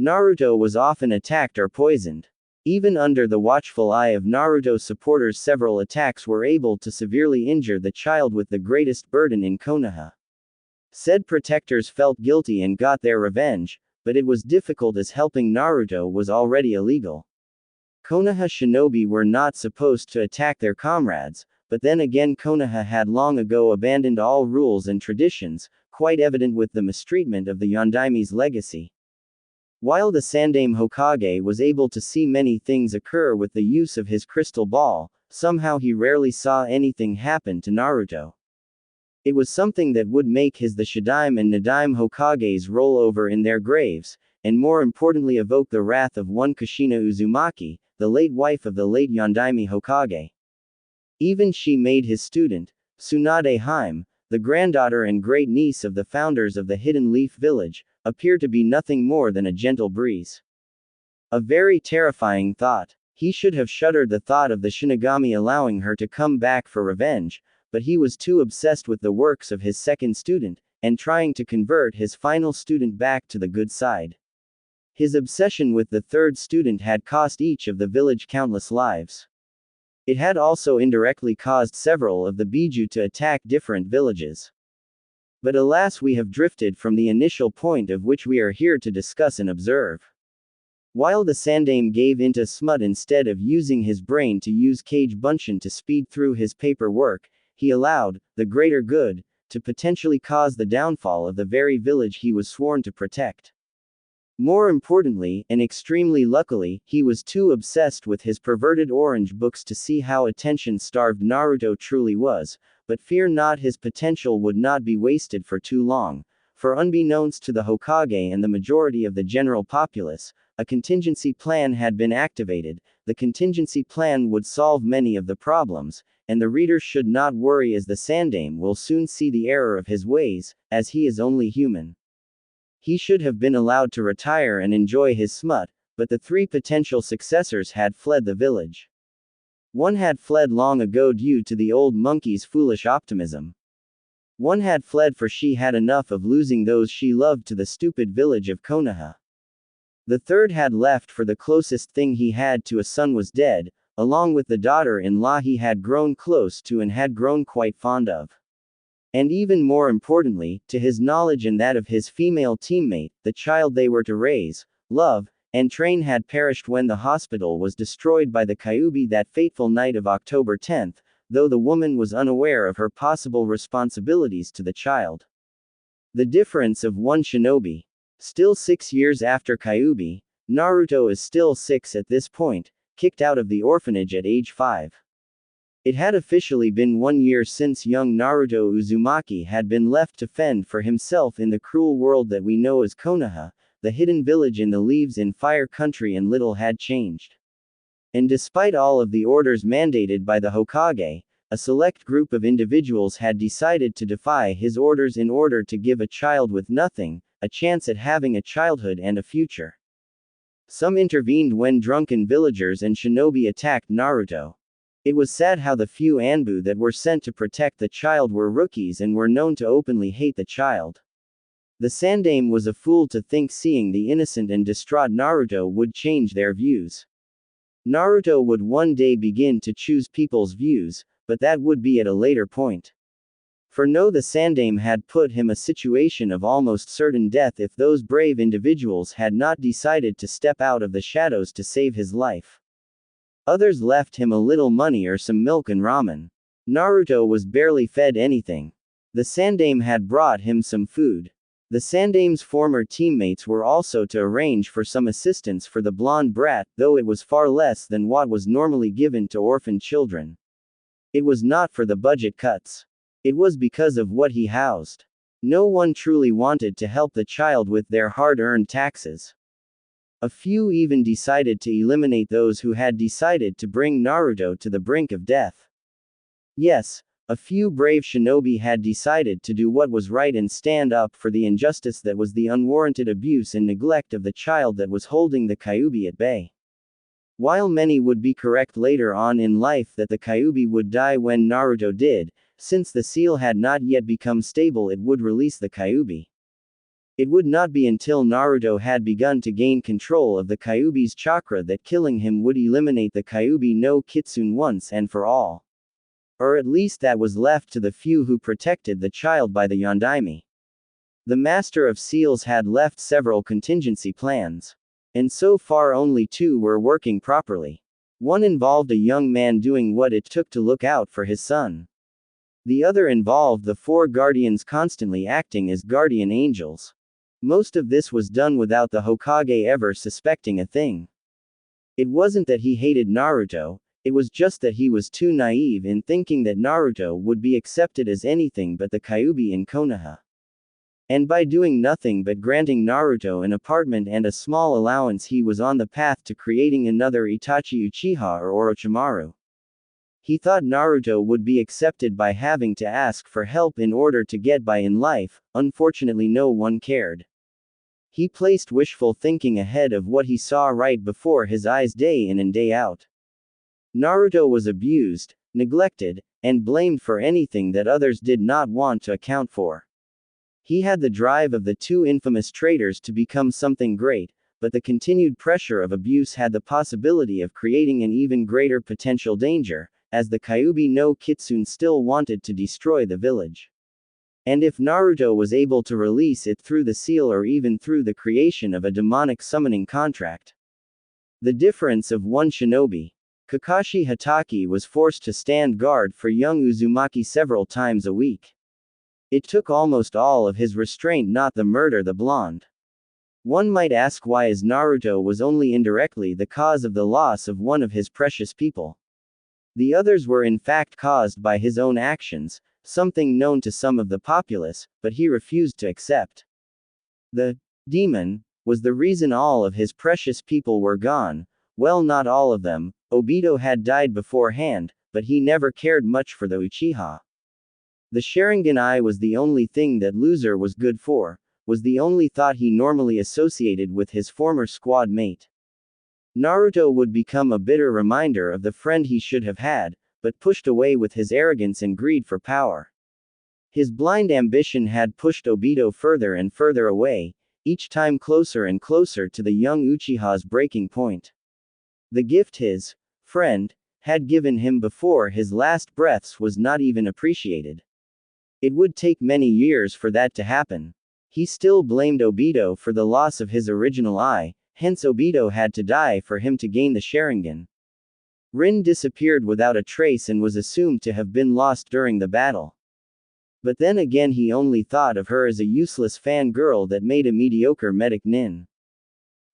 Naruto was often attacked or poisoned. Even under the watchful eye of Naruto's supporters, several attacks were able to severely injure the child with the greatest burden in Konoha. Said protectors felt guilty and got their revenge, but it was difficult as helping Naruto was already illegal. Konoha shinobi were not supposed to attack their comrades, but then again Konoha had long ago abandoned all rules and traditions, quite evident with the mistreatment of the Yondaime's legacy. While the Sandaime Hokage was able to see many things occur with the use of his crystal ball, somehow he rarely saw anything happen to Naruto. It was something that would make the Shidaime and Nadaime Hokages roll over in their graves, and more importantly evoke the wrath of one Kushina Uzumaki, the late wife of the late Yondaime Hokage. Even she made his student, Tsunade Hime, the granddaughter and great niece of the founders of the Hidden Leaf Village, appear to be nothing more than a gentle breeze. A very terrifying thought. He should have shuddered the thought of the Shinigami allowing her to come back for revenge, but he was too obsessed with the works of his second student, and trying to convert his final student back to the good side. His obsession with the third student had cost each of the village countless lives. It had also indirectly caused several of the Biju to attack different villages. But alas, we have drifted from the initial point of which we are here to discuss and observe. While the Sandaime gave into smut instead of using his brain to use Kage Bunshin to speed through his paperwork, he allowed the greater good to potentially cause the downfall of the very village he was sworn to protect. More importantly, and extremely luckily, he was too obsessed with his perverted orange books to see how attention-starved Naruto truly was, but fear not, his potential would not be wasted for too long, for unbeknownst to the Hokage and the majority of the general populace, a contingency plan had been activated. The contingency plan would solve many of the problems, and the reader should not worry, as the Sandaime will soon see the error of his ways, as he is only human. He should have been allowed to retire and enjoy his smut, but the three potential successors had fled the village. One had fled long ago due to the old monkey's foolish optimism. One had fled for she had enough of losing those she loved to the stupid village of Konoha. The third had left for the closest thing he had to a son was dead, along with the daughter-in-law he had grown close to and had grown quite fond of. And even more importantly, to his knowledge and that of his female teammate, the child they were to raise, love, and train had perished when the hospital was destroyed by the Kyuubi that fateful night of October 10th, though the woman was unaware of her possible responsibilities to the child. The difference of one shinobi. Still 6 years after Kyuubi, Naruto is still 6 at this point, kicked out of the orphanage at age 5. It had officially been 1 year since young Naruto Uzumaki had been left to fend for himself in the cruel world that we know as Konoha, the hidden village in the leaves in Fire Country, and little had changed. And despite all of the orders mandated by the Hokage, a select group of individuals had decided to defy his orders in order to give a child with nothing a chance at having a childhood and a future. Some intervened when drunken villagers and shinobi attacked Naruto. It was sad how the few Anbu that were sent to protect the child were rookies and were known to openly hate the child. The Sandaime was a fool to think seeing the innocent and distraught Naruto would change their views. Naruto would one day begin to choose people's views, but that would be at a later point. For no, the Sandaime had put him a situation of almost certain death if those brave individuals had not decided to step out of the shadows to save his life. Others left him a little money or some milk and ramen. Naruto was barely fed anything. The Sandaime had brought him some food. The Sandaime's former teammates were also to arrange for some assistance for the blonde brat, though it was far less than what was normally given to orphan children. It was not for the budget cuts. It was because of what he housed. No one truly wanted to help the child with their hard-earned taxes. A few even decided to eliminate those who had decided to bring Naruto to the brink of death. Yes, a few brave shinobi had decided to do what was right and stand up for the injustice that was the unwarranted abuse and neglect of the child that was holding the Kyuubi at bay. While many would be correct later on in life that the Kyuubi would die when Naruto did, since the seal had not yet become stable, it would release the Kyuubi. It would not be until Naruto had begun to gain control of the Kyuubi's chakra that killing him would eliminate the Kyuubi no Kitsune once and for all. Or at least that was left to the few who protected the child by the Yondaime. The Master of Seals had left several contingency plans. And so far only 2 were working properly. One involved a young man doing what it took to look out for his son. The other involved the 4 guardians constantly acting as guardian angels. Most of this was done without the Hokage ever suspecting a thing. It wasn't that he hated Naruto, it was just that he was too naive in thinking that Naruto would be accepted as anything but the Kyuubi in Konoha. And by doing nothing but granting Naruto an apartment and a small allowance, he was on the path to creating another Itachi Uchiha or Orochimaru. He thought Naruto would be accepted by having to ask for help in order to get by in life. Unfortunately, no one cared. He placed wishful thinking ahead of what he saw right before his eyes day in and day out. Naruto was abused, neglected, and blamed for anything that others did not want to account for. He had the drive of the 2 infamous traitors to become something great, but the continued pressure of abuse had the possibility of creating an even greater potential danger, as the Kyuubi no Kitsune still wanted to destroy the village. And if Naruto was able to release it through the seal or even through the creation of a demonic summoning contract, The difference of one shinobi. Kakashi Hatake was forced to stand guard for young Uzumaki several times a week. It took almost all of his restraint not to murder the blonde. One might ask why Naruto was only indirectly the cause of the loss of one of his precious people. The others were in fact caused by his own actions, something known to some of the populace, but he refused to accept. The demon was the reason all of his precious people were gone. Well, not all of them. Obito had died beforehand, but he never cared much for the Uchiha. The Sharingan eye was the only thing that loser was good for, was the only thought he normally associated with his former squad mate. Naruto would become a bitter reminder of the friend he should have had, but pushed away with his arrogance and greed for power. His blind ambition had pushed Obito further and further away, each time closer and closer to the young Uchiha's breaking point. The gift his friend had given him before his last breaths was not even appreciated. It would take many years for that to happen. He still blamed Obito for the loss of his original eye, hence Obito had to die for him to gain the Sharingan. Rin disappeared without a trace and was assumed to have been lost during the battle. But then again he only thought of her as a useless fangirl that made a mediocre medic nin.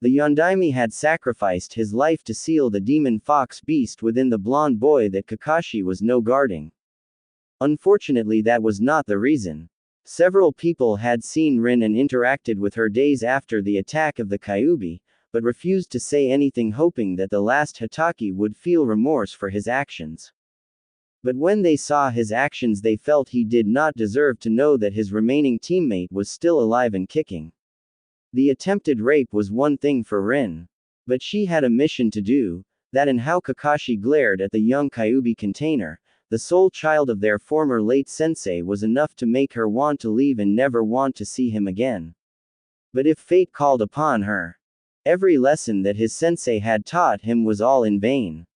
The Yondaime had sacrificed his life to seal the demon fox beast within the blonde boy that Kakashi was no guarding. Unfortunately, that was not the reason. Several people had seen Rin and interacted with her days after the attack of the Kyuubi, but refused to say anything, hoping that the last Hatake would feel remorse for his actions. But when they saw his actions, they felt he did not deserve to know that his remaining teammate was still alive and kicking. The attempted rape was one thing for Rin. But she had a mission to do, that and how Kakashi glared at the young Kyuubi container, the sole child of their former late sensei, was enough to make her want to leave and never want to see him again. But if fate called upon her, every lesson that his sensei had taught him was all in vain.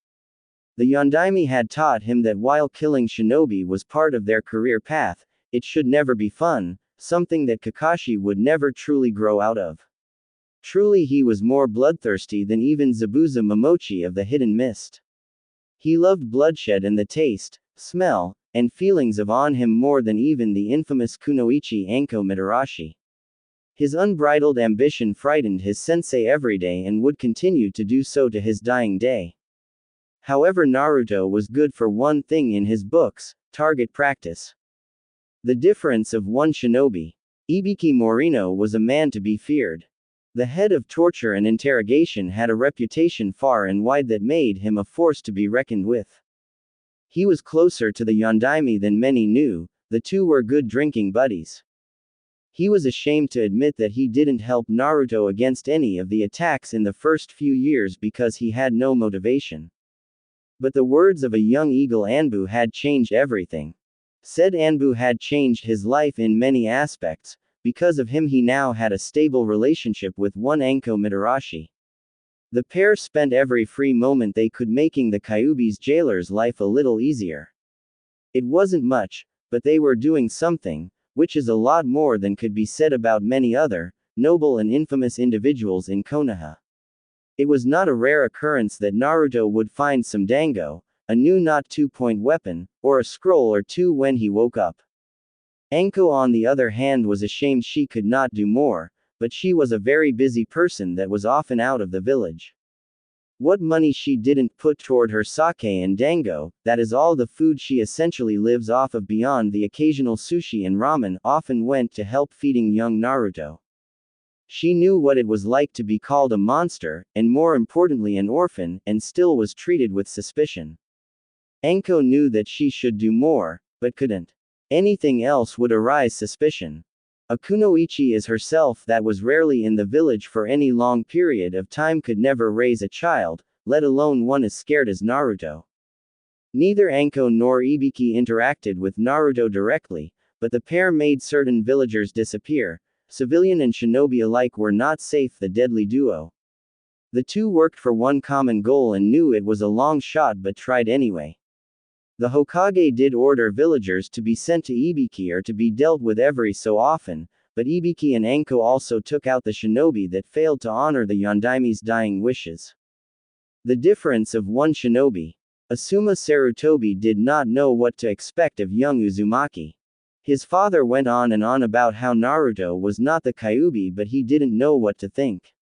The Yondaime had taught him that while killing shinobi was part of their career path, it should never be fun, something that Kakashi would never truly grow out of. Truly, he was more bloodthirsty than even Zabuza Momochi of the Hidden Mist. He loved bloodshed and the taste, smell, and feelings of on him more than even the infamous Kunoichi Anko Mitarashi. His unbridled ambition frightened his sensei every day and would continue to do so to his dying day. However, Naruto was good for one thing in his books: target practice. The difference of one shinobi. Ibiki Morino was a man to be feared. The head of torture and interrogation had a reputation far and wide that made him a force to be reckoned with. He was closer to the Yondaime than many knew. The two were good drinking buddies. He was ashamed to admit that he didn't help Naruto against any of the attacks in the first few years because he had no motivation. But the words of a young eagle Anbu had changed everything. Said Anbu had changed his life in many aspects. Because of him, he now had a stable relationship with one Anko Mitarashi. The pair spent every free moment they could making the Kyuubi's jailer's life a little easier. It wasn't much, but they were doing something, which is a lot more than could be said about many other, noble and infamous individuals in Konoha. It was not a rare occurrence that Naruto would find some dango, a new not 2-point weapon, or a scroll or two when he woke up. Anko, on the other hand, was ashamed she could not do more, but she was a very busy person that was often out of the village. What money she didn't put toward her sake and dango, that is all the food she essentially lives off of beyond the occasional sushi and ramen, often went to help feeding young Naruto. She knew what it was like to be called a monster, and more importantly an orphan, and still was treated with suspicion. Anko knew that she should do more, but couldn't. Anything else would arise suspicion. A kunoichi is herself that was rarely in the village for any long period of time could never raise a child, let alone one as scared as Naruto. Neither Anko nor Ibiki interacted with Naruto directly, but the pair made certain villagers disappear. Civilian and shinobi alike were not safe, the deadly duo. The two worked for one common goal and knew it was a long shot but tried anyway. The Hokage did order villagers to be sent to Ibiki or to be dealt with every so often, but Ibiki and Anko also took out the shinobi that failed to honor the Yondaime's dying wishes. The difference of one shinobi. Asuma Sarutobi did not know what to expect of young Uzumaki. His father went on and on about how Naruto was not the Kyuubi, but he didn't know what to think.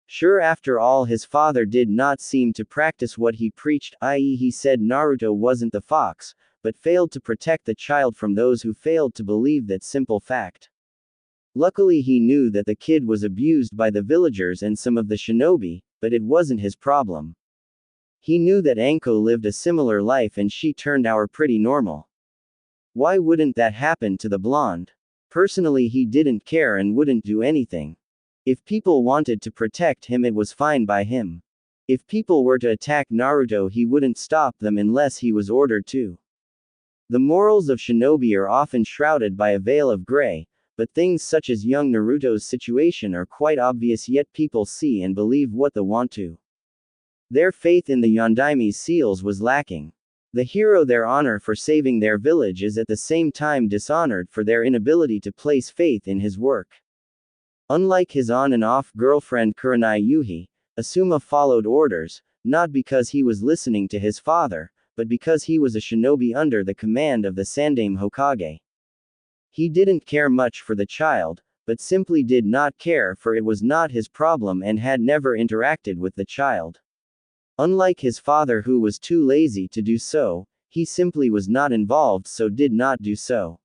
Sure, after all, his father did not seem to practice what he preached, i.e., he said Naruto wasn't the fox, but failed to protect the child from those who failed to believe that simple fact. Luckily, he knew that the kid was abused by the villagers and some of the shinobi, but it wasn't his problem. He knew that Anko lived a similar life and she turned out pretty normal. Why wouldn't that happen to the blonde? Personally, he didn't care and wouldn't do anything. If people wanted to protect him, it was fine by him. If people were to attack Naruto, he wouldn't stop them unless he was ordered to. The morals of shinobi are often shrouded by a veil of gray, but things such as young Naruto's situation are quite obvious, yet people see and believe what they want to. Their faith in the Yondaime's seals was lacking. The hero, their honor for saving their village, is at the same time dishonored for their inability to place faith in his work. Unlike his on and off girlfriend Kurenai Yuhi, Asuma followed orders, not because he was listening to his father, but because he was a shinobi under the command of the Sandaime Hokage. He didn't care much for the child, but simply did not care, for it was not his problem and had never interacted with the child. Unlike his father, who was too lazy to do so, he simply was not involved, so did not do so.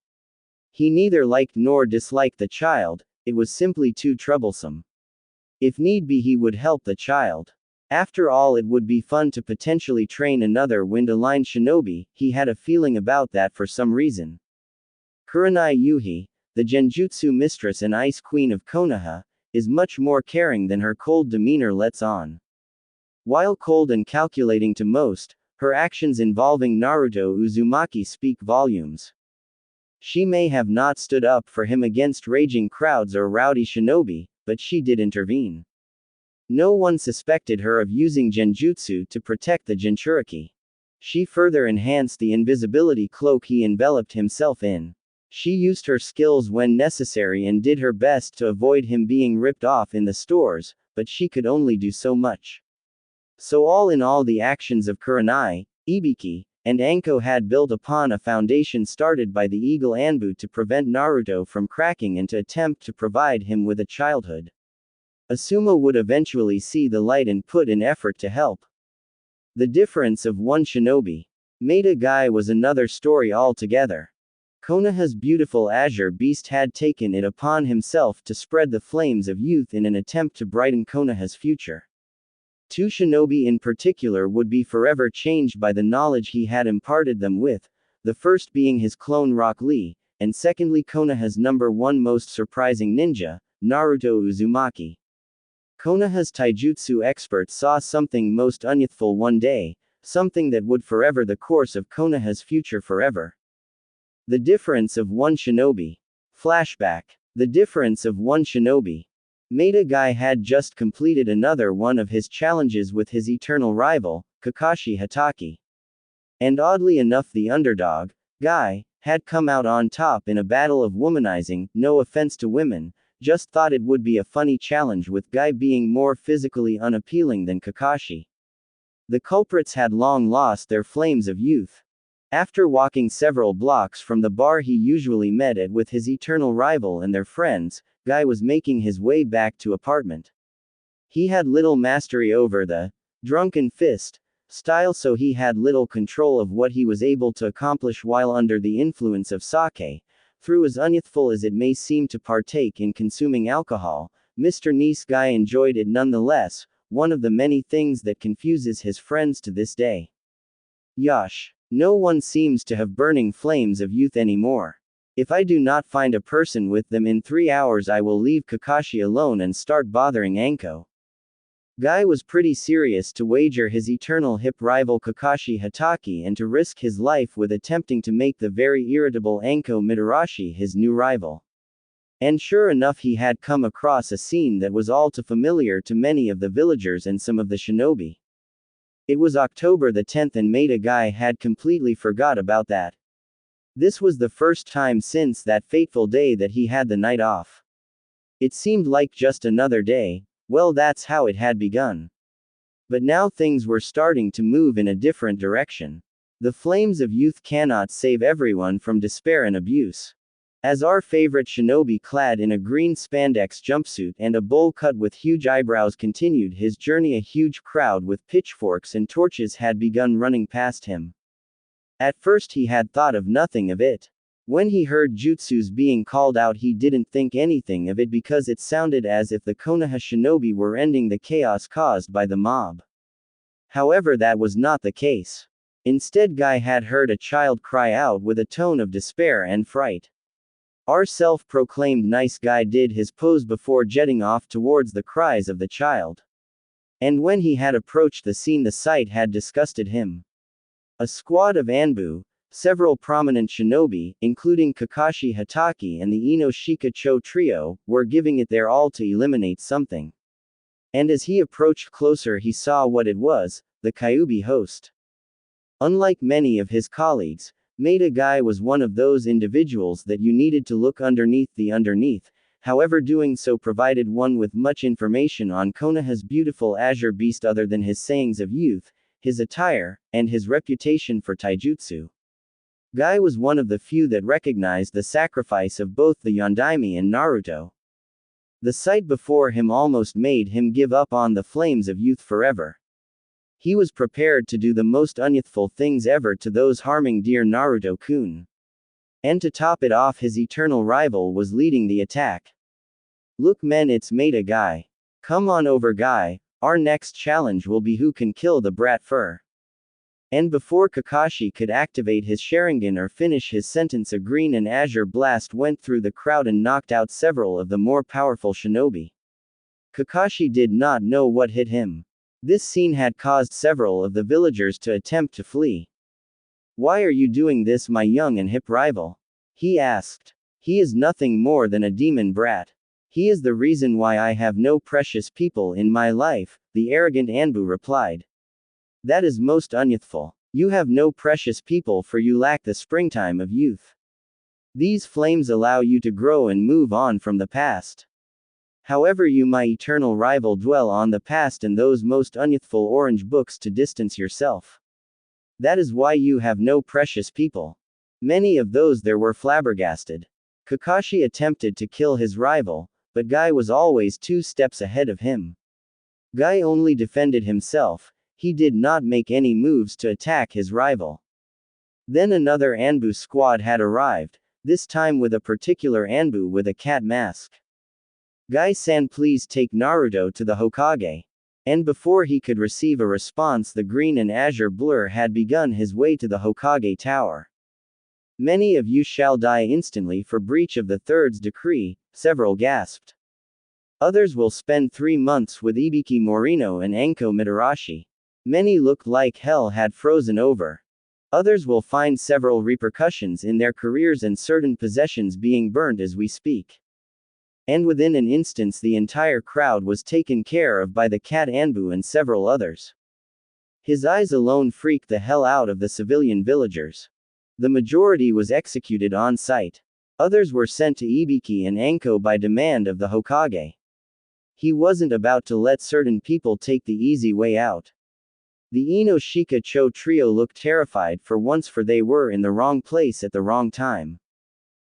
He neither liked nor disliked the child, it was simply too troublesome. If need be, he would help the child. After all, it would be fun to potentially train another wind-aligned shinobi, he had a feeling about that for some reason. Kurenai Yuhi, the Genjutsu mistress and ice queen of Konoha, is much more caring than her cold demeanor lets on. While cold and calculating to most, her actions involving Naruto Uzumaki speak volumes. She may have not stood up for him against raging crowds or rowdy shinobi, but she did intervene. No one suspected her of using genjutsu to protect the Jinchuriki. She further enhanced the invisibility cloak he enveloped himself in. She used her skills when necessary and did her best to avoid him being ripped off in the stores, but she could only do so much. So all in all, the actions of Kurenai, Ibiki, and Anko had built upon a foundation started by the Eagle Anbu to prevent Naruto from cracking and to attempt to provide him with a childhood. Asuma would eventually see the light and put in effort to help. The difference of one shinobi. Maida Guy was another story altogether. Konoha's beautiful azure beast had taken it upon himself to spread the flames of youth in an attempt to brighten Konoha's future. Two shinobi in particular would be forever changed by the knowledge he had imparted them with, the first being his clone Rock Lee, and secondly Konoha's #1 most surprising ninja, Naruto Uzumaki. Konoha's taijutsu experts saw something most unyouthful one day, something that would forever the course of Konoha's future forever. The difference of one shinobi. Flashback. The difference of one shinobi. Maida Guy had just completed another one of his challenges with his eternal rival, Kakashi Hatake. And oddly enough, the underdog, Guy, had come out on top in a battle of womanizing. No offense to women, just thought it would be a funny challenge with Guy being more physically unappealing than Kakashi. The culprits had long lost their flames of youth. After walking several blocks from the bar he usually met at with his eternal rival and their friends, Guy was making his way back to apartment. He had little mastery over the drunken fist style, so he had little control of what he was able to accomplish while under the influence of sake. Through as unyouthful as it may seem to partake in consuming alcohol, Mr. Nice Guy enjoyed it nonetheless, one of the many things that confuses his friends to this day. Yosh. No one seems to have burning flames of youth anymore. If I do not find a person with them in 3 hours, I will leave Kakashi alone and start bothering Anko. Guy was pretty serious to wager his eternal hip rival Kakashi Hatake and to risk his life with attempting to make the very irritable Anko Midorigan his new rival. And sure enough, he had come across a scene that was all too familiar to many of the villagers and some of the shinobi. It was October the 10th and Maida Guy had completely forgot about that. This was the first time since that fateful day that he had the night off. It seemed like just another day. Well, that's how it had begun. But now things were starting to move in a different direction. The flames of youth cannot save everyone from despair and abuse. As our favorite shinobi clad in a green spandex jumpsuit and a bowl cut with huge eyebrows continued his journey, a huge crowd with pitchforks and torches had begun running past him. At first he had thought of nothing of it. When he heard jutsus being called out, he didn't think anything of it because it sounded as if the Konoha shinobi were ending the chaos caused by the mob. However, that was not the case. Instead, Guy had heard a child cry out with a tone of despair and fright. Our self-proclaimed nice guy did his pose before jetting off towards the cries of the child. And when he had approached the scene, the sight had disgusted him. A squad of Anbu, several prominent shinobi, including Kakashi Hatake and the Inoshika Cho trio, were giving it their all to eliminate something. And as he approached closer, he saw what it was, the Kyuubi host. Unlike many of his colleagues, Maeda Guy was one of those individuals that you needed to look underneath the underneath. However, doing so provided one with much information on Konoha's beautiful azure beast other than his sayings of youth, his attire, and his reputation for taijutsu. Guy was one of the few that recognized the sacrifice of both the Yondaime and Naruto. The sight before him almost made him give up on the flames of youth forever. He was prepared to do the most unyouthful things ever to those harming dear Naruto-kun. And to top it off, his eternal rival was leading the attack. Look men, it's Maeda Guy. Come on over Guy, our next challenge will be who can kill the brat fur. And before Kakashi could activate his Sharingan or finish his sentence, a green and azure blast went through the crowd and knocked out several of the more powerful shinobi. Kakashi did not know what hit him. This scene had caused several of the villagers to attempt to flee. Why are you doing this, my young and hip rival? He asked. He is nothing more than a demon brat. He is the reason why I have no precious people in my life, the arrogant Anbu replied. That is most unyouthful. You have no precious people, for you lack the springtime of youth. These flames allow you to grow and move on from the past. However, you, my eternal rival, dwell on the past and those most unyouthful orange books to distance yourself. That is why you have no precious people. Many of those there were flabbergasted. Kakashi attempted to kill his rival, but Guy was always 2 steps ahead of him. Guy only defended himself. He did not make any moves to attack his rival. Then another Anbu squad had arrived, this time with a particular Anbu with a cat mask. Guy-san, please take Naruto to the Hokage. And before he could receive a response, the green and azure blur had begun his way to the Hokage tower. Many of you shall die instantly for breach of the Third's decree, several gasped. Others will spend 3 months with Ibiki Morino and Anko Mitarashi. Many looked like hell had frozen over. Others will find several repercussions in their careers and certain possessions being burned as we speak. And within an instant the entire crowd was taken care of by the cat Anbu and several others. His eyes alone freaked the hell out of the civilian villagers. The majority was executed on sight. Others were sent to Ibiki and Anko by demand of the Hokage. He wasn't about to let certain people take the easy way out. The Inoshika Cho trio looked terrified for once, for they were in the wrong place at the wrong time.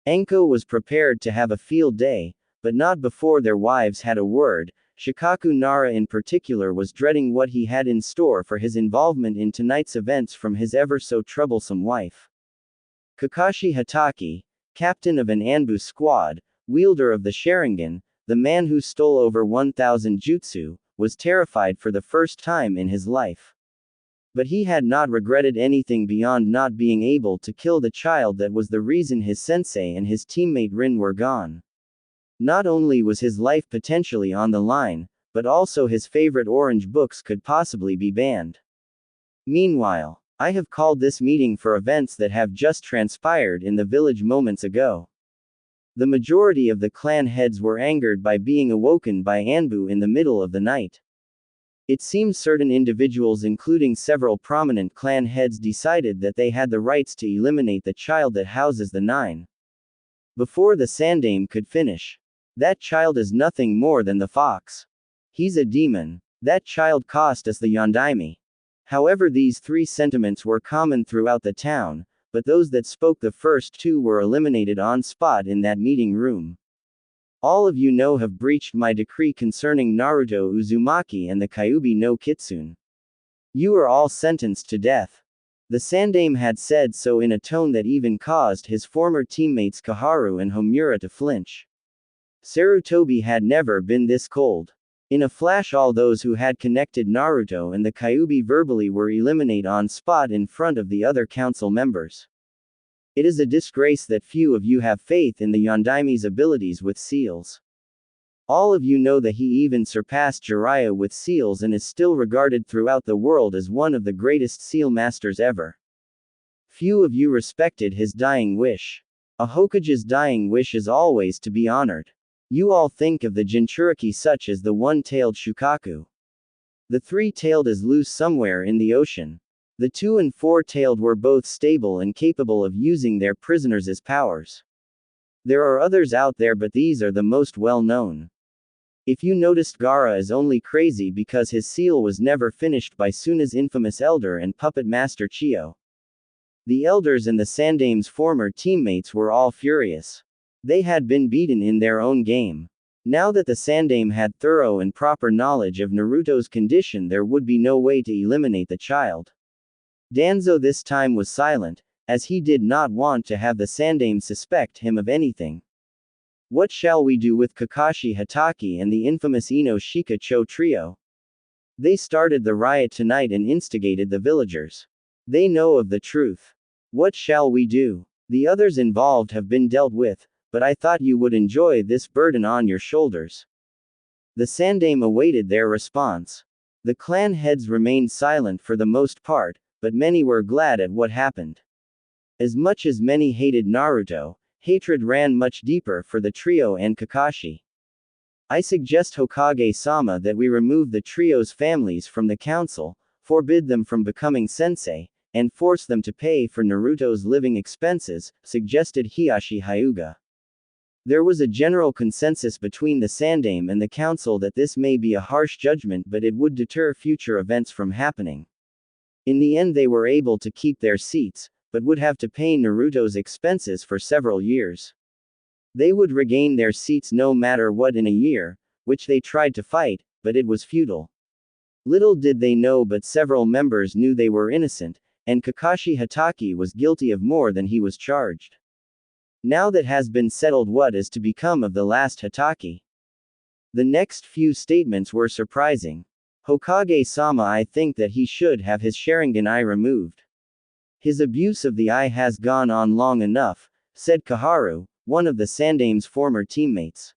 Anko was prepared to have a field day, but not before their wives had a word. Shikaku Nara in particular was dreading what he had in store for his involvement in tonight's events from his ever so troublesome wife. Kakashi Hatake, captain of an Anbu squad, wielder of the Sharingan, the man who stole over 1,000 jutsu, was terrified for the first time in his life. But he had not regretted anything beyond not being able to kill the child that was the reason his sensei and his teammate Rin were gone. Not only was his life potentially on the line, but also his favorite orange books could possibly be banned. Meanwhile, I have called this meeting for events that have just transpired in the village moments ago. The majority of the clan heads were angered by being awoken by Anbu in the middle of the night. It seems certain individuals, including several prominent clan heads, decided that they had the rights to eliminate the child that houses the 9. Before the Sandaime could finish. That child is nothing more than the fox. He's a demon. That child cost us the Yondaime. However, these three sentiments were common throughout the town, but those that spoke the first two were eliminated on spot in that meeting room. All of you know have breached my decree concerning Naruto Uzumaki and the Kyuubi no Kitsune. You are all sentenced to death. The Sandaime had said so in a tone that even caused his former teammates Kaharu and Homura to flinch. Sarutobi had never been this cold. In a flash, all those who had connected Naruto and the Kyuubi verbally were eliminated on spot in front of the other council members. It is a disgrace that few of you have faith in the Yondaime's abilities with seals. All of you know that he even surpassed Jiraiya with seals and is still regarded throughout the world as one of the greatest seal masters ever. Few of you respected his dying wish. A Hokage's dying wish is always to be honored. You all think of the Jinchuriki such as the one-tailed Shukaku. The three-tailed is loose somewhere in the ocean. The two- and four-tailed were both stable and capable of using their prisoners as powers. There are others out there, but these are the most well-known. If you noticed, Gaara is only crazy because his seal was never finished by Suna's infamous elder and puppet master Chio. The elders and the Sandaime's former teammates were all furious. They had been beaten in their own game. Now that the Sandaime had thorough and proper knowledge of Naruto's condition, there would be no way to eliminate the child. Danzo this time was silent, as he did not want to have the Sandaime suspect him of anything. What shall we do with Kakashi Hatake and the infamous Ino Shika Cho trio? They started the riot tonight and instigated the villagers. They know of the truth. What shall we do? The others involved have been dealt with, but I thought you would enjoy this burden on your shoulders. The Sandaime awaited their response. The clan heads remained silent for the most part, but many were glad at what happened. As much as many hated Naruto, hatred ran much deeper for the trio and Kakashi. I suggest Hokage-sama that we remove the trio's families from the council, forbid them from becoming sensei, and force them to pay for Naruto's living expenses, suggested Hiashi Hyuga. There was a general consensus between the Sandaime and the council that this may be a harsh judgment, but it would deter future events from happening. In the end, they were able to keep their seats, but would have to pay Naruto's expenses for several years. They would regain their seats no matter what in a year, which they tried to fight, but it was futile. Little did they know, but several members knew they were innocent, and Kakashi Hatake was guilty of more than he was charged. Now that has been settled, what is to become of the last Hatake? The next few statements were surprising. Hokage-sama, I think that he should have his Sharingan eye removed. His abuse of the eye has gone on long enough, said Kaharu, one of the Sandaime's former teammates.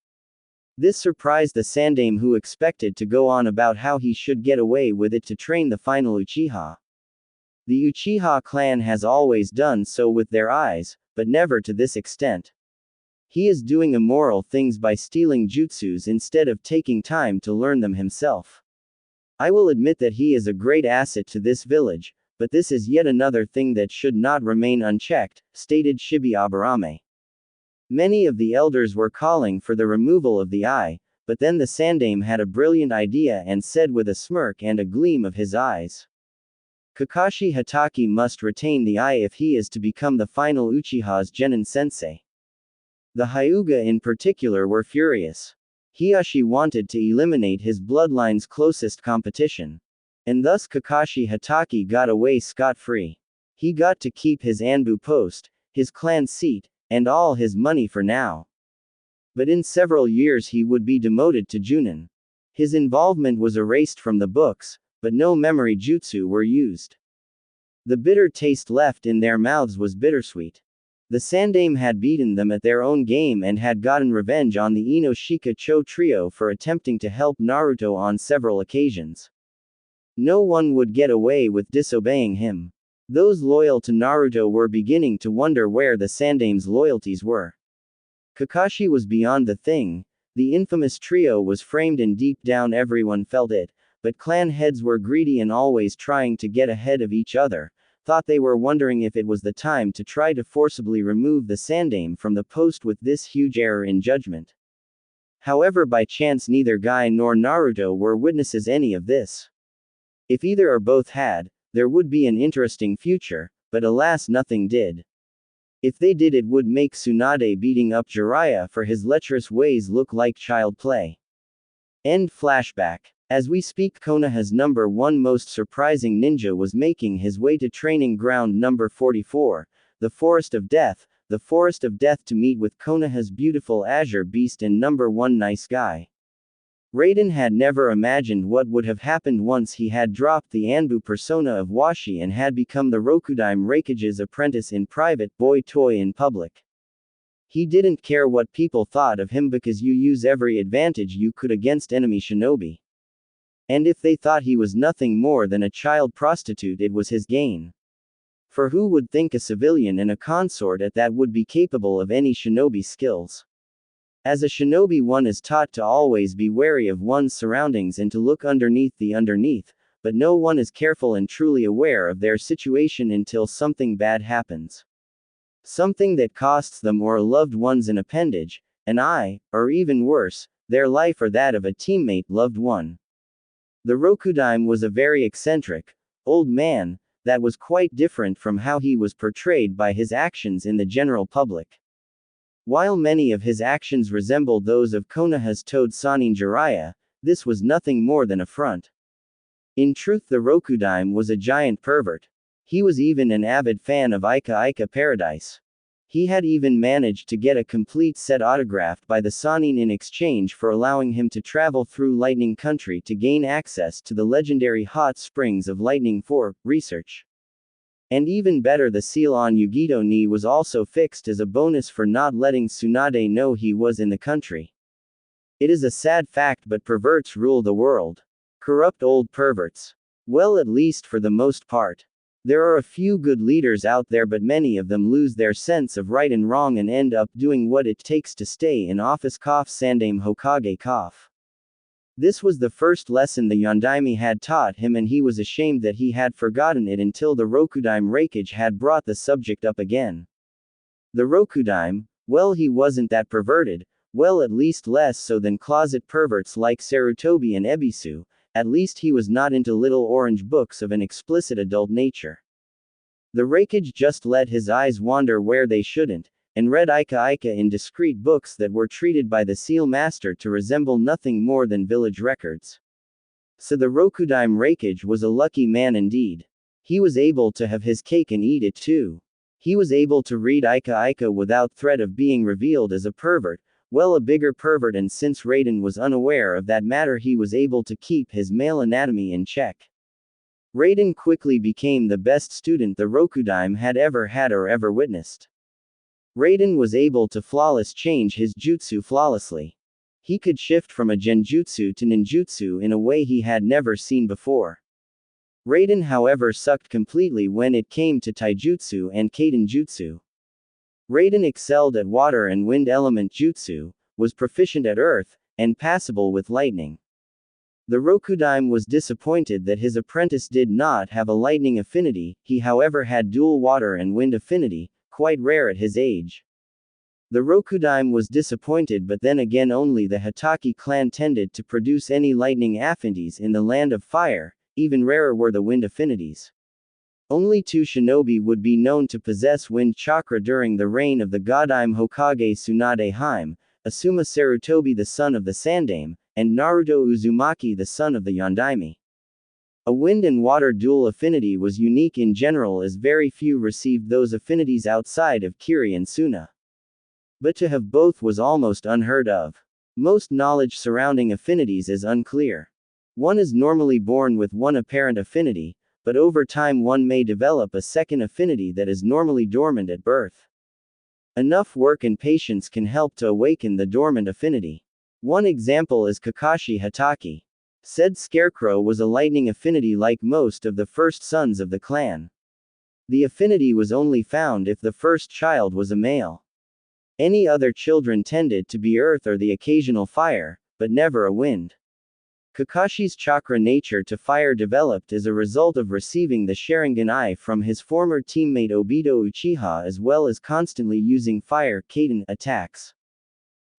This surprised the Sandaime, who expected to go on about how he should get away with it to train the final Uchiha. The Uchiha clan has always done so with their eyes, but never to this extent. He is doing immoral things by stealing jutsus instead of taking time to learn them himself. I will admit that he is a great asset to this village, but this is yet another thing that should not remain unchecked, stated Shibi Aburame. Many of the elders were calling for the removal of the eye, but then the Sandaime had a brilliant idea and said with a smirk and a gleam of his eyes. Kakashi Hatake must retain the eye if he is to become the final Uchiha's Genin sensei. The Hyuga in particular were furious. Hiashi wanted to eliminate his bloodline's closest competition. And thus Kakashi Hatake got away scot-free. He got to keep his Anbu post, his clan seat, and all his money for now. But in several years he would be demoted to Junin. His involvement was erased from the books, but no memory jutsu were used. The bitter taste left in their mouths was bittersweet. The Sandaime had beaten them at their own game and had gotten revenge on the Ino Shika Cho trio for attempting to help Naruto on several occasions. No one would get away with disobeying him. Those loyal to Naruto were beginning to wonder where the Sandaime's loyalties were. Kakashi was beyond the thing. The infamous trio was framed and deep down everyone felt it, but clan heads were greedy and always trying to get ahead of each other, thought they were wondering if it was the time to try to forcibly remove the Sandaime from the post with this huge error in judgment. However, by chance neither Guy nor Naruto were witnesses any of this. If either or both had, there would be an interesting future, but alas nothing did. If they did, it would make Tsunade beating up Jiraiya for his lecherous ways look like child play. End flashback. As we speak, Konoha's number 1 most surprising ninja was making his way to training ground number 44, the Forest of Death, to meet with Konoha's beautiful Azure Beast and number 1 nice guy. Raiden had never imagined what would have happened once he had dropped the Anbu persona of Washi and had become the Rokudaime Raikage's apprentice in private, boy toy in public. He didn't care what people thought of him because you use every advantage you could against enemy shinobi. And if they thought he was nothing more than a child prostitute, it was his gain. For who would think a civilian and a consort at that would be capable of any shinobi skills? As a shinobi, one is taught to always be wary of one's surroundings and to look underneath the underneath, but no one is careful and truly aware of their situation until something bad happens. Something that costs them or a loved one's an appendage, an eye, or even worse, their life or that of a teammate loved one. The Rokudaime was a very eccentric, old man, that was quite different from how he was portrayed by his actions in the general public. While many of his actions resembled those of Konoha's Toad Sannin Jiraiya, this was nothing more than a front. In truth, the Rokudaime was a giant pervert. He was even an avid fan of Ika Ika Paradise. He had even managed to get a complete set autographed by the Sannin in exchange for allowing him to travel through Lightning Country to gain access to the legendary hot springs of lightning for research. And even better, the seal on Yugito ni was also fixed as a bonus for not letting Tsunade know he was in the country. It is a sad fact, but perverts rule the world. Corrupt old perverts. Well, at least for the most part. There are a few good leaders out there, but many of them lose their sense of right and wrong and end up doing what it takes to stay in office. Sandaime Hokage. This was the first lesson the Yondaime had taught him, and he was ashamed that he had forgotten it until the Rokudaime Raikage had brought the subject up again. The Rokudaime, well, he wasn't that perverted, well, at least less so than closet perverts like Sarutobi and Ebisu. At least he was not into little orange books of an explicit adult nature. The Raikage just let his eyes wander where they shouldn't, and read Ika Ika in discreet books that were treated by the Seal Master to resemble nothing more than village records. So the Rokudaime Raikage was a lucky man indeed. He was able to have his cake and eat it too. He was able to read Ika Ika without threat of being revealed as a pervert, well, a bigger pervert, and since Raiden was unaware of that matter, he was able to keep his male anatomy in check. Raiden quickly became the best student the Rokudaime had ever had or ever witnessed. Raiden was able to change his jutsu flawlessly. He could shift from a genjutsu to ninjutsu in a way he had never seen before. Raiden, however, sucked completely when it came to taijutsu and kaidenjutsu. Raiden excelled at water and wind element jutsu, was proficient at earth, and passable with lightning. The Rokudaime was disappointed that his apprentice did not have a lightning affinity. He however had dual water and wind affinity, quite rare at his age. The Rokudaime was disappointed, but then again only the Hitaki clan tended to produce any lightning affinities in the land of fire, even rarer were the wind affinities. Only 2 shinobi would be known to possess wind chakra during the reign of the Godaime Hokage Tsunade Hime, Asuma Sarutobi the son of the Sandaime, and Naruto Uzumaki the son of the Yondaime. A wind and water dual affinity was unique in general, as very few received those affinities outside of Kiri and Suna. But to have both was almost unheard of. Most knowledge surrounding affinities is unclear. One is normally born with one apparent affinity, but over time one may develop a second affinity that is normally dormant at birth. Enough work and patience can help to awaken the dormant affinity. One example is Kakashi Hatake. Said Scarecrow was a lightning affinity like most of the first sons of the clan. The affinity was only found if the first child was a male. Any other children tended to be earth or the occasional fire, but never a wind. Kakashi's chakra nature to fire developed as a result of receiving the Sharingan Eye from his former teammate Obito Uchiha, as well as constantly using fire Kaiden attacks.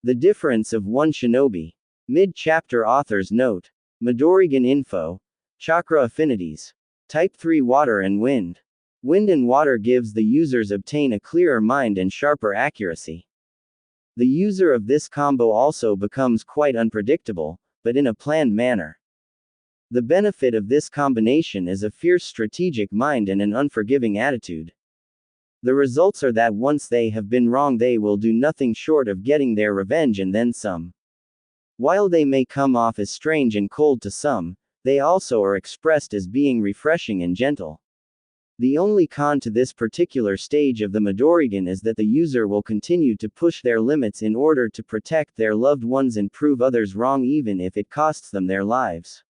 The difference of one shinobi. Mid-chapter author's note. Midorigan info. Chakra affinities. Type 3 water and wind. Wind and water gives the users obtain a clearer mind and sharper accuracy. The user of this combo also becomes quite unpredictable, but in a planned manner. The benefit of this combination is a fierce strategic mind and an unforgiving attitude. The results are that once they have been wrong, they will do nothing short of getting their revenge and then some. While they may come off as strange and cold to some, they also are expressed as being refreshing and gentle. The only con to this particular stage of the Midorigan is that the user will continue to push their limits in order to protect their loved ones and prove others wrong even if it costs them their lives.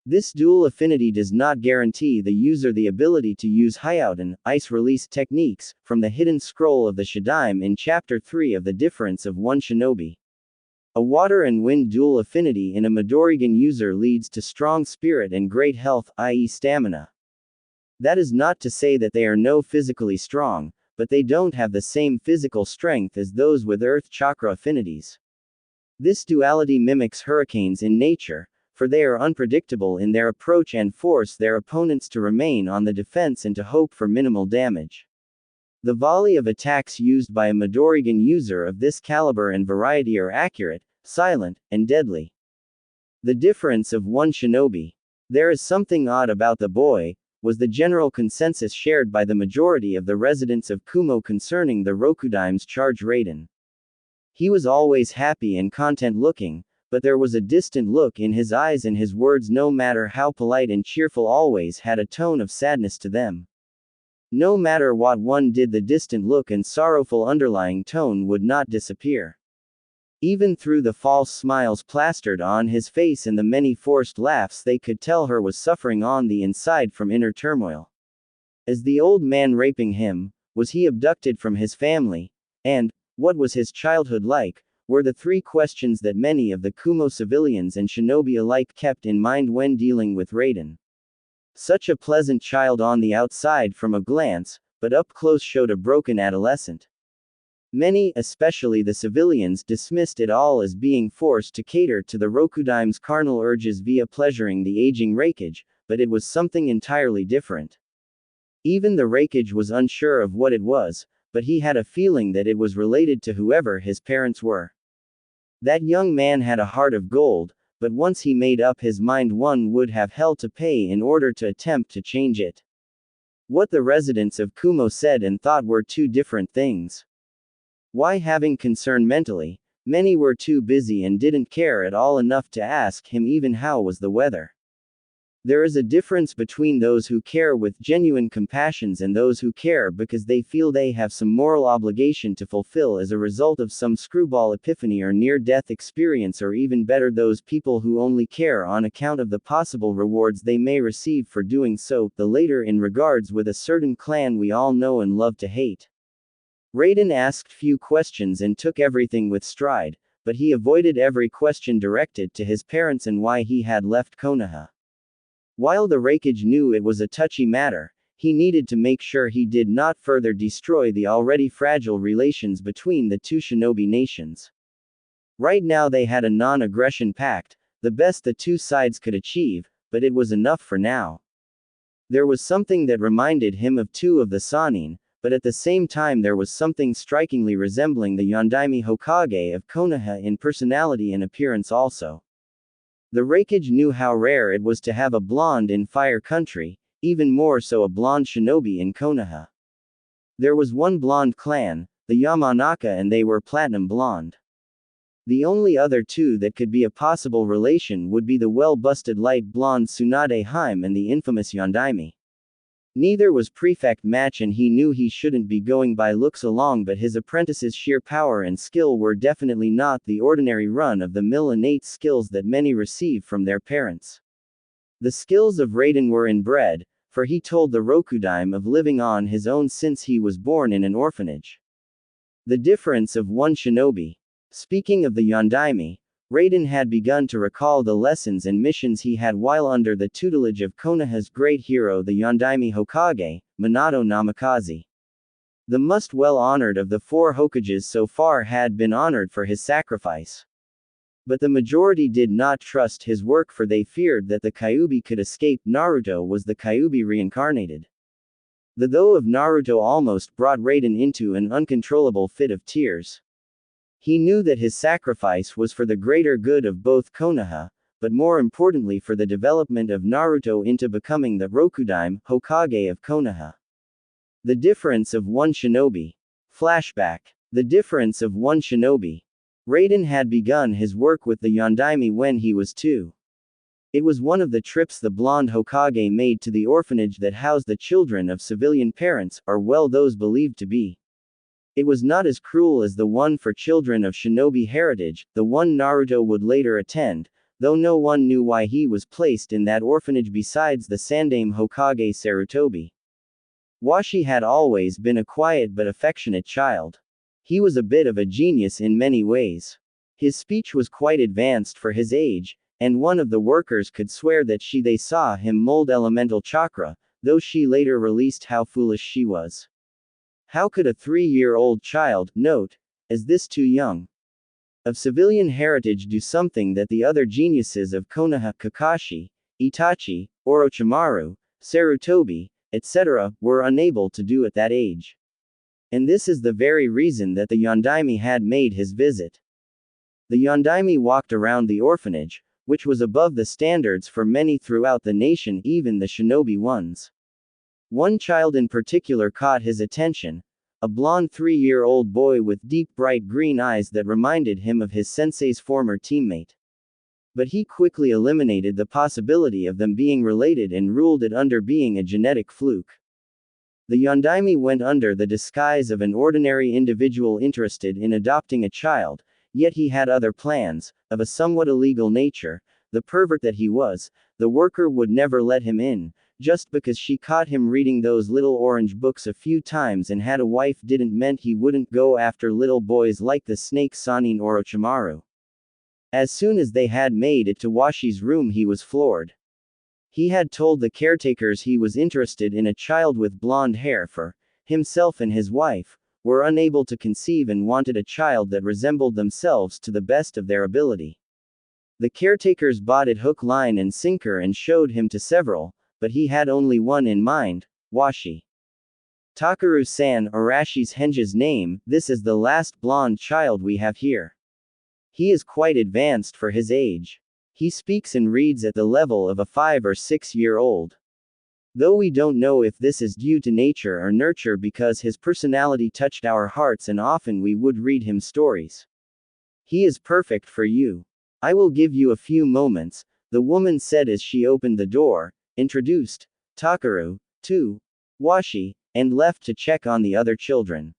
This dual affinity does not guarantee the user the ability to use Hyouten, ice release techniques, from the hidden scroll of the Shadaime in Chapter 3 of The Difference of One Shinobi. A water and wind dual affinity in a Midorigan user leads to strong spirit and great health, i.e. stamina. That is not to say that they are no physically strong, but they don't have the same physical strength as those with earth chakra affinities. This duality mimics hurricanes in nature, for they are unpredictable in their approach and force their opponents to remain on the defense and to hope for minimal damage. The volley of attacks used by a Midorigan user of this caliber and variety are accurate, silent, and deadly. The difference of one shinobi. There is something odd about the boy, was the general consensus shared by the majority of the residents of Kumo concerning the Rokudaime's charge Raiden. He was always happy and content-looking, but there was a distant look in his eyes and his words, no matter how polite and cheerful, always had a tone of sadness to them. No matter what one did, the distant look and sorrowful underlying tone would not disappear. Even through the false smiles plastered on his face and the many forced laughs, they could tell he was suffering on the inside from inner turmoil. Is the old man raping him? Was he abducted from his family? And what was his childhood like? Were the three questions that many of the Kumo civilians and shinobi alike kept in mind when dealing with Raiden. Such a pleasant child on the outside from a glance, but up close showed a broken adolescent. Many, especially the civilians, dismissed it all as being forced to cater to the Rokudaime's carnal urges via pleasuring the aging Raikage, but it was something entirely different. Even the Raikage was unsure of what it was, but he had a feeling that it was related to whoever his parents were. That young man had a heart of gold, but once he made up his mind, one would have hell to pay in order to attempt to change it. What the residents of Kumo said and thought were two different things. Why, having concern mentally, many were too busy and didn't care at all enough to ask him even how was the weather. There is a difference between those who care with genuine compassion and those who care because they feel they have some moral obligation to fulfill as a result of some screwball epiphany or near-death experience, or even better, those people who only care on account of the possible rewards they may receive for doing so, the later in regards with a certain clan we all know and love to hate. Raiden asked few questions and took everything with stride, but he avoided every question directed to his parents and why he had left Konoha. While the Raikage knew it was a touchy matter, he needed to make sure he did not further destroy the already fragile relations between the two shinobi nations. Right now they had a non-aggression pact, the best the two sides could achieve, but it was enough for now. There was something that reminded him of two of the Sannin, but at the same time there was something strikingly resembling the Yondaime Hokage of Konoha in personality and appearance also. The Raikage knew how rare it was to have a blonde in Fire Country, even more so a blonde shinobi in Konoha. There was one blonde clan, the Yamanaka, and they were platinum blonde. The only other two that could be a possible relation would be the well-busted light blonde Tsunade Hime and the infamous Yondaime. Neither was prefect match, and he knew he shouldn't be going by looks along, but his apprentice's sheer power and skill were definitely not the ordinary run-of-the-mill innate skills that many receive from their parents. The skills of Raiden were inbred, for he told the Rokudaime of living on his own since he was born in an orphanage. The difference of one shinobi. Speaking of the Yondaime, Raiden had begun to recall the lessons and missions he had while under the tutelage of Konoha's great hero, the Yondaime Hokage, Minato Namikaze. The most well-honored of the 4 Hokages so far had been honored for his sacrifice. But the majority did not trust his work, for they feared that the Kyuubi could escape. Naruto was the Kyuubi reincarnated. The though of Naruto almost brought Raiden into an uncontrollable fit of tears. He knew that his sacrifice was for the greater good of both Konoha, but more importantly for the development of Naruto into becoming the Rokudaime Hokage of Konoha. The difference of one shinobi. Flashback. The difference of one shinobi. Raiden had begun his work with the Yondaime when he was 2. It was one of the trips the blonde Hokage made to the orphanage that housed the children of civilian parents, or well, those believed to be. It was not as cruel as the one for children of shinobi heritage, the one Naruto would later attend, though no one knew why he was placed in that orphanage besides the Sandaime Hokage Sarutobi. Washi had always been a quiet but affectionate child. He was a bit of a genius in many ways. His speech was quite advanced for his age, and one of the workers could swear that they saw him mold elemental chakra, though she later released how foolish she was. How could a 3-year-old child, note, as this too young, of civilian heritage do something that the other geniuses of Konoha, Kakashi, Itachi, Orochimaru, Sarutobi, etc., were unable to do at that age? And this is the very reason that the Yondaime had made his visit. The Yondaime walked around the orphanage, which was above the standards for many throughout the nation, even the shinobi ones. One child in particular caught his attention, a blonde 3-year-old boy with deep bright green eyes that reminded him of his sensei's former teammate. But he quickly eliminated the possibility of them being related and ruled it under being a genetic fluke. The Yondaime went under the disguise of an ordinary individual interested in adopting a child, yet he had other plans, of a somewhat illegal nature. The pervert that he was, the worker would never let him in, just because she caught him reading those little orange books a few times and had a wife didn't mean he wouldn't go after little boys like the snake Sanin Orochimaru. As soon as they had made it to Washi's room, he was floored. He had told the caretakers he was interested in a child with blonde hair, for himself and his wife were unable to conceive and wanted a child that resembled themselves to the best of their ability. The caretakers bought it hook, line and sinker and showed him to several, but he had only one in mind, Washi. Takaru-san, Arashi's henge's name. This is the last blonde child we have here. He is quite advanced for his age. He speaks and reads at the level of a 5 or 6-year-old. Though we don't know if this is due to nature or nurture, because his personality touched our hearts and often we would read him stories. He is perfect for you. I will give you a few moments, the woman said as she opened the door, introduced Takaru to Washi, and left to check on the other children.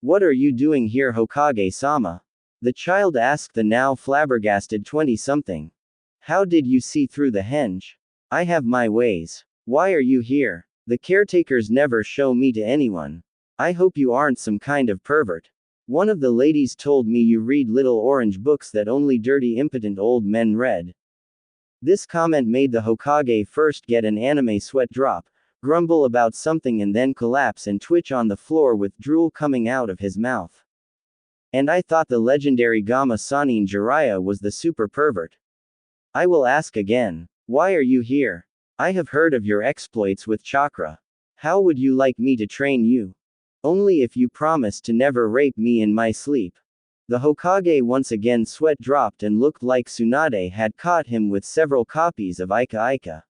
What are you doing here, Hokage-sama? The child asked the now flabbergasted 20-something. How did you see through the henge? I have my ways. Why are you here? The caretakers never show me to anyone. I hope you aren't some kind of pervert. One of the ladies told me you read little orange books that only dirty impotent old men read. This comment made the Hokage first get an anime sweat drop, grumble about something and then collapse and twitch on the floor with drool coming out of his mouth. And I thought the legendary Gamma Sanin Jiraiya was the super pervert. I will ask again. Why are you here? I have heard of your exploits with chakra. How would you like me to train you? Only if you promise to never rape me in my sleep. The Hokage once again sweat dropped and looked like Tsunade had caught him with several copies of Ika Ika.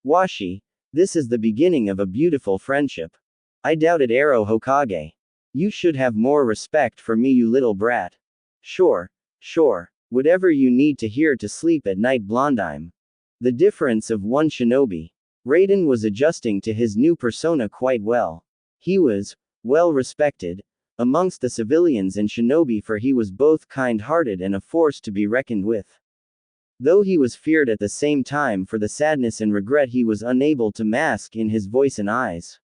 Washi, this is the beginning of a beautiful friendship. I doubt it, Arrow Hokage. You should have more respect for me, you little brat. Sure. Whatever you need to hear to sleep at night, Blondaime. The difference of one shinobi. Raiden was adjusting to his new persona quite well. He was well respected amongst the civilians and shinobi, for he was both kind-hearted and a force to be reckoned with. Though he was feared at the same time for the sadness and regret he was unable to mask in his voice and eyes.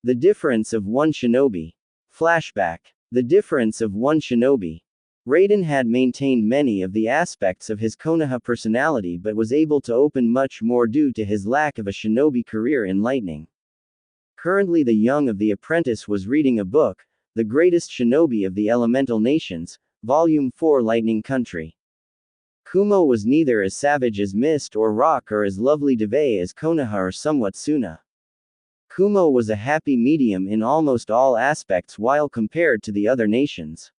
The difference of one shinobi. Flashback. The difference of one shinobi. Raiden had maintained many of the aspects of his Konoha personality but was able to open much more due to his lack of a shinobi career in lightning. Currently the young of the apprentice was reading a book, The Greatest Shinobi of the Elemental Nations, Volume 4 Lightning Country. Kumo was neither as savage as Mist or Rock or as lovely Devei as Konoha or somewhat Suna. Kumo was a happy medium in almost all aspects while compared to the other nations.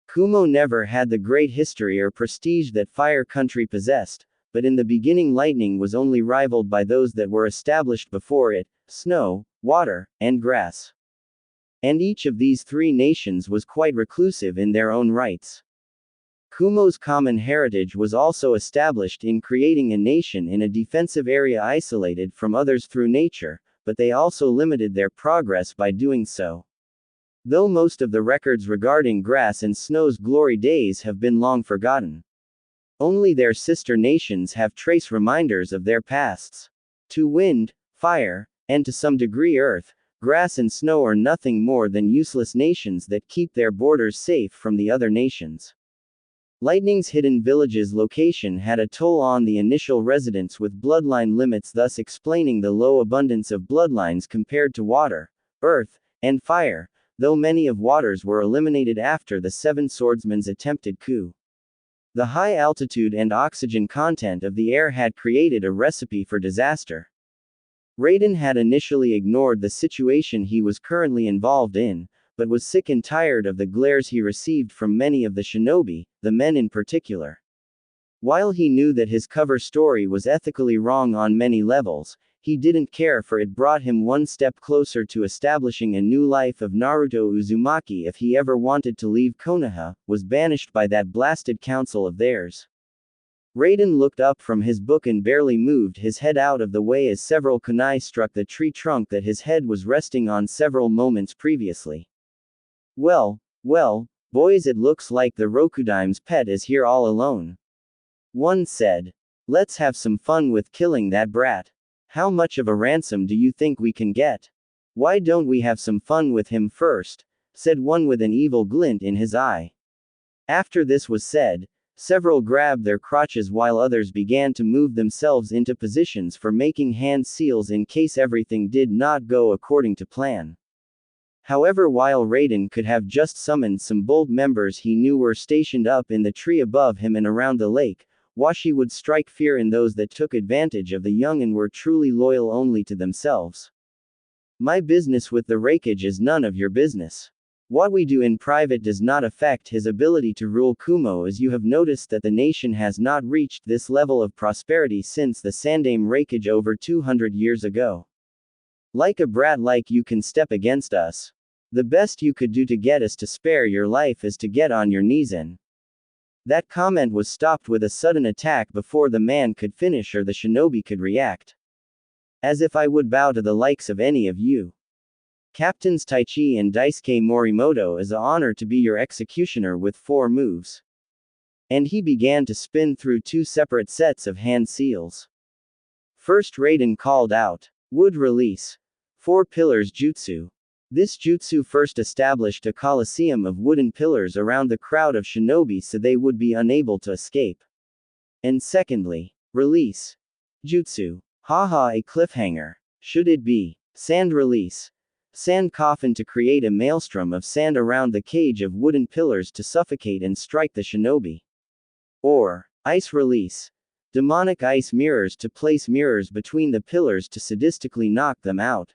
Kumo never had the great history or prestige that Fire Country possessed, but in the beginning lightning was only rivaled by those that were established before it, snow, water, and grass. And each of these three nations was quite reclusive in their own rights. Kumo's common heritage was also established in creating a nation in a defensive area isolated from others through nature, but they also limited their progress by doing so. Though most of the records regarding grass and snow's glory days have been long forgotten. Only their sister nations have trace reminders of their pasts. To wind, fire, and to some degree earth, grass and snow are nothing more than useless nations that keep their borders safe from the other nations. Lightning's hidden village's location had a toll on the initial residents with bloodline limits, thus explaining the low abundance of bloodlines compared to water, earth, and fire, though many of waters were eliminated after the Seven Swordsmen's attempted coup. The high altitude and oxygen content of the air had created a recipe for disaster. Raiden had initially ignored the situation he was currently involved in, but was sick and tired of the glares he received from many of the shinobi, the men in particular. While he knew that his cover story was ethically wrong on many levels, he didn't care, for it brought him one step closer to establishing a new life of Naruto Uzumaki. If he ever wanted to leave Konoha, was banished by that blasted council of theirs. Raiden looked up from his book and barely moved his head out of the way as several kunai struck the tree trunk that his head was resting on several moments previously. Well, boys, it looks like the Rokudaim's pet is here all alone. One said. Let's have some fun with killing that brat. How much of a ransom do you think we can get? Why don't we have some fun with him first? Said one with an evil glint in his eye. After this was said, several grabbed their crotches while others began to move themselves into positions for making hand seals in case everything did not go according to plan. However, while Raiden could have just summoned some bold members he knew were stationed up in the tree above him and around the lake, Washi would strike fear in those that took advantage of the young and were truly loyal only to themselves. My business with the Raikage is none of your business. What we do in private does not affect his ability to rule Kumo, as you have noticed that the nation has not reached this level of prosperity since the Sandaime Raikage over 200 years ago. Like a brat like you can step against us. The best you could do to get us to spare your life is to get on your knees and. That comment was stopped with a sudden attack before the man could finish or the shinobi could react. As if I would bow to the likes of any of you. Captains Taichi and Daisuke Morimoto, is an honor to be your executioner with 4 moves. And he began to spin through 2 separate sets of hand seals. First, Raiden called out, Wood Release. 4 Pillars Jutsu. This jutsu first established a coliseum of wooden pillars around the crowd of shinobi so they would be unable to escape. And secondly, Release. Jutsu. Haha, a cliffhanger. Should it be? Sand Release. Sand coffin to create a maelstrom of sand around the cage of wooden pillars to suffocate and strike the shinobi. Or, Ice Release. Demonic ice mirrors to place mirrors between the pillars to sadistically knock them out.